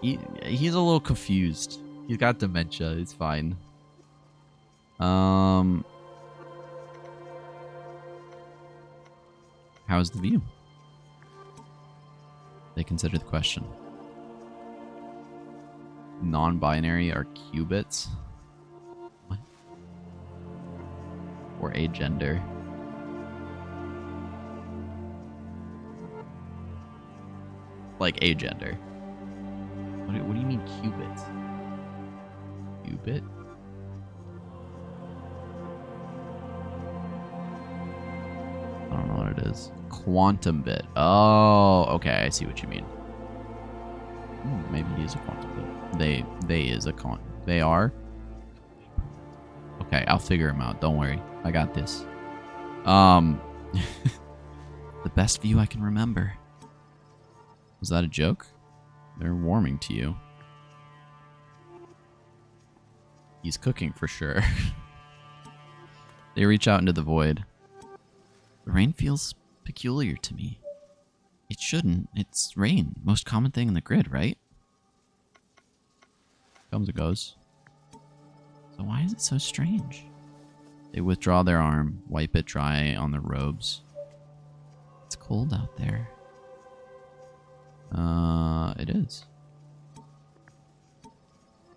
He's a little confused. He's got dementia. It's fine. How's the view? They consider the question. Non-binary are qubits? What? Or agender? Like agender. What do you mean qubits? Qubit? I don't know what it is. Quantum bit. Oh, okay. I see what you mean. Maybe he is a quantum bit. They is a quantum. They are? Okay, I'll figure him out. Don't worry. I got this. The best view I can remember. Was that a joke? They're warming to you. He's cooking for sure. They reach out into the void. The rain feels peculiar to me. It shouldn't. It's rain. Most common thing in the grid, right? Comes and goes. So why is it so strange? They withdraw their arm, wipe it dry on their robes. It's cold out there. It is.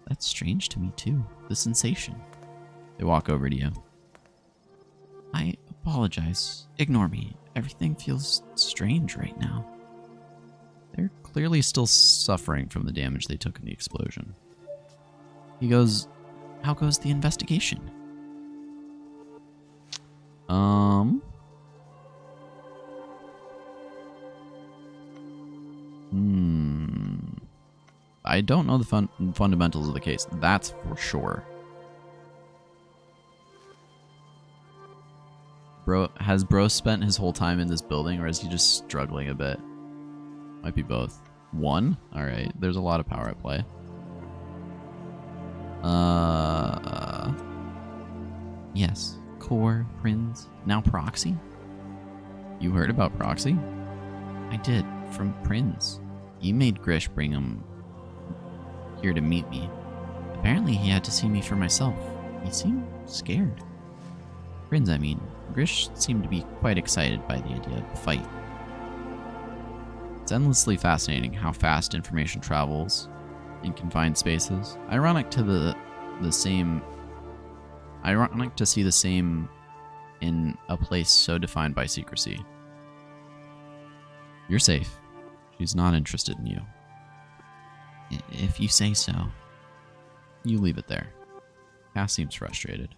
That's strange to me too. The sensation. They walk over to you. I apologize. Ignore me. Everything feels strange right now. They're clearly still suffering from the damage they took in the explosion. He goes, how goes the investigation? I don't know the fundamentals of the case. That's for sure. Has Bro spent his whole time in this building, or is he just struggling a bit? Might be both. One? Alright, there's a lot of power at play. Yes. Core, Prinz, now Proxy? You heard about Proxy? I did, from Prinz. He made Grish bring him here to meet me. Apparently he had to see me for myself. He seemed scared. Prinz, I mean. Grish seemed to be quite excited by the idea of the fight. It's endlessly fascinating how fast information travels in confined spaces. Ironic to see the same in a place so defined by secrecy. You're safe. She's not interested in you. If you say so. You leave it there. Cass seems frustrated.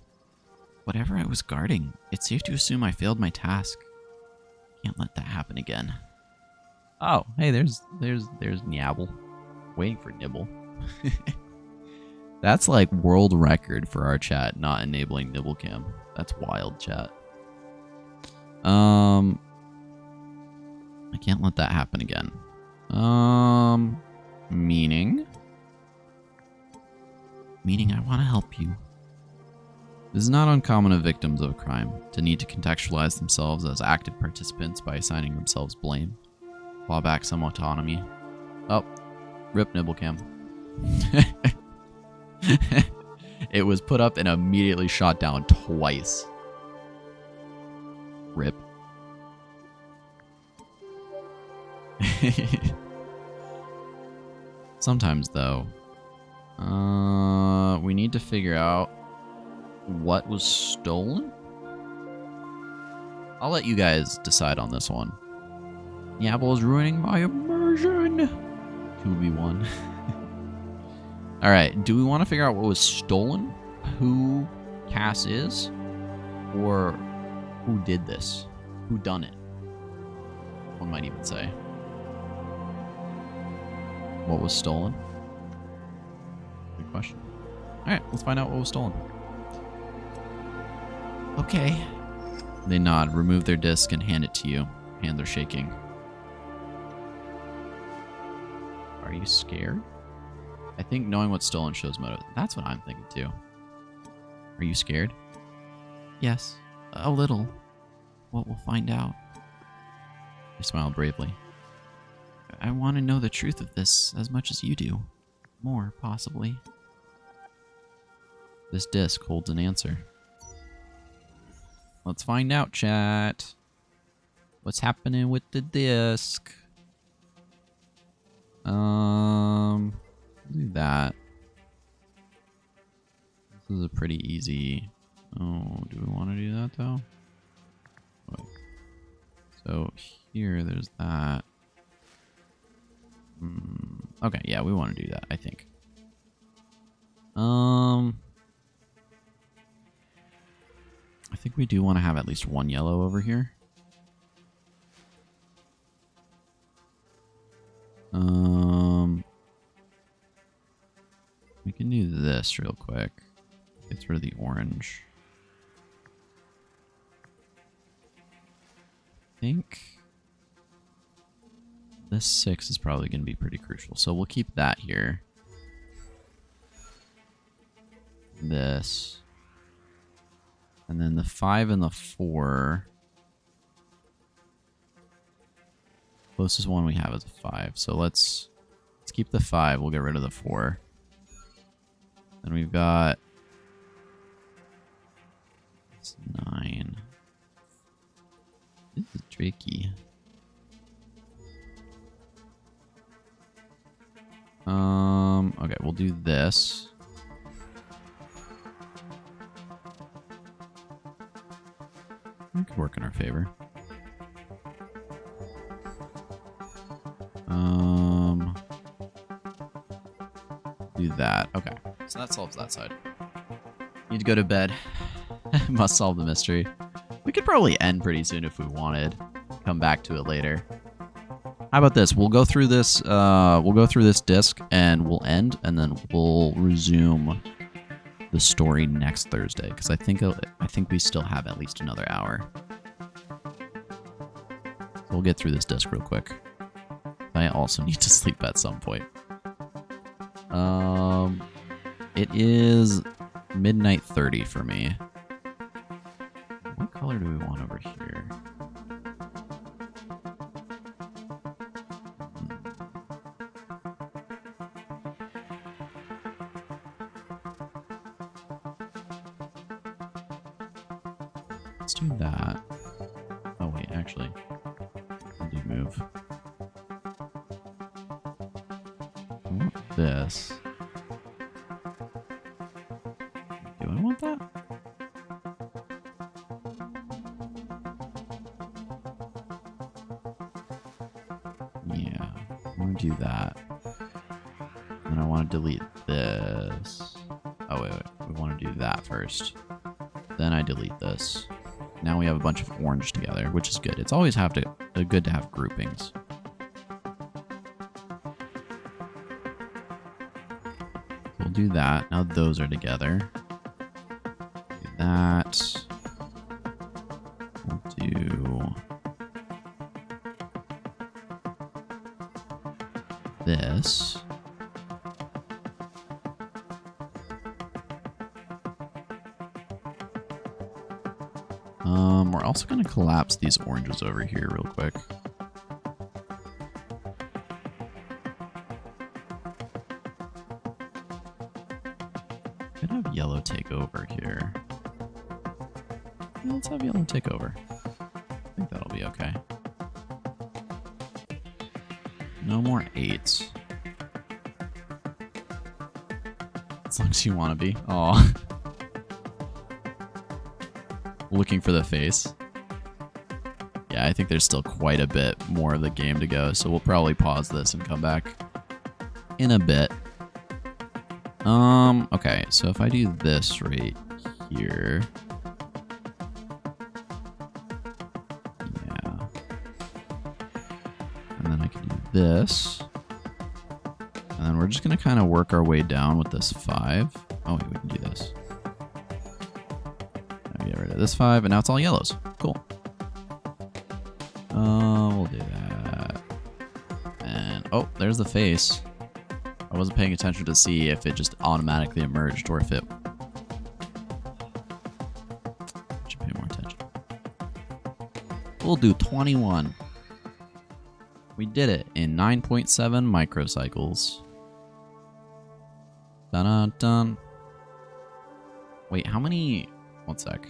Whatever I was guarding, it's safe to assume I failed my task. Can't let that happen again. Oh, hey, there's Nibble. Waiting for Nibble. That's like world record for our chat not enabling Nibble Cam. That's wild, chat. I can't let that happen again. Meaning I want to help you. It is not uncommon of victims of a crime to need to contextualize themselves as active participants by assigning themselves blame. Claw back some autonomy. Oh, rip Nibblecam. It was put up and immediately shot down twice. Rip. Sometimes, though, we need to figure out what was stolen. I'll let you guys decide on this one. Yabble is ruining my immersion. 2v1. Alright, do we want to figure out what was stolen? Who Cass is? Or who did this? Who done it? One might even say. What was stolen? Good question. Alright, let's find out what was stolen. Okay. They nod, remove their disc, and hand it to you. Hands are shaking. Are you scared? I think knowing what's stolen shows motive. That's what I'm thinking too. Are you scared? Yes, a little. What we'll find out. They smile bravely. I want to know the truth of this as much as you do. More, possibly. This disc holds an answer. Let's find out, chat. What's happening with the disc? Do that. This is a pretty easy. Oh, do we want to do that though? Wait. So here, there's that. Okay, yeah, we want to do that, I think. I think we do want to have at least one yellow over here. We can do this real quick. Get rid of the orange. I think this 6 is probably going to be pretty crucial, so we'll keep that here. This. And then the 5 and the 4. Closest one we have is a 5. So let's keep the 5. We'll get rid of the 4. Then we've got 9. This is tricky. Okay, we'll do this. It could work in our favor. Do that. Okay. So that solves that side. Need to go to bed. Must solve the mystery. We could probably end pretty soon if we wanted. Come back to it later. How about this? We'll go through this. We'll go through this disc and we'll end, and then we'll resume the story next Thursday because I think we still have at least another hour. So we'll get through this disc real quick. I also need to sleep at some point. It is midnight 30 for me. What color do we want over here? Let's do that. Oh wait, actually, I do move. I want this. Do I want that? Yeah, I want to do that. And I want to delete this. Oh wait, we want to do that first. Then I delete this. Now we have a bunch of orange together, which is good. It's always good to have groupings. We'll do that. Now those are together. Do that. We'll do this. We're also going to collapse these oranges over here real quick. Could have yellow take over here. Yeah, let's have yellow take over. I think that'll be okay. No more 8s. As long as you want to be. Aw. Looking for the face. Yeah, I think there's still quite a bit more of the game to go, so we'll probably pause this and come back in a bit. Okay, so if I do this right here. Yeah. And then I can do this. And then we're just going to kind of work our way down with this 5. Oh, wait, we can do this. Get rid of this 5, and now it's all yellows. Cool. We'll do that. And, oh, there's the face. I wasn't paying attention to see if it just automatically emerged or if it... Should pay more attention. We'll do 21. We did it in 9.7 microcycles. Dun-dun-dun. Wait, how many? One sec.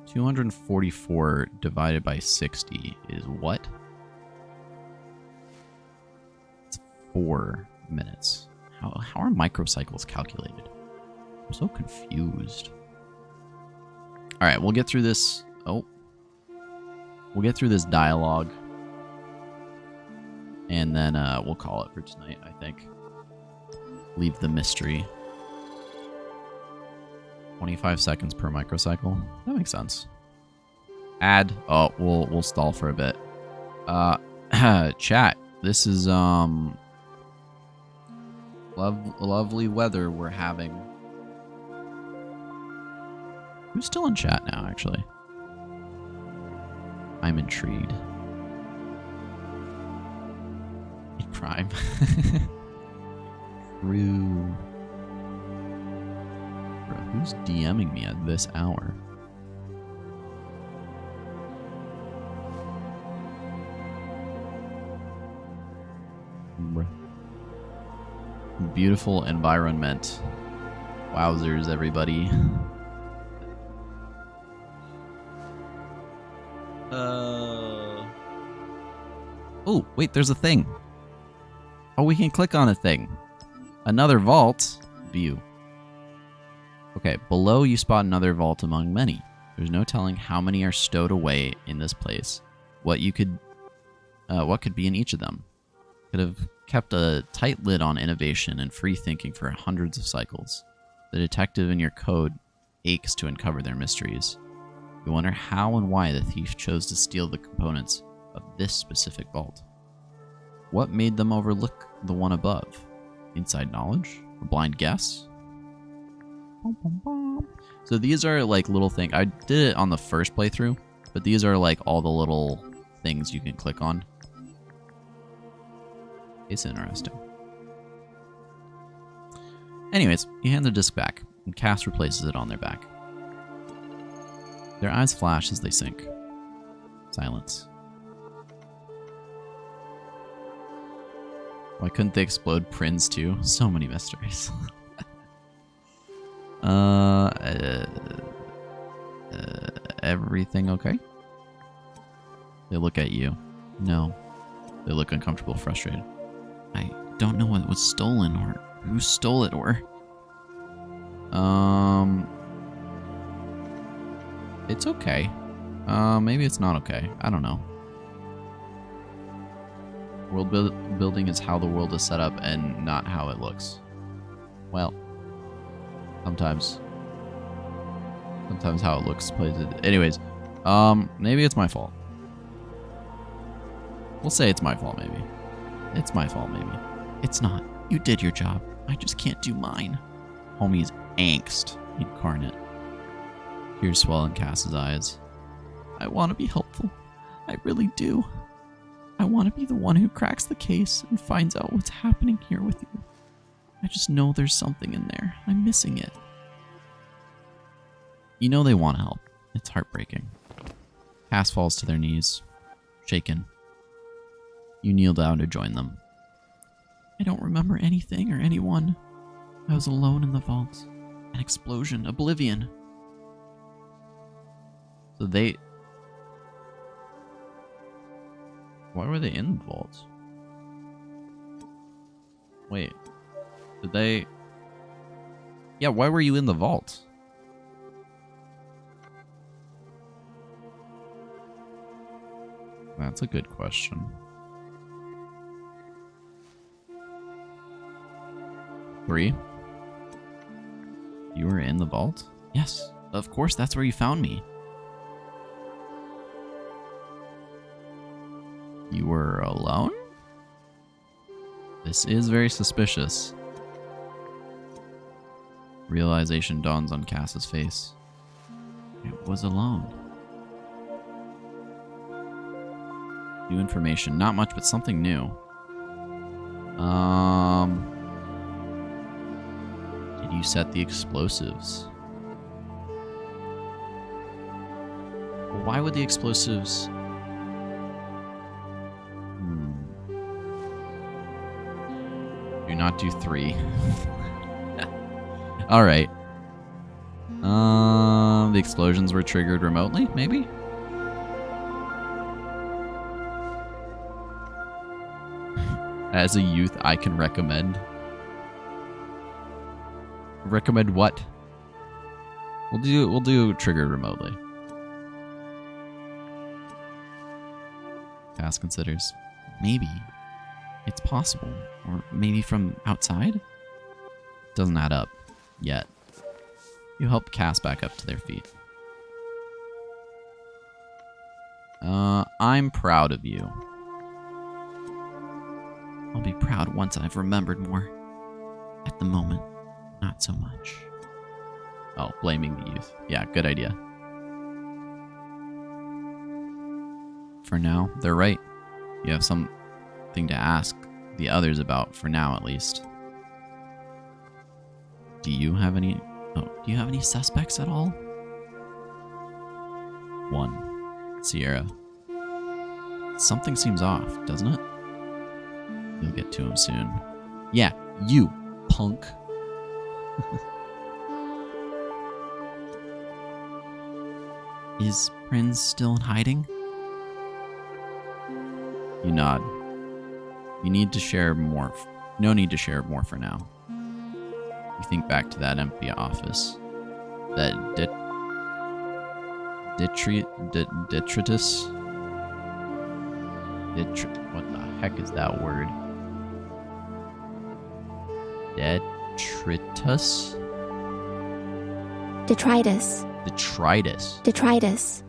244 divided by 60 is what? It's 4 minutes. How are microcycles calculated? I'm so confused. All right, we'll get through this. Oh. We'll get through this dialogue. And then we'll call it for tonight, I think. Leave the mystery. 25 seconds per microcycle. That makes sense. Add. Oh, we'll stall for a bit. Chat. This is lovely weather we're having. Who's still in chat now, actually? I'm intrigued. Prime. True. Bro, who's DMing me at this hour? Bro. Beautiful environment. Wowzers, everybody. Oh, wait, there's a thing. Oh, we can click on a thing. Another vault. View. Okay, below you spot another vault among many. There's no telling how many are stowed away in this place. What could be in each of them? Could have kept a tight lid on innovation and free thinking for hundreds of cycles. The detective in your code aches to uncover their mysteries. You wonder how and why the thief chose to steal the components of this specific vault. What made them overlook the one above? Inside knowledge? A blind guess? So these are like little things. I did it on the first playthrough, but these are like all the little things you can click on. It's interesting. Anyways, you hand the disc back, and Cass replaces it on their back. Their eyes flash as they sink. Silence. Why couldn't they explode Prinz too? So many mysteries. Everything okay? They look at you. No. They look uncomfortable, frustrated. I don't know what was stolen or who stole it or... It's okay. Maybe it's not okay. I don't know. World building is how the world is set up and not how it looks. Well, sometimes how it looks plays it. Anyways, maybe it's my fault. We'll say it's my fault, maybe. It's my fault, maybe. It's not. You did your job. I just can't do mine. Homie's angst incarnate. Tears swell in Cass's eyes. I want to be helpful. I really do. I want to be the one who cracks the case and finds out what's happening here with you. I just know there's something in there. I'm missing it. You know they want to help. It's heartbreaking. Cass falls to their knees, shaken. You kneel down to join them. I don't remember anything or anyone. I was alone in the vault. An explosion. Oblivion. So they... Why were they in the vault? Wait. Did they... Yeah, why were you in the vault? That's a good question. Three? You were in the vault? Yes, of course, that's where you found me. You were alone? This is very suspicious. Realization dawns on Cass's face. It was alone. New information. Not much, but something new. Did you set the explosives? Why would the explosives... Do not do 3. Alright. The explosions were triggered remotely, maybe? As a youth, I can recommend. Recommend what? We'll do triggered remotely. Cass considers. Maybe. It's possible. Or maybe from outside? Doesn't add up. Yet. You help Cass back up to their feet. I'm proud of you. I'll be proud once I've remembered more. At the moment, not so much. Oh, blaming the youth. Yeah, good idea. For now, they're right. You have something to ask the others about, for now at least. Do you have any suspects at all? One. Sierra. Something seems off, doesn't it? You'll get to him soon. Yeah, you, punk. Is Prinz still in hiding? You nod. You need to share more. No need to share more for now. You think back to that empty office. That detritus? What the heck is that word? Detritus? Detritus. Detritus. Detritus.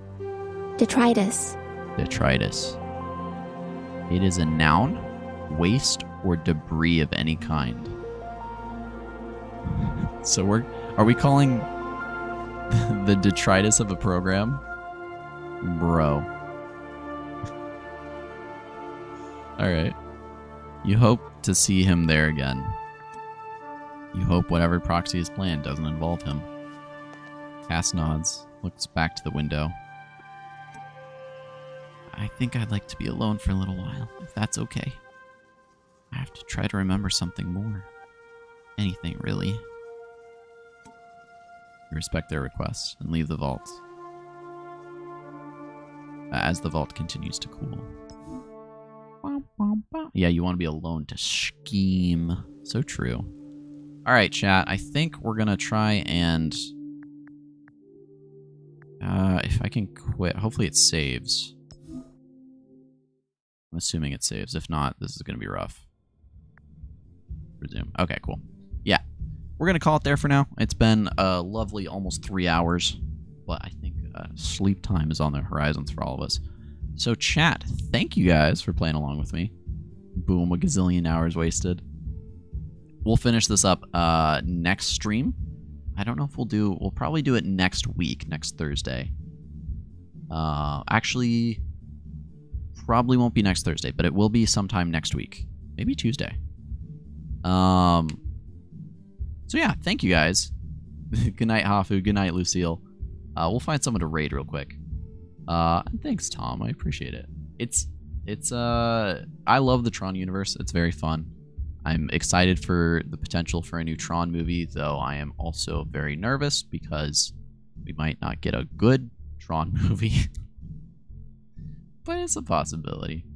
Detritus. Detritus. It is a noun, waste, or debris of any kind. So are we calling the detritus of a program? Bro. Alright. You hope to see him there again. You hope whatever proxy is planned doesn't involve him. Cass nods, looks back to the window. I think I'd like to be alone for a little while, if that's okay. I have to try to remember something more. Anything, really. You respect their request and leave the vault. As the vault continues to cool. Yeah, you want to be alone to scheme. So true. Alright, chat. I think we're going to try and... if I can quit. Hopefully it saves. I'm assuming it saves. If not, this is going to be rough. Resume. Okay, cool. Yeah. We're going to call it there for now. It's been a lovely almost 3 hours. But I think sleep time is on the horizons for all of us. So chat, thank you guys for playing along with me. Boom, a gazillion hours wasted. We'll finish this up next stream. I don't know if we'll probably do it next week, next Thursday. Actually, probably won't be next Thursday, but it will be sometime next week. Maybe Tuesday. So yeah, thank you guys. Good night, Hafu. Good night, Lucille. We'll find someone to raid real quick. And thanks, Tom. I appreciate it. I love the Tron universe. It's very fun. I'm excited for the potential for a new Tron movie, though I am also very nervous because we might not get a good Tron movie. But it's a possibility.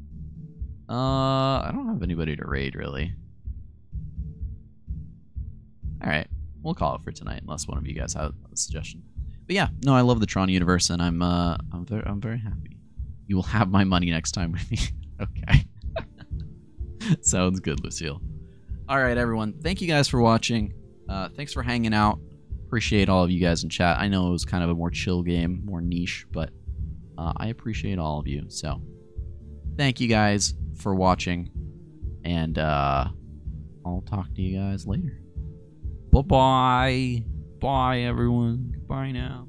I don't have anybody to raid, really. Alright, we'll call it for tonight, unless one of you guys have a suggestion. But yeah, no, I love the Tron universe, and I'm very happy. You will have my money next time with me. Okay. Sounds good, Lucille. All right, everyone. Thank you guys for watching. Thanks for hanging out. Appreciate all of you guys in chat. I know it was kind of a more chill game, more niche, but I appreciate all of you. So thank you guys for watching, and I'll talk to you guys later. Bye-bye. Bye, everyone. Goodbye now.